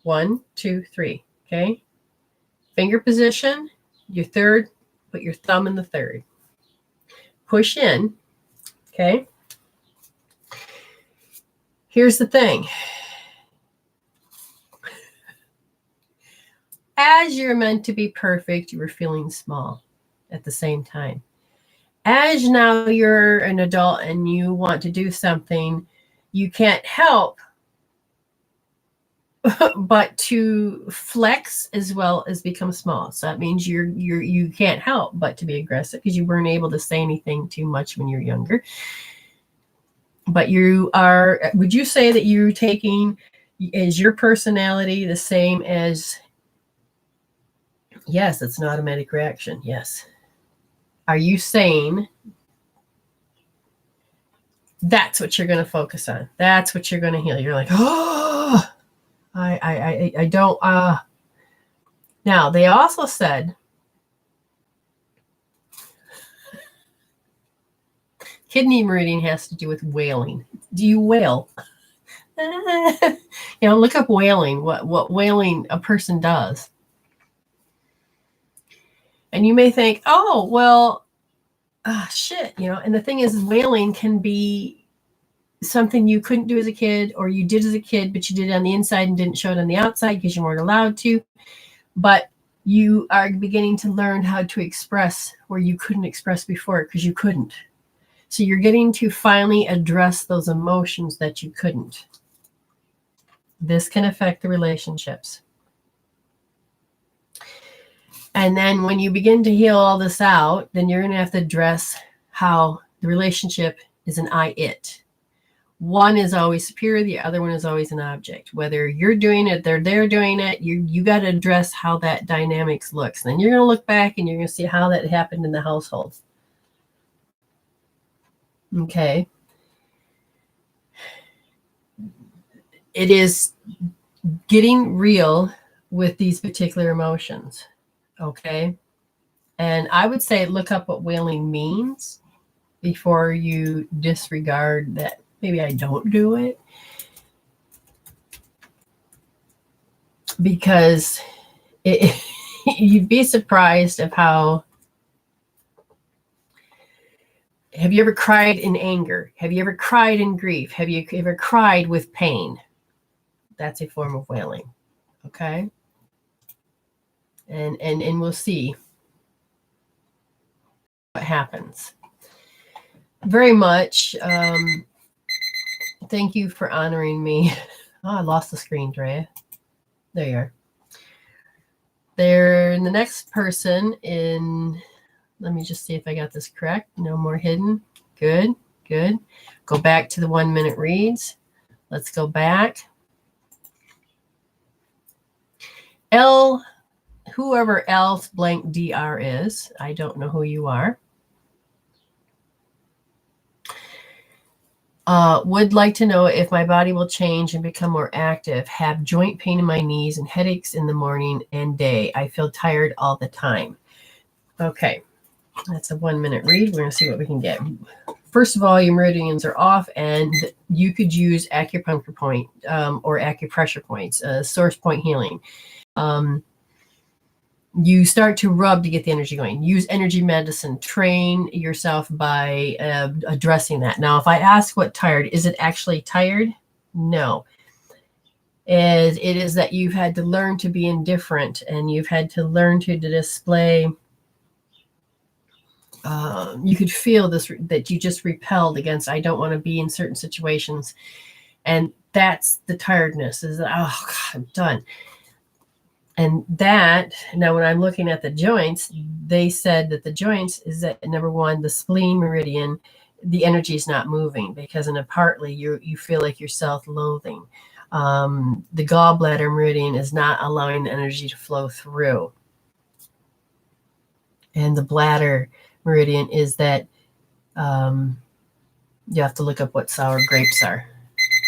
1, 2, 3. Okay. Finger position, your third, put your thumb in the third. Push in. Okay. Here's the thing. As you're meant to be perfect, you were feeling small at the same time. As now you're an adult and you want to do something, you can't help but to flex as well as become small. So that means you can't help but to be aggressive because you weren't able to say anything too much when you're younger. But you are, would you say that you're taking, is your personality the same as, yes, it's an automatic reaction. Yes. Are you saying that's what you're going to focus on? That's what you're going to heal. You're like, oh, I don't. Now, they also said, kidney meridian has to do with wailing. Do you wail? Look up wailing, what wailing a person does. And you may think, oh, well, shit, and the thing is, wailing can be something you couldn't do as a kid, or you did as a kid, but you did it on the inside and didn't show it on the outside because you weren't allowed to. But you are beginning to learn how to express where you couldn't express before because you couldn't. So you're getting to finally address those emotions that you couldn't. This can affect the relationships. And then when you begin to heal all this out, then you're going to have to address how the relationship is an I-it. One is always superior. The other one is always an object. Whether you're doing it, they're doing it, you got to address how that dynamics looks. And then you're going to look back and you're going to see how that happened in the household. Okay. It is getting real with these particular emotions. Okay. And I would say look up what wailing means before you disregard that maybe I don't do it. Because you'd be surprised of how. Have you ever cried in anger? Have you ever cried in grief? Have you ever cried with pain? That's a form of wailing. Okay. And we'll see what happens. Very much. Thank you for honoring me. Oh, I lost the screen, Drea. There you are. There, the next person in, let me just see if I got this correct. No more hidden. Good, good. Go back to the 1 minute reads. Let's go back. Whoever else blank DR is, I don't know who you are. Would like to know if my body will change and become more active. Have joint pain in my knees and headaches in the morning and day. I feel tired all the time. Okay, that's a 1 minute read. We're going to see what we can get. First of all, your meridians are off, and you could use acupuncture point or acupressure points, source point healing. You start to rub to get the energy going. Use energy medicine. Train yourself by addressing that. Now, if I ask what tired, is it actually tired? No. It is that you've had to learn to be indifferent, and you've had to learn to display you could feel this, that you just repelled against, I don't want to be in certain situations. And that's the tiredness, is that, oh God, I'm done. And that, now when I'm looking at the joints, they said that the joints is that, number one, the spleen meridian, the energy is not moving, because in a partly you feel like you're self-loathing. The gallbladder meridian is not allowing the energy to flow through. And the bladder meridian is that you have to look up what sour grapes are.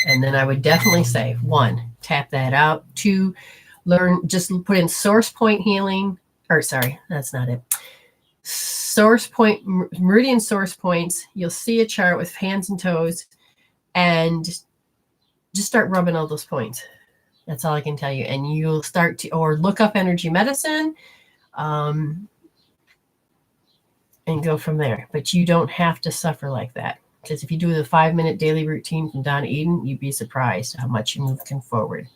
And then I would definitely say, 1, tap that out. 2, learn, just put in source point healing, or sorry, that's not it. Source point, meridian source points. You'll see a chart with hands and toes, and just start rubbing all those points. That's all I can tell you. And you'll start to, or look up energy medicine, and go from there. But you don't have to suffer like that. Because if you do the 5-minute daily routine from Donna Eden, you'd be surprised how much you move forward.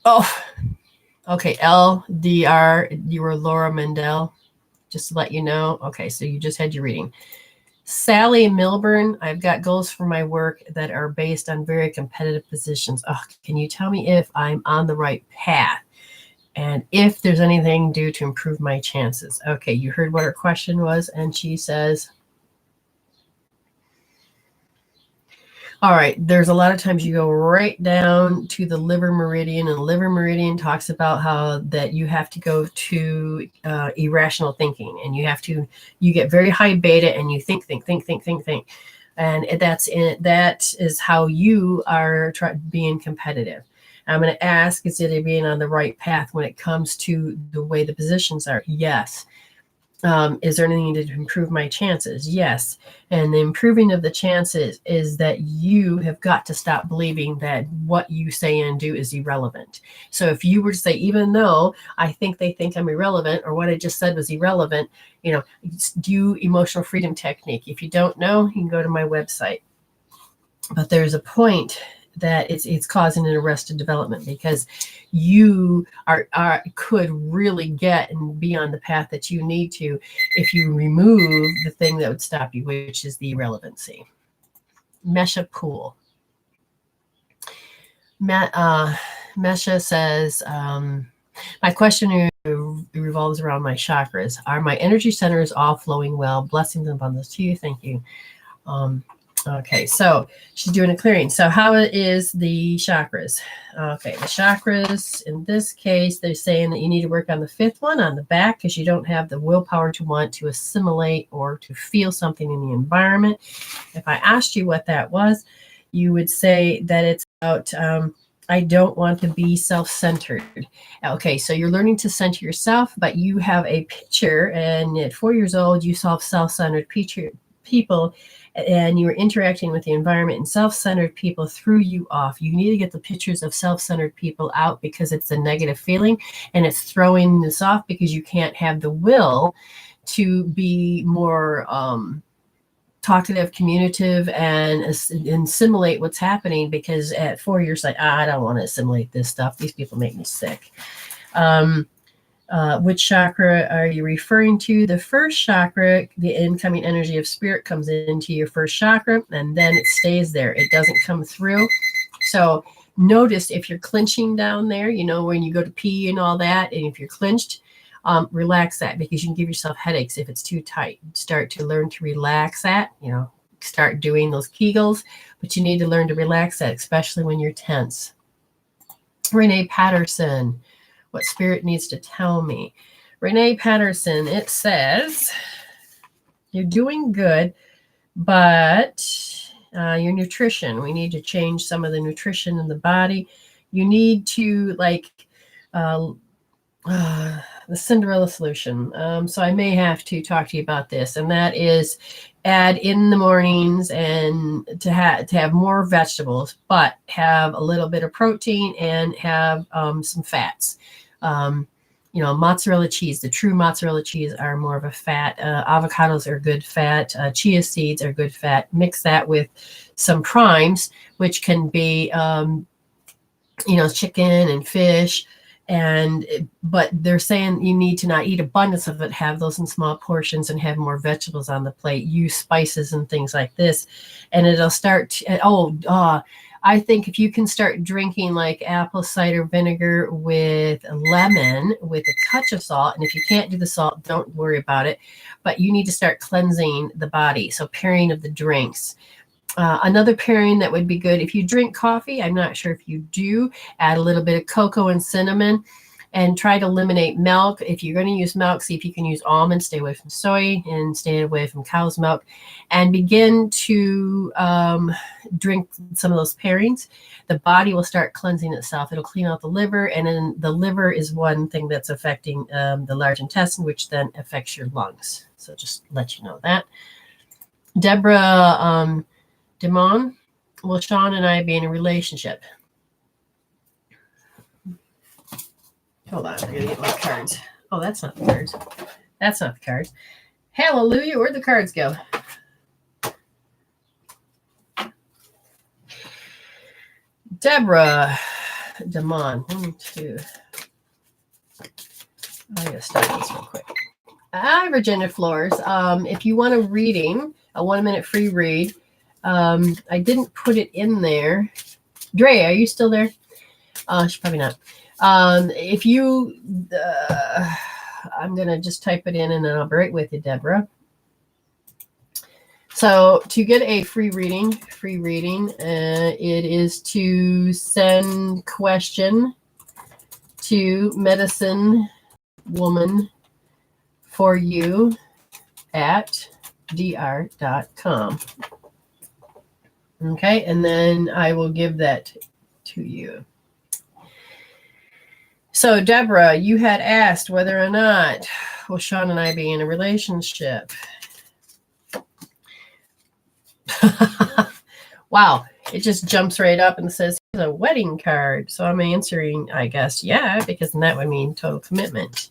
Oh, okay. LDR, you were Laura Mendel, just to let you know. Okay, so you just had your reading. Sally Milburn, I've got goals for my work that are based on very competitive positions. Oh, can you tell me if I'm on the right path? And if there's anything due to improve my chances. Okay, you heard what her question was, and she says, all right, there's a lot of times you go right down to the liver meridian, and the liver meridian talks about how that you have to go to irrational thinking, and you get very high beta, and you think. And that is how you are being competitive. I'm going to ask, is it being on the right path when it comes to the way the positions are? Yes. Is there anything to improve my chances? Yes. And the improving of the chances is that you have got to stop believing that what you say and do is irrelevant. So if you were to say, even though I think they think I'm irrelevant, or what I just said was irrelevant, do emotional freedom technique. If you don't know, you can go to my website. But there's a point that it's causing an arrested development, because you could really get and be on the path that you need to if you remove the thing that would stop you, which is the irrelevancy. Mesha Pool. Mesha says, my question revolves around my chakras. Are my energy centers all flowing well? Blessings and abundance to you. Thank you. Okay, so she's doing a clearing. So how is the chakras? Okay, the chakras, in this case, they're saying that you need to work on the 5th one on the back, because you don't have the willpower to want to assimilate or to feel something in the environment. If I asked you what that was, you would say that it's about, I don't want to be self-centered. Okay, so you're learning to center yourself, but you have a picture, and at 4 years old, you saw self-centered people, and you were interacting with the environment, and self-centered people threw you off. You need to get the pictures of self-centered people out, because it's a negative feeling, and it's throwing this off because you can't have the will to be more talkative, communicative, and assimilate what's happening, because at 4 years, like, I don't want to assimilate this stuff. These people make me sick. Which chakra are you referring to? The first chakra, the incoming energy of spirit comes into your first chakra, and then it stays there. It doesn't come through. So notice if you're clenching down there, when you go to pee and all that, and if you're clenched, relax that, because you can give yourself headaches if it's too tight. Start to learn to relax that, start doing those Kegels, but you need to learn to relax that, especially when you're tense. Renee Patterson. What spirit needs to tell me? Renee Patterson, it says, you're doing good, but your nutrition, we need to change some of the nutrition in the body. You need to, the Cinderella solution. So I may have to talk to you about this, and that is add in the mornings and to have more vegetables, but have a little bit of protein and have some fats. Mozzarella cheese, the true mozzarella cheese are more of a fat. Avocados are good fat. Chia seeds are good fat. Mix that with some primes, which can be, chicken and fish, But they're saying you need to not eat abundance of it, have those in small portions, and have more vegetables on the plate, use spices and things like this, and it'll start I think if you can start drinking like apple cider vinegar with lemon with a touch of salt, and if you can't do the salt, don't worry about it, but you need to start cleansing the body. So pairing of the drinks. Another pairing that would be good, if you drink coffee, I'm not sure if you do, add a little bit of cocoa and cinnamon, and try to eliminate milk. If you're going to use milk, see if you can use almonds, stay away from soy, and stay away from cow's milk, and begin to drink some of those pairings. The body will start cleansing itself. It'll clean out the liver, and then the liver is one thing that's affecting the large intestine, which then affects your lungs. So just let you know that. Deborah Demon, will Sean and I be in a relationship? Hold on, I gotta get my cards. Oh, that's not the cards. That's not the cards. Hallelujah, where'd the cards go? Deborah Demon, 1, 2. I gotta start this real quick. Hi, Virginia Flores. If you want a reading, a 1-minute free read, I didn't put it in there. Dre, are you still there? She's probably not. If you, I'm going to just type it in and then I'll be right with you, Deborah. So to get a free reading, it is to send question to medicine woman for you at dr.com. Okay, and then I will give that to you. So, Deborah, you had asked whether or not will Sean and I be in a relationship. Wow, it just jumps right up and says here's a wedding card. So I'm answering, I guess, yeah, because then that would mean total commitment.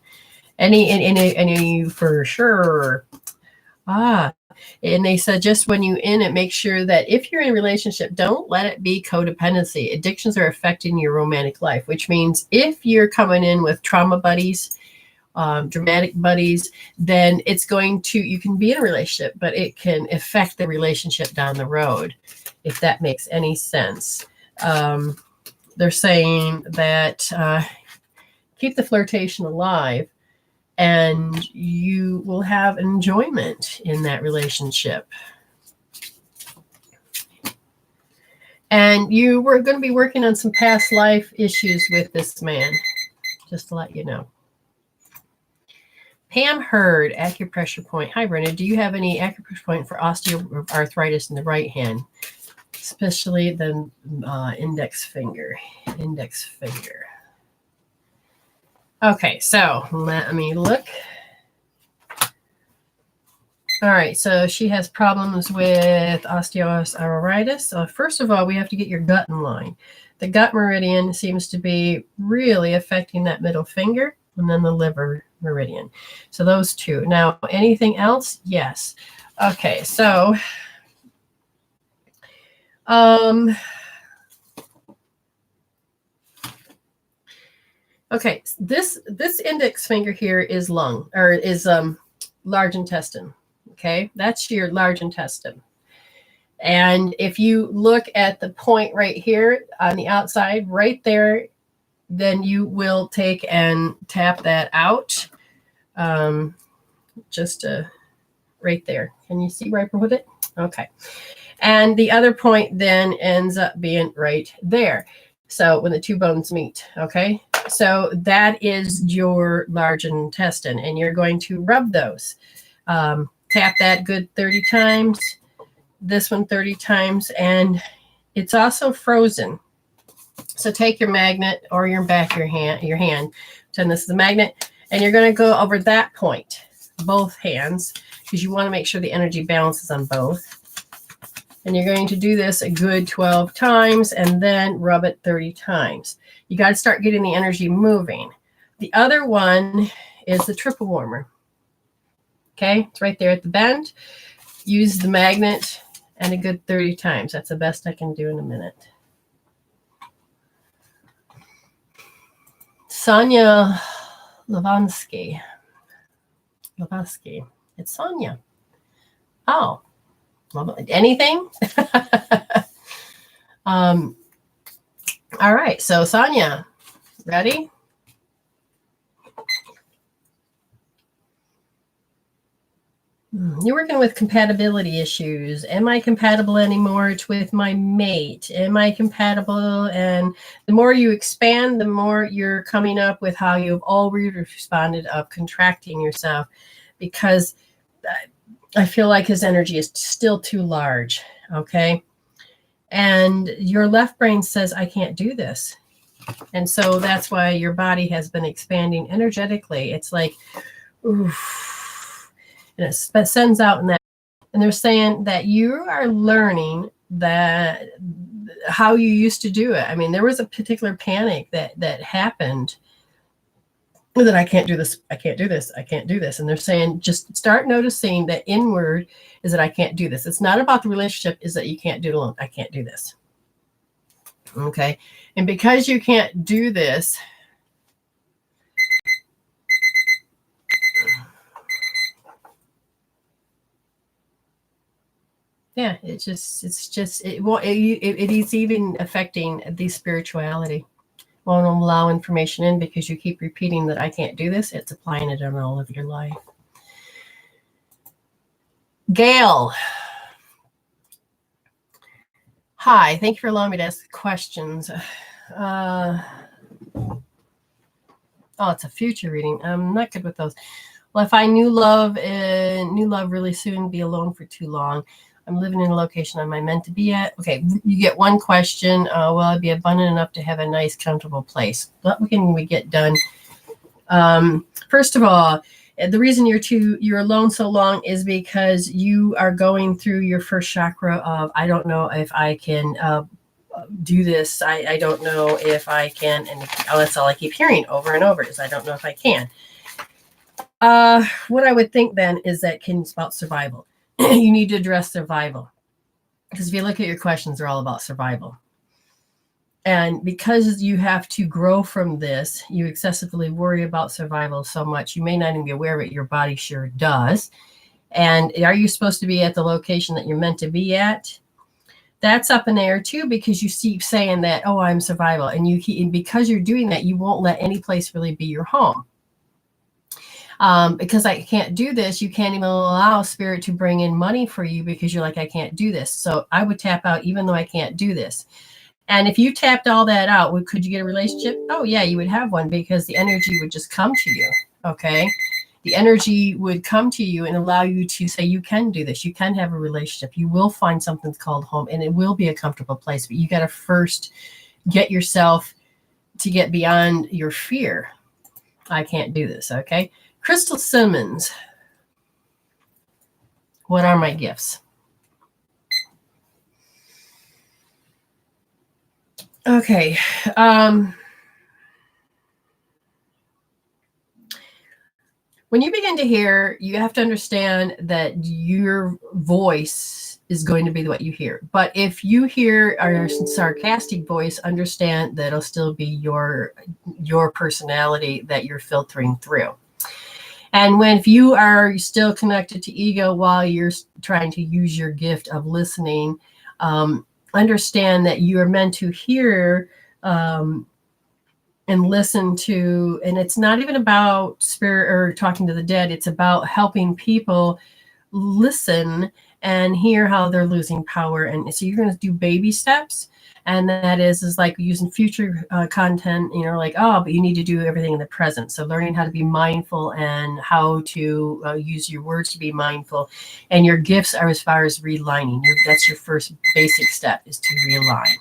Any for sure. And they said just when you in it, make sure that if you're in a relationship, don't let it be codependency. Addictions are affecting your romantic life, which means if you're coming in with trauma buddies, dramatic buddies, then it's going to, you can be in a relationship, but it can affect the relationship down the road, if that makes any sense. They're saying that keep the flirtation alive, and you will have enjoyment in that relationship. And you were going to be working on some past life issues with this man, just to let you know. Pam Hurd, acupressure point. Hi, Brenda. Do you have any acupressure point for osteoarthritis in the right hand, especially the index finger? Okay, so let me look. All right, so she has problems with osteoarthritis. So first of all, we have to get your gut in line. The gut meridian seems to be really affecting that middle finger, and then the liver meridian. So those two. Now, anything else? Yes. Okay, so okay, this index finger here is large intestine. Okay, that's your large intestine. And if you look at the point right here on the outside, right there, then you will take and tap that out. Just right there. Can you see where I put it? Okay. And the other point then ends up being right there. So when the two bones meet, okay? So that is your large intestine, and you're going to rub those. Tap that good 30 times, this one 30 times, and it's also frozen. So take your magnet or your back of your hand, pretend this is a magnet, and you're going to go over that point, both hands, because you want to make sure the energy balances on both. And you're going to do this a good 12 times and then rub it 30 times. You got to start getting the energy moving. The other one is the triple warmer. Okay, it's right there at the bend. Use the magnet and a good 30 times. That's the best I can do in a minute. Sonia Lavansky. It's Sonia. Oh, anything? All right. So Sonia, ready? You're working with compatibility issues. Am I compatible anymore with my mate? Am I compatible? And the more you expand, the more you're coming up with how you've already responded of contracting yourself, because I feel like his energy is still too large. Okay. And your left brain says, I can't do this. And so that's why your body has been expanding energetically. It's like, oof. And it sends out in that, and they're saying that you are learning that how you used to do it. I mean, there was a particular panic that happened that I can't do this, I can't do this, I can't do this. And they're saying, just start noticing that inward is that I can't do this. It's not about the relationship, is that you can't do it alone. I can't do this. Okay. And because you can't do this, yeah, it is even affecting the spirituality. Won't allow information in because you keep repeating that I can't do this. It's applying it on all of your life. Gail. Hi, thank you for allowing me to ask questions. Oh, it's a future reading. I'm not good with those. Well, if I knew love really soon, be alone for too long. I'm living in a location I'm meant to be at. Okay, you get one question. Will I be abundant enough to have a nice, comfortable place? What can we get done? First of all, the reason you're alone so long is because you are going through your first chakra of, I don't know if I can do this. I don't know if I can. And that's all I keep hearing over and over is I don't know if I can. What I would think then is that it's about survival. You need to address survival, because if you look at your questions, they're all about survival. And because you have to grow from this, you excessively worry about survival so much, you may not even be aware of it. Your body sure does. And are you supposed to be at the location that you're meant to be at? That's up in the air too, because you keep saying that, oh, I'm survival. And because you're doing that, you won't let any place really be your home. Because I can't do this, you can't even allow spirit to bring in money for you because you're like, I can't do this. So I would tap out even though I can't do this. And if you tapped all that out, could you get a relationship? Oh, yeah, you would have one, because the energy would just come to you. Okay. The energy would come to you and allow you to say, you can do this. You can have a relationship. You will find something called home, and it will be a comfortable place. But you got to first get yourself to get beyond your fear. I can't do this. Okay. Crystal Simmons. What are my gifts? Okay. When you begin to hear, you have to understand that your voice is going to be what you hear. But if you hear a sarcastic voice, understand that it'll still be your personality that you're filtering through. And if you are still connected to ego while you're trying to use your gift of listening, understand that you are meant to hear and listen to, and it's not even about spirit or talking to the dead. It's about helping people listen and hear how they're losing power. And so you're going to do baby steps. And that is like using future content, like, oh, but you need to do everything in the present. So learning how to be mindful and how to use your words to be mindful. And your gifts are as far as realigning. That's your first basic step, is to realign.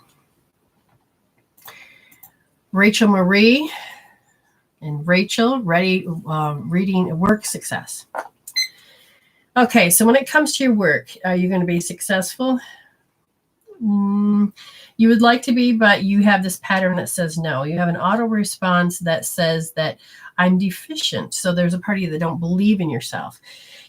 Rachel Marie and Rachel, ready, reading work success. Okay, so when it comes to your work, are you going to be successful? You would like to be, but you have this pattern that says no. You have an auto response that says that I'm deficient. So there's a part of you that don't believe in yourself.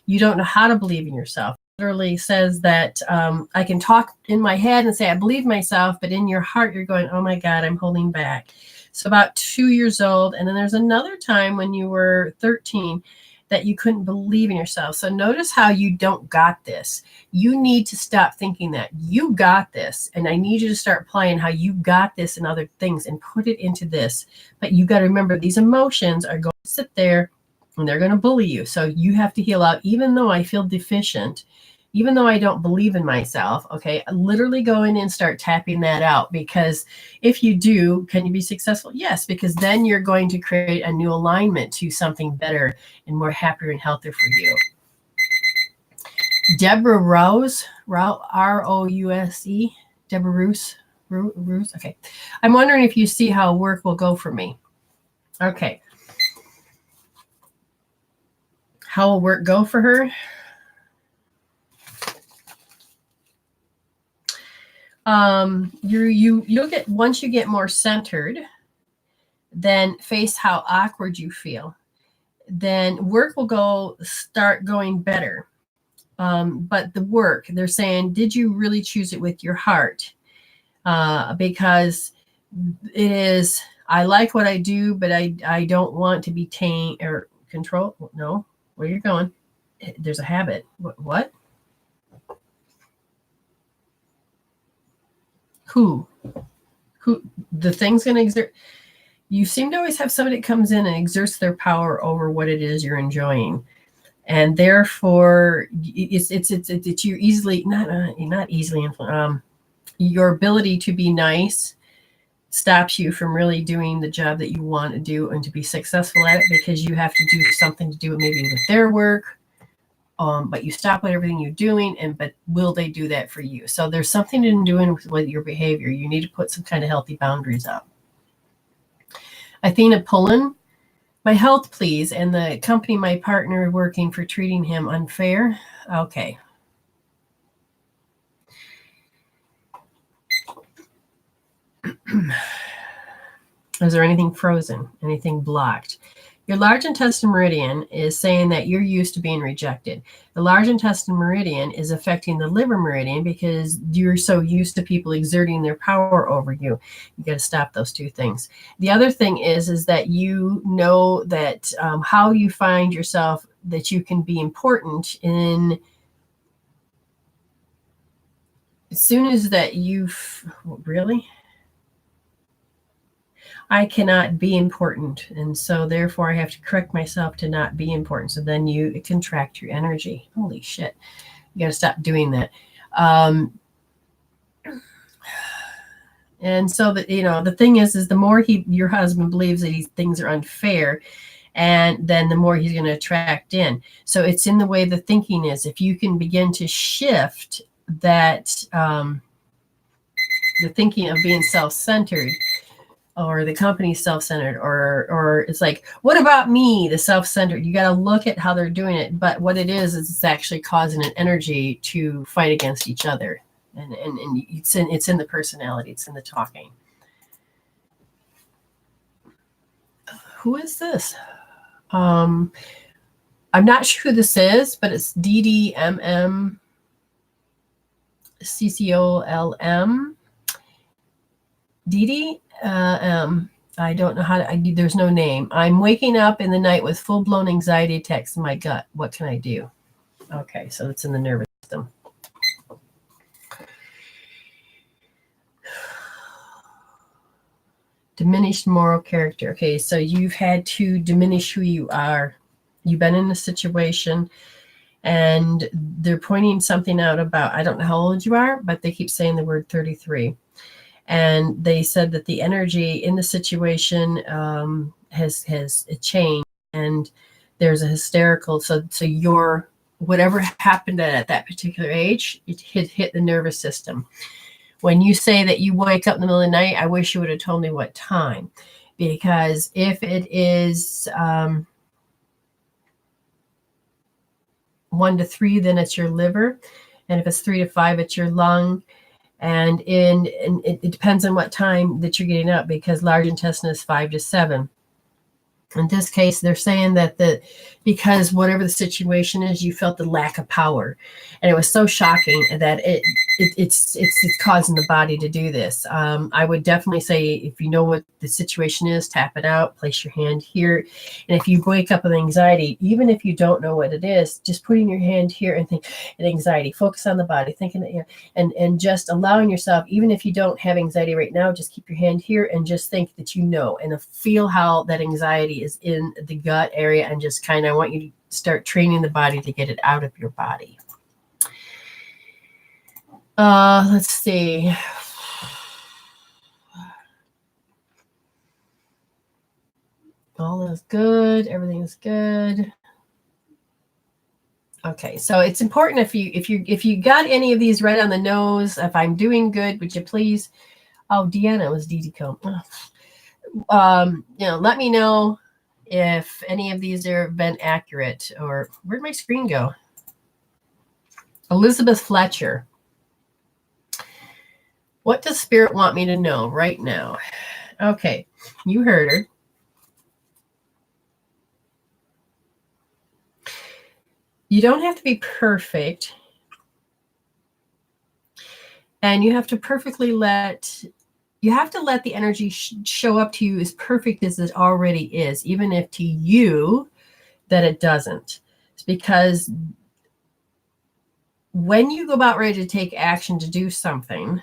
You don't know how to believe in yourself. It literally says that I can talk in my head and say I believe myself, but in your heart you're going, oh my God, I'm holding back. So about 2 years old. And then there's another time when you were 13 that you couldn't believe in yourself. So notice how you don't got this. You need to stop thinking that you got this. And I need you to start applying how you got this and other things and put it into this. But you got to remember, these emotions are going to sit there and they're going to bully you. So you have to heal out. Even though I feel deficient, even though I don't believe in myself, okay, literally go in and start tapping that out. Because if you do, can you be successful? Yes, because then you're going to create a new alignment to something better and more happier and healthier for you. Deborah Rouse, R-O-U-S-E, Deborah Rouse. Okay. I'm wondering if you see how work will go for me. Okay. How will work go for her? You'll get, once you get more centered, then face how awkward you feel. Then work will start going better. But the work, they're saying, did you really choose it with your heart? Because it is, I like what I do, but I don't want to be tamed or controlled. No, where you're going? There's a habit. What? Who the thing's going to exert. You seem to always have somebody that comes in and exerts their power over what it is you're enjoying, and therefore it's you're easily not easily influenced. Your ability to be nice stops you from really doing the job that you want to do and to be successful at it, because you have to do something to do it maybe with their work. But you stop with everything you're doing, but will they do that for you? So there's something in doing with your behavior. You need to put some kind of healthy boundaries up. Athena Pullen, my health, please, and the company my partner working for treating him unfair. Okay. Is there anything frozen? Anything blocked? Your large intestine meridian is saying that you're used to being rejected. The large intestine meridian is affecting the liver meridian because you're so used to people exerting their power over you. You got to stop those two things. The other thing is that you know that how you find yourself, that you can be important in, as soon as that really? I cannot be important. And so therefore I have to correct myself to not be important. So then you contract your energy. Holy shit. You got to stop doing that. And so that, the thing is the more your husband believes that things are unfair, and then the more he's going to attract in. So it's in the way the thinking is. If you can begin to shift that, the thinking of being self-centered, or the company's self-centered, or it's like, what about me, the self-centered. You got to look at how they're doing it. But what it is it's actually causing an energy to fight against each other. And it's in the personality. It's in the talking. Who is this? I'm not sure who this is, but it's DDMM CCOLM. DD. I don't know how to, there's no name. I'm waking up in the night with full-blown anxiety attacks in my gut. What can I do? Okay, so it's in the nervous system. Diminished moral character. Okay, so you've had to diminish who you are. You've been in a situation and they're pointing something out about, I don't know how old you are, but they keep saying the word 33. And they said that the energy in the situation has changed, and there's a hysterical. So your whatever happened at that particular age, it hit the nervous system. When you say that you wake up in the middle of the night, I wish you would have told me what time, because if it is 1 to 3, then it's your liver, and if it's 3 to 5, it's your lung. And it depends on what time that you're getting up, because large intestine is 5 to 7. In this case, they're saying that because whatever the situation is, you felt the lack of power. And it was so shocking that it's causing the body to do this. I would definitely say, if you know what the situation is, tap it out, place your hand here. And if you wake up with anxiety, even if you don't know what it is, just putting your hand here and think anxiety, focus on the body, thinking that, and just allowing yourself, even if you don't have anxiety right now, just keep your hand here and just think that you know, and feel how that anxiety is in the gut area, and just kind of, I want you to start training the body to get it out of your body. Let's see. All is good. Everything is good. Okay, so it's important, if you got any of these right on the nose, if I'm doing good, would you please? Oh, Deanna was Dee Comb. Let me know if any of these have been accurate. Or where'd my screen go? Elizabeth Fletcher. What does Spirit want me to know right now? Okay, you heard her. You don't have to be perfect. And you have to let the energy show up to you as perfect as it already is, even if to you that it doesn't. It's because when you go about ready to take action to do something,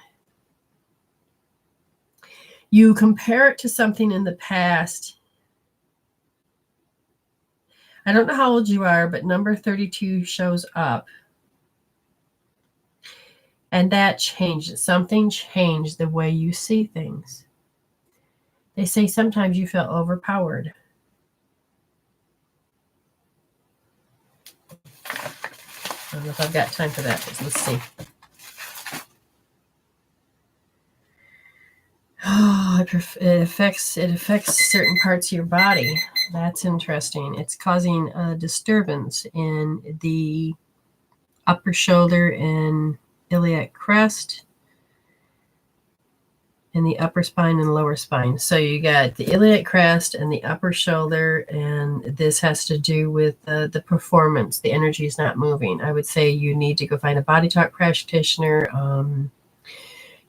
you compare it to something in the past. I don't know how old you are, but number 32 shows up. And that changed. Something changed the way you see things. They say sometimes you feel overpowered. I don't know if I've got time for that. Let's see. Oh, it affects certain parts of your body. That's interesting. It's causing a disturbance in the upper shoulder and iliac crest, in the upper spine and lower spine. So you got the iliac crest and the upper shoulder, and this has to do with the performance. The energy is not moving. I would say you need to go find a body talk practitioner.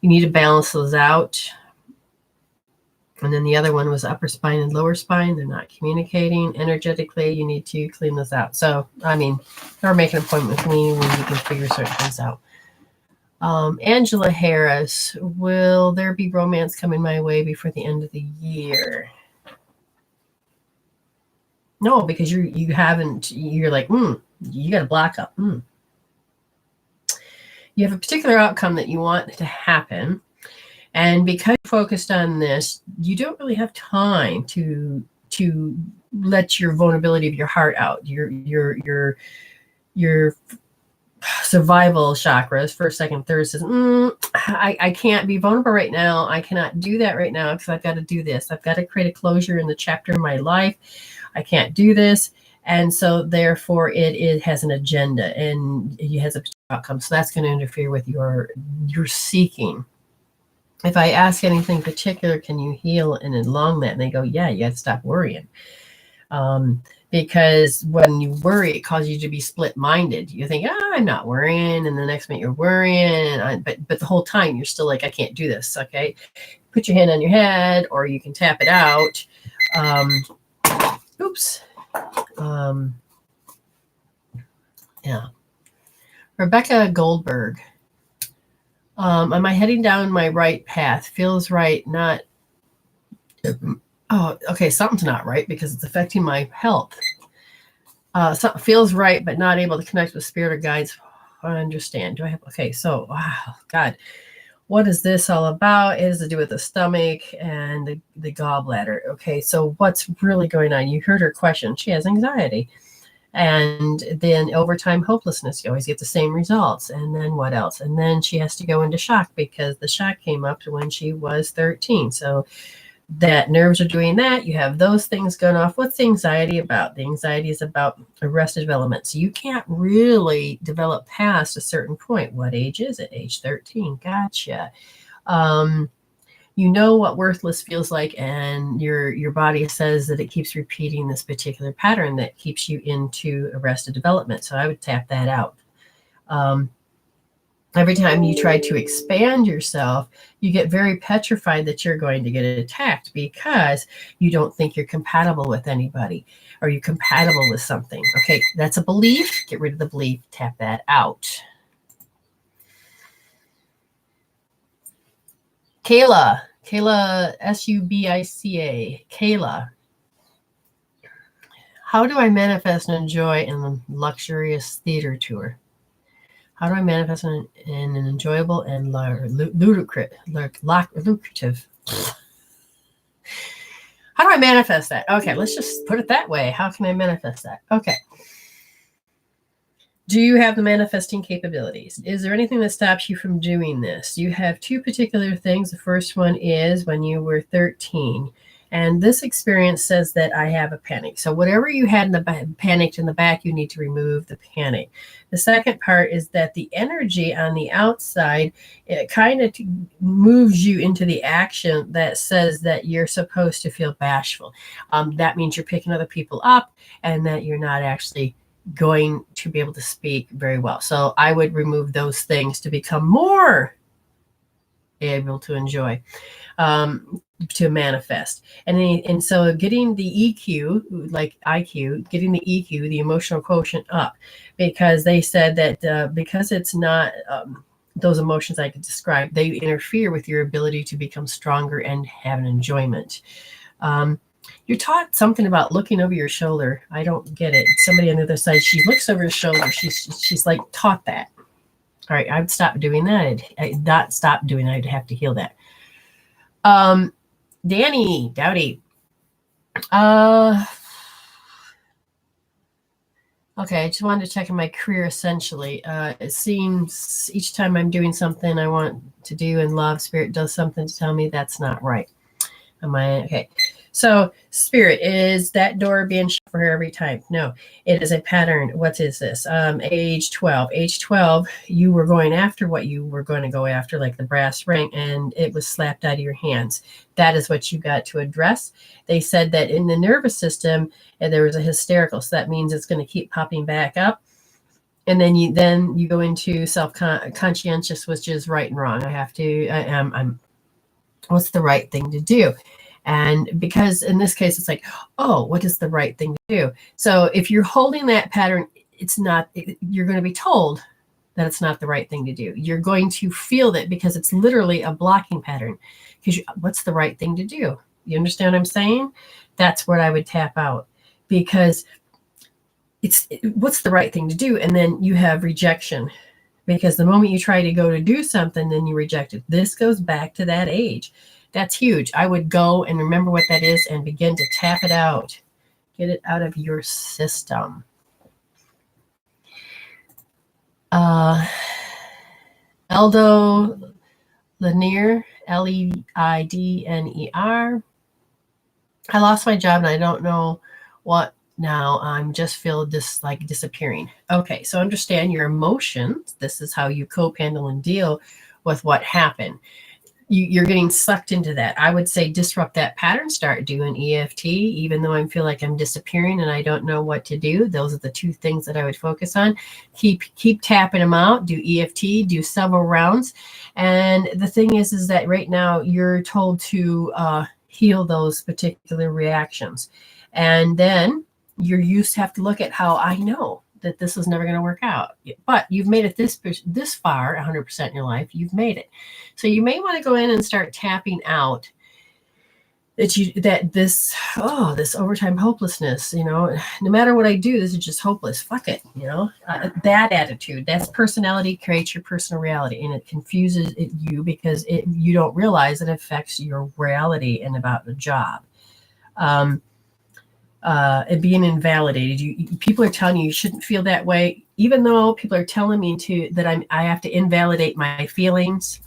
You need to balance those out. And then the other one was upper spine and lower spine. They're not communicating energetically. You need to clean those out. So, or make an appointment with me when you can figure certain things out. Angela Harris, will there be romance coming my way before the end of the year? No, because you're like, you got to block up. You have a particular outcome that you want to happen. And because you're focused on this, you don't really have time to let your vulnerability of your heart out. Your survival chakras, first, second, third, says, I can't be vulnerable right now. I cannot do that right now because I've got to do this. I've got to create a closure in the chapter of my life. I can't do this. And so therefore it has an agenda and it has a particular outcome. So that's going to interfere with your seeking. If I ask anything particular, can you heal and along that? And they go, yeah, you got to stop worrying. Because when you worry, it causes you to be split-minded. You think, I'm not worrying. And the next minute you're worrying. But the whole time you're still like, I can't do this. Okay. Put your hand on your head, or you can tap it out. Oops. Yeah. Rebecca Goldberg. Am I heading down my right path? Feels right, not... Oh, okay, something's not right because it's affecting my health. Something feels right, but not able to connect with spirit or guides. I understand. Do I have... Okay, so, wow, God. What is this all about? It has to do with the stomach and the gallbladder. Okay, so what's really going on? You heard her question. She has anxiety. And then over time, hopelessness. You always get the same results. And then what else? And then she has to go into shock because the shock came up when she was 13. So that nerves are doing that. You have those things going off. What's the anxiety about? The anxiety is about arrested development. So you can't really develop past a certain point. What age is it? Age 13. Gotcha. You know what worthless feels like, and your body says that it keeps repeating this particular pattern that keeps you into arrested development. So I would tap that out. Every time you try to expand yourself, you get very petrified that you're going to get attacked because you don't think you're compatible with anybody or you're compatible with something. Okay, that's a belief. Get rid of the belief. Tap that out. Kayla, Subica, Kayla. How do I manifest and enjoy in a luxurious theater tour? How do I manifest in an enjoyable and lucrative? How do I manifest that? Okay, let's just put it that way. How can I manifest that? Okay. Do you have the manifesting capabilities? Is there anything that stops you from doing this? You have two particular things. The first one is when you were 13. And this experience says that I have a panic. So whatever you had in the panicked in the back, you need to remove the panic. The second part is that the energy on the outside, it kind of moves you into the action that says that you're supposed to feel bashful. That means you're picking other people up and that you're not actually going to be able to speak very well. So I would remove those things to become more able to enjoy. To manifest. And so getting the EQ, like IQ, getting the EQ, the emotional quotient up, because they said that because it's not those emotions I could describe, they interfere with your ability to become stronger and have an enjoyment. You're taught something about looking over your shoulder. I don't get it. Somebody on the other side, she looks over her shoulder. She's like taught that. All right, I'd stop doing that. I'd not stop doing that. I'd have to heal that. Danny Dowdy. Okay, I just wanted to check in my career essentially. It seems each time I'm doing something I want to do in love, Spirit does something to tell me that's not right. Am I okay? So, Spirit, is that door being shut for her every time? No, it is a pattern. What is this? Age 12. Age 12, you were going after what you were going to go after, like the brass ring, and it was slapped out of your hands. That is what you got to address. They said that in the nervous system, there was a hysterical, so that means it's going to keep popping back up. And then you go into self-conscientious, which is right and wrong. I'm what's the right thing to do? And because in this case, it's like, oh, what is the right thing to do? So if you're holding that pattern, you're going to be told that it's not the right thing to do. You're going to feel that because it's literally a blocking pattern. Because what's the right thing to do? You understand what I'm saying? That's what I would tap out, because what's the right thing to do? And then you have rejection, because the moment you try to go to do something, then you reject it. This goes back to that age. That's huge. I would go and remember what that is and begin to tap it out. Get it out of your system. Eldo Lanier, Leidner. I lost my job and I don't know what now. I'm just feel like disappearing. Okay, so understand your emotions. This is how you cope, handle, and deal with what happened. You're getting sucked into that. I would say disrupt that pattern. Start doing EFT, even though I feel like I'm disappearing and I don't know what to do. Those are the two things that I would focus on. Keep tapping them out. Do EFT. Do several rounds. And the thing is that right now you're told to heal those particular reactions, and then you have to look at how I know that this is never going to work out. But you've made it this far, 100% in your life. You've made it. So you may want to go in and start tapping out this overtime hopelessness. No matter what I do, this is just hopeless. Fuck it. That attitude, that's personality creates your personal reality, and it confuses you because you don't realize it affects your reality and about the job. And being invalidated. People are telling you shouldn't feel that way, even though people are telling me that I have to invalidate my feelings.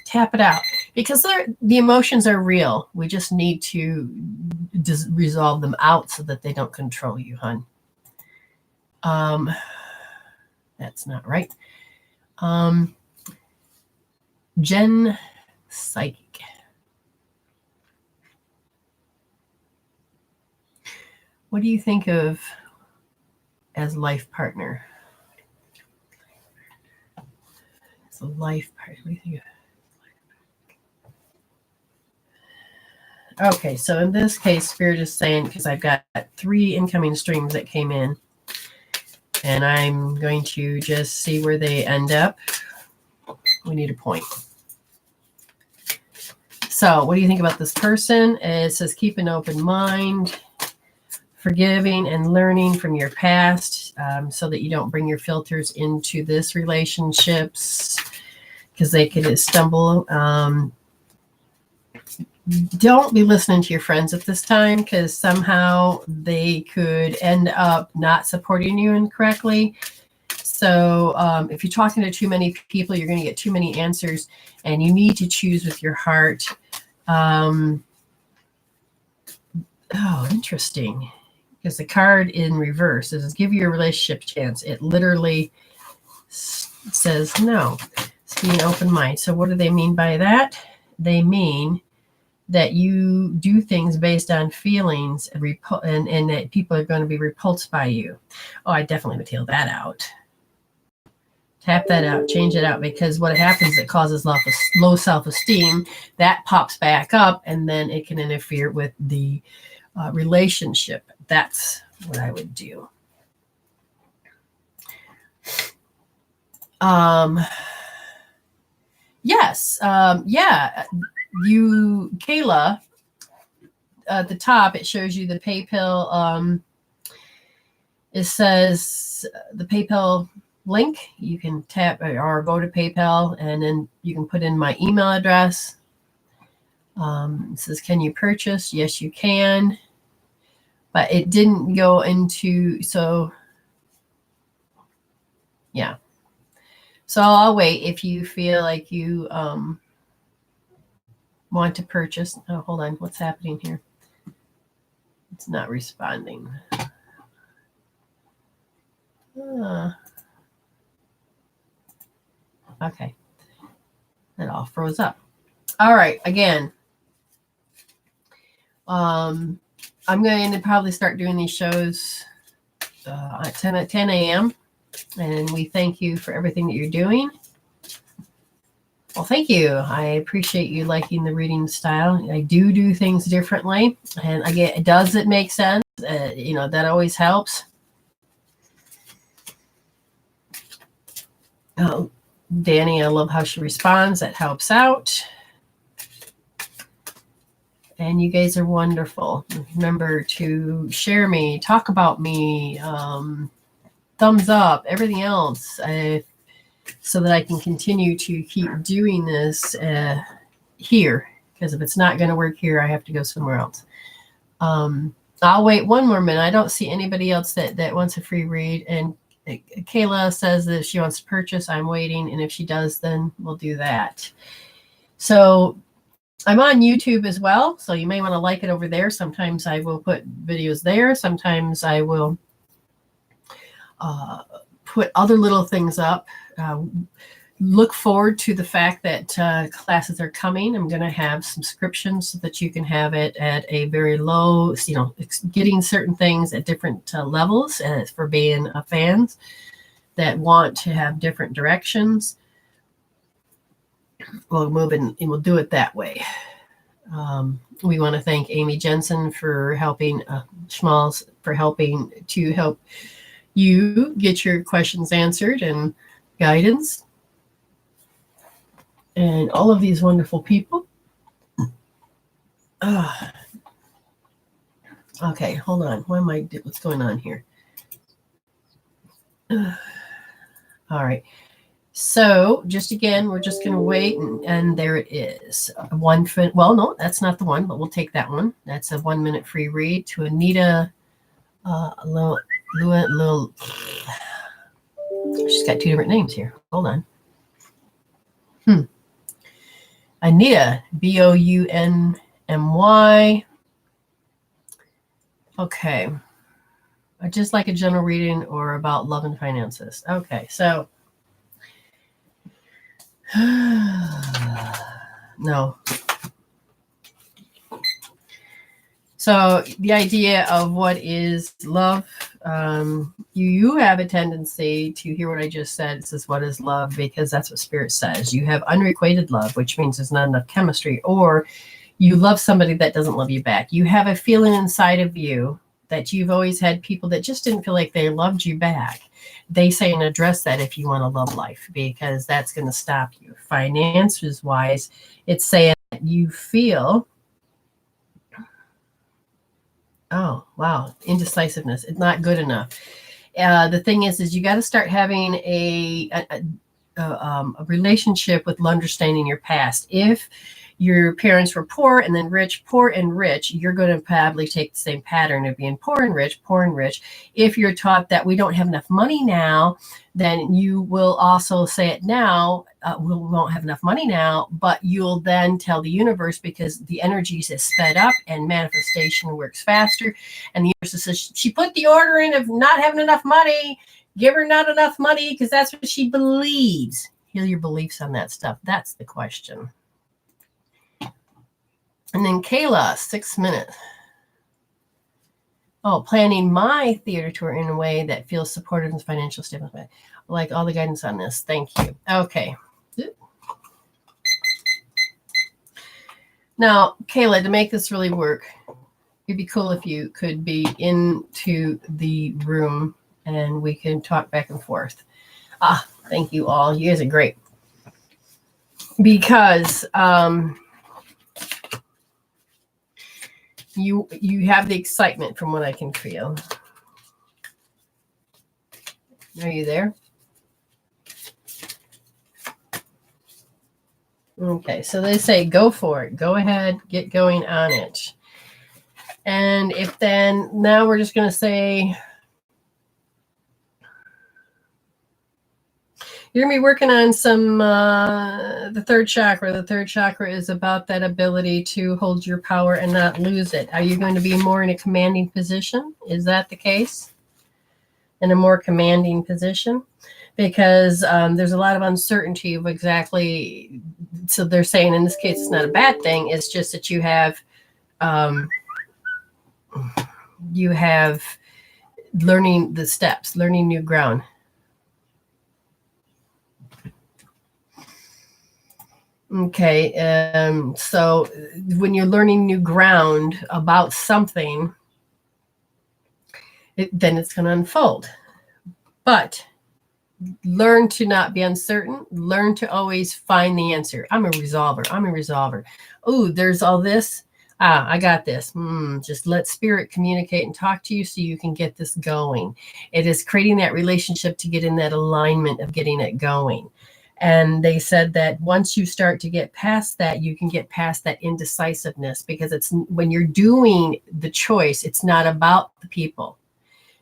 Tap it out, because the emotions are real. We just need to resolve them out so that they don't control you, hon. That's not right. Jen Psychic. What do you think of as life partner? the life part. What do you think of? Okay, so in this case, Spirit is saying, because I've got 3 incoming streams that came in, and I'm going to just see where they end up. We need a point. So what do you think about this person? It says keep an open mind, forgiving and learning from your past, so that you don't bring your filters into this relationships, because they could stumble. Don't be listening to your friends at this time, because somehow they could end up not supporting you incorrectly. So if you're talking to too many people, you're going to get too many answers, and you need to choose with your heart. Oh, interesting. Because the card in reverse is give your relationship a chance. It literally says no. It's being open mind. So what do they mean by that? They mean that you do things based on feelings and that people are going to be repulsed by you. Oh, I definitely would tail that out. Tap that out, change it out, because what happens, it causes low self-esteem. That pops back up, and then it can interfere with the relationship. That's what I would do. Yes. Yeah. You, Kayla, at the top, it shows you the PayPal. It says the PayPal link. You can tap or go to PayPal, and then you can put in my email address. It says, can you purchase? Yes, you can. But it didn't go into, so yeah. So I'll wait if you feel like you want to purchase. Oh, hold on. What's happening here? It's not responding. Okay. It all froze up. All right. Again, I'm going to probably start doing these shows at 10 a.m. And we thank you for everything that you're doing. Well, thank you. I appreciate you liking the reading style. I do things differently. And again, does it make sense? That always helps. Oh, Danny, I love how she responds. That helps out. And you guys are wonderful. Remember to share me, talk about me, thumbs up, everything else, so that I can continue to keep doing this here. Because if it's not going to work here, I have to go somewhere else. I'll wait one more minute. I don't see anybody else that wants a free read. And Kayla says that if she wants to purchase, I'm waiting. And if she does, then we'll do that. So I'm on YouTube as well, so you may want to like it over there. Sometimes I will put videos there. Sometimes I will put other little things up. Look forward to the fact that classes are coming. I'm going to have subscriptions so that you can have it at a very low, getting certain things at different levels, as for being fans that want to have different directions. We'll move in and we'll do it that way. We want to thank Amy Jensen for helping Schmalz for helping to help you get your questions answered and guidance, and all of these wonderful people. Okay, hold on. What's going on here? All right. So just again, we're just going to wait, and there it is. Well, no, that's not the one, but we'll take that one. That's a 1 minute free read to Anita. She's got 2 different names here. Hold on. Anita, Bounmy. Okay. I just like a general reading or about love and finances. Okay, so no. So So the idea of what is love, you have a tendency to hear what I just said. It says, what is love? Because that's what Spirit says. You have unrequited love, which means there's not enough chemistry, or you love somebody that doesn't love you back. You have a feeling inside of you that you've always had people that just didn't feel like they loved you back. They say and address that if you want a love life, because that's going to stop you. Finances wise, it's saying that you feel, oh, wow, indecisiveness. It's not good enough. The thing is you got to start having a relationship with understanding your past. If your parents were poor and then rich, poor and rich, you're going to probably take the same pattern of being poor and rich, poor and rich. If you're taught that we don't have enough money now, then you will also say it now, we won't have enough money now, but you'll then tell the universe, because the energies is sped up and manifestation works faster. And the universe says, she put the order in of not having enough money, give her not enough money, because that's what she believes. Heal your beliefs on that stuff. That's the question. And then Kayla, 6 minutes. Oh, planning my theater tour in a way that feels supportive and financial stable. Like all the guidance on this. Thank you. Okay. Now, Kayla, to make this really work, it'd be cool if you could be into the room and we can talk back and forth. Thank you all. You guys are great. Because you have the excitement from what I can feel. Are you there? Okay, so they say go for it. Go ahead, get going on it. And if then, now we're just going to say, you're going to be working on some, the third chakra. The third chakra is about that ability to hold your power and not lose it. Are you going to be more in a commanding position? Is that the case? In a more commanding position? Because there's a lot of uncertainty of exactly, so they're saying in this case, it's not a bad thing. It's just that you have learning the steps, learning new ground. Okay, so when you're learning new ground about something, then it's going to unfold. But learn to not be uncertain. Learn to always find the answer. I'm a resolver. Oh, there's all this. I got this. Just let spirit communicate and talk to you so you can get this going. It is creating that relationship to get in that alignment of getting it going. And they said that once you start to get past that, you can get past that indecisiveness, because it's when you're doing the choice, it's not about the people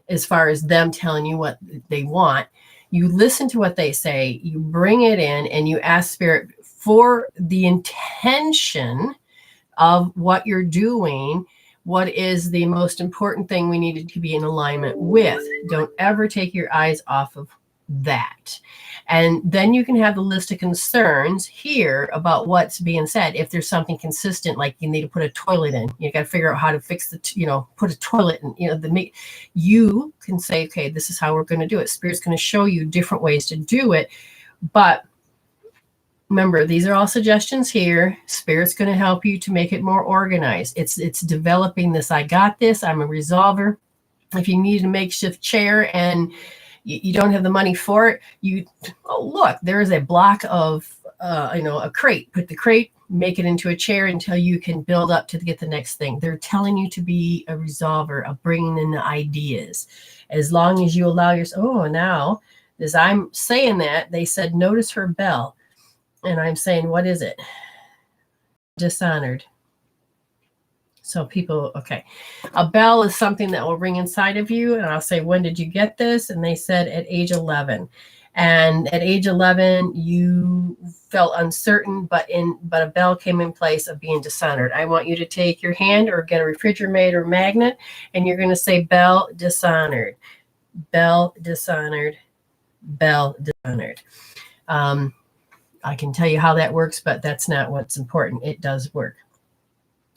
as far as them telling you what they want. You listen to what they say, you bring it in, and you ask spirit for the intention of what you're doing. What is the most important thing we needed to be in alignment with? Don't ever take your eyes off of that. And then you can have the list of concerns here about what's being said. If there's something consistent, like you need to put a toilet in, you got to figure out how to fix put a toilet in, you can say, okay, this is how we're going to do it. Spirit's going to show you different ways to do it. But remember, these are all suggestions here. Spirit's going to help you to make it more organized. It's developing this. I got this. I'm a resolver. If you need a makeshift chair and you don't have the money for it, look, there is a block of, a crate. Put the crate, make it into a chair until you can build up to get the next thing. They're telling you to be a resolver, of bringing in the ideas. As long as you allow yourself, now, as I'm saying that, they said, notice her bell. And I'm saying, what is it? Dishonored. So people, okay. A bell is something that will ring inside of you. And I'll say, when did you get this? And they said at age 11. And at age 11, you felt uncertain, but a bell came in place of being dishonored. I want you to take your hand or get a refrigerator magnet, and you're going to say, bell dishonored, bell dishonored, bell dishonored. I can tell you how that works, but that's not what's important. It does work.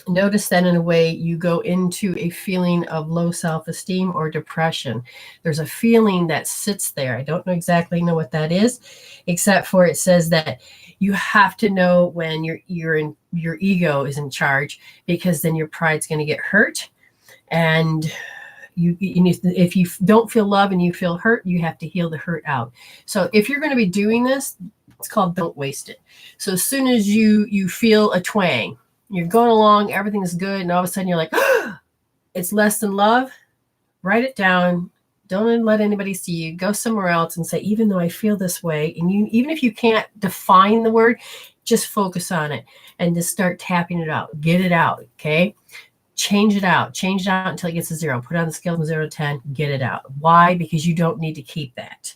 Notice that in a way you go into a feeling of low self-esteem or depression. There's a feeling that sits there. I don't exactly know what that is, except for it says that you have to know when your ego is in charge, because then your pride's going to get hurt. And if you don't feel love and you feel hurt, you have to heal the hurt out. So if you're going to be doing this, it's called don't waste it. So as soon as you feel a twang, you're going along, everything's good, and all of a sudden you're like, oh, it's less than love, write it down. Don't let anybody see you. Go somewhere else and say, even though I feel this way, and even if you can't define the word, just focus on it and just start tapping it out. Get it out, okay? Change it out until it gets to 0. Put it on the scale from 0 to 10, get it out. Why? Because you don't need to keep that.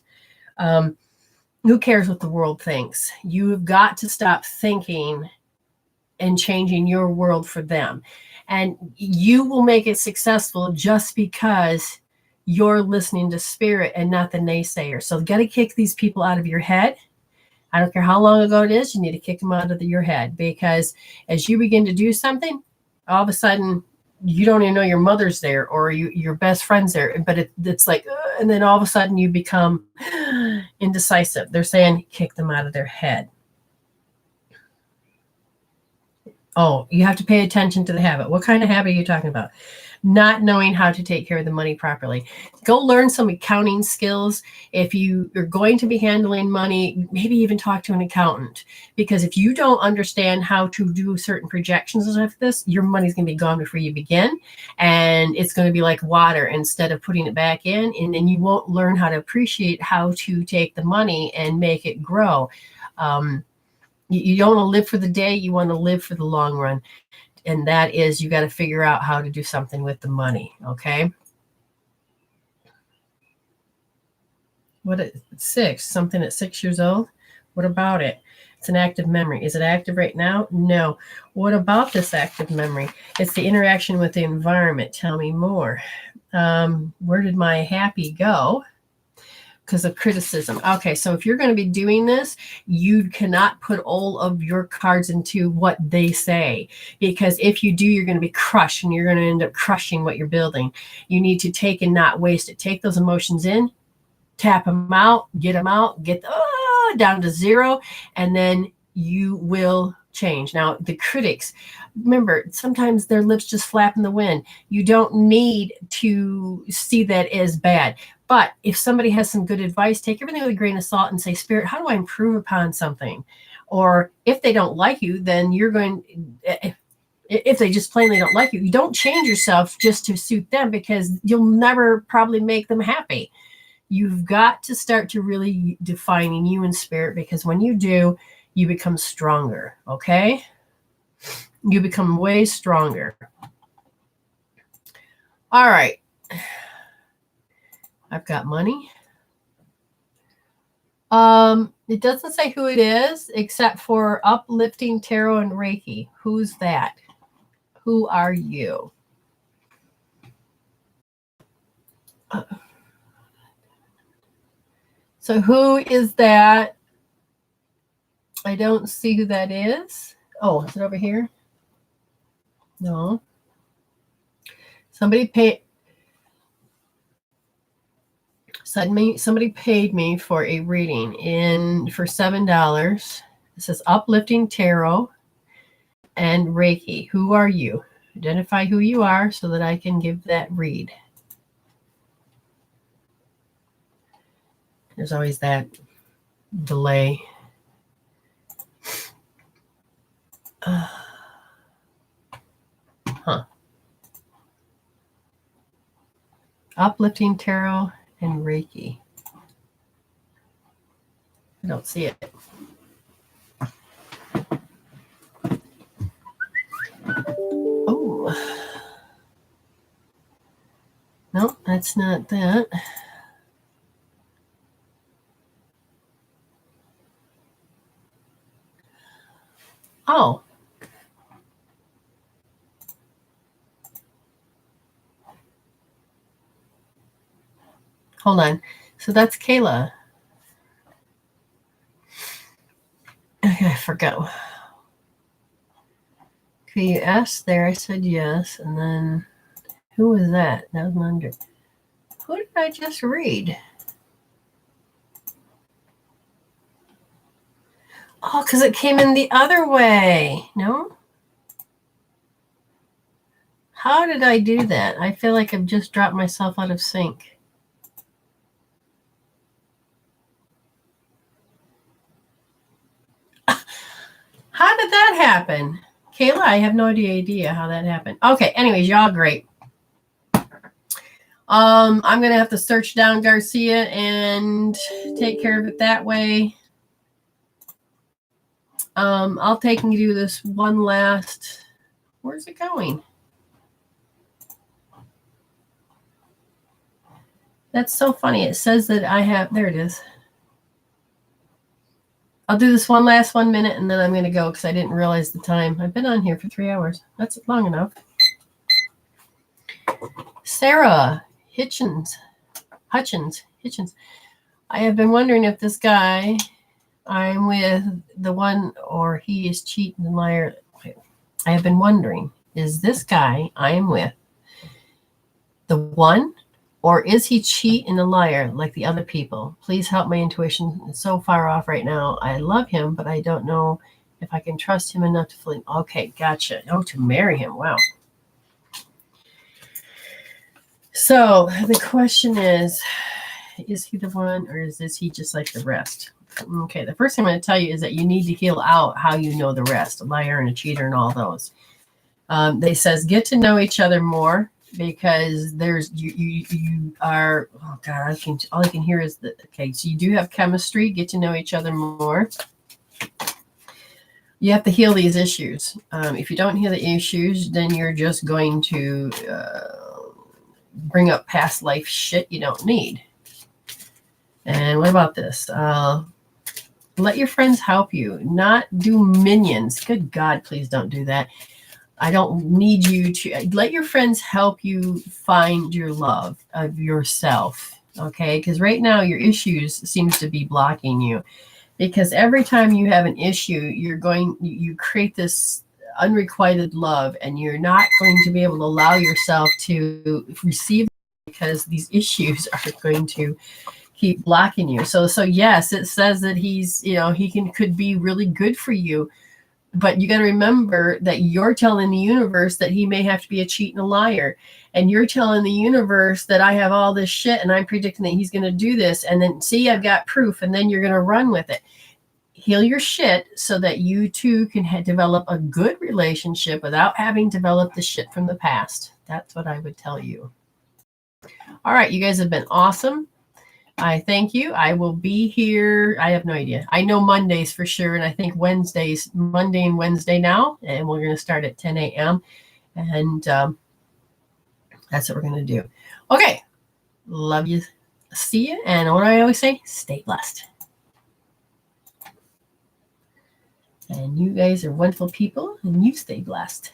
Who cares what the world thinks? You have got to stop thinking and changing your world for them. And you will make it successful just because you're listening to spirit and not the naysayer. So you got to kick these people out of your head. I don't care how long ago it is, you need to kick them out of your head, because as you begin to do something, all of a sudden you don't even know your mother's there or your best friend's there, but it's like, and then all of a sudden you become indecisive. They're saying kick them out of their head. Oh, you have to pay attention to the habit. What kind of habit are you talking about? Not knowing how to take care of the money properly. Go learn some accounting skills. If you are going to be handling money, maybe even talk to an accountant. Because if you don't understand how to do certain projections like this, your money's going to be gone before you begin. And it's going to be like water instead of putting it back in. And then you won't learn how to appreciate how to take the money and make it grow. You don't want to live for the day. You want to live for the long run. And that is, you got to figure out how to do something with the money. Okay. What at 6? Something at 6 years old? What about it? It's an active memory. Is it active right now? No. What about this active memory? It's the interaction with the environment. Tell me more. Where did my happy go? Because of criticism. Okay, so if you're going to be doing this, you cannot put all of your cards into what they say, because if you do, you're going to be crushed and you're going to end up crushing what you're building. You need to take and not waste it. Take those emotions in, tap them out, get down to 0, and then you will change. Now, the critics, remember, sometimes their lips just flap in the wind. You don't need to see that as bad. But if somebody has some good advice, take everything with a grain of salt and say, Spirit, how do I improve upon something? Or if they don't like you, then you're going, if they just plainly don't like you, you don't change yourself just to suit them, because you'll never probably make them happy. You've got to start to really defining you in spirit, because when you do, you become stronger, okay? You become way stronger. All right. I've got money. It doesn't say who it is, except for uplifting tarot and Reiki. Who's that? Who are you? So who is that? I don't see who that is. Oh, is it over here? No. Somebody paid me for a reading for $7. It says uplifting tarot and Reiki. Who are you? Identify who you are so that I can give that read. There's always that delay. Uplifting tarot and Reiki. I don't see it. Oh. No, that's not that. Oh. Hold on. So that's Kayla. Okay, I forgot. Okay, you asked there. I said yes. And then who was that? That was under. Who did I just read? Oh, because it came in the other way. No? How did I do that? I feel like I've just dropped myself out of sync. How did that happen? Kayla, I have no idea how that happened. Okay, anyways, y'all great. I'm going to have to search down Garcia and take care of it that way. I'll take and do this one last. Where's it going? That's so funny. It says that I have. There it is. I'll do this one last 1 minute and then I'm going to go because I didn't realize the time. I've been on here for 3 hours. That's long enough. Sarah Hitchens. I have been wondering if this guy I'm with, the one, or he is cheating and liar. I have been wondering, is this guy I am with the one, or is he cheat and a liar like the other people? Please help, my intuition is so far off right now. I love him, but I don't know if I can trust him enough to flee. Okay, gotcha. Oh, to marry him. Wow. So the question is he the one, or is he just like the rest? Okay, the first thing I'm going to tell you is that you need to heal out how you know the rest, a liar and a cheater and all those. They says get to know each other more, because there's you are, oh God, all I can hear is that, okay, so you do have chemistry, get to know each other more. You have to heal these issues. If you don't heal the issues, then you're just going to bring up past life shit you don't need. And what about this? Let your friends help you, not do minions. Good God, please don't do that. I don't need you to let your friends help you find your love of yourself. Okay. Because right now your issues seems to be blocking you, because every time you have an issue, you create this unrequited love, and you're not going to be able to allow yourself to receive, because these issues are going to keep blocking you. So yes, it says that he's, he could be really good for you. But you got to remember that you're telling the universe that he may have to be a cheat and a liar. And you're telling the universe that I have all this shit and I'm predicting that he's going to do this. And then see, I've got proof. And then you're going to run with it. Heal your shit so that you two can develop a good relationship without having developed the shit from the past. That's what I would tell you. All right. You guys have been awesome. I thank you. I will be here. I have no idea. I know Mondays for sure. And I think Monday and Wednesday now. And we're going to start at 10 a.m. And that's what we're going to do. Okay. Love you. See you. And what do I always say? Stay blessed. And you guys are wonderful people. And you stay blessed.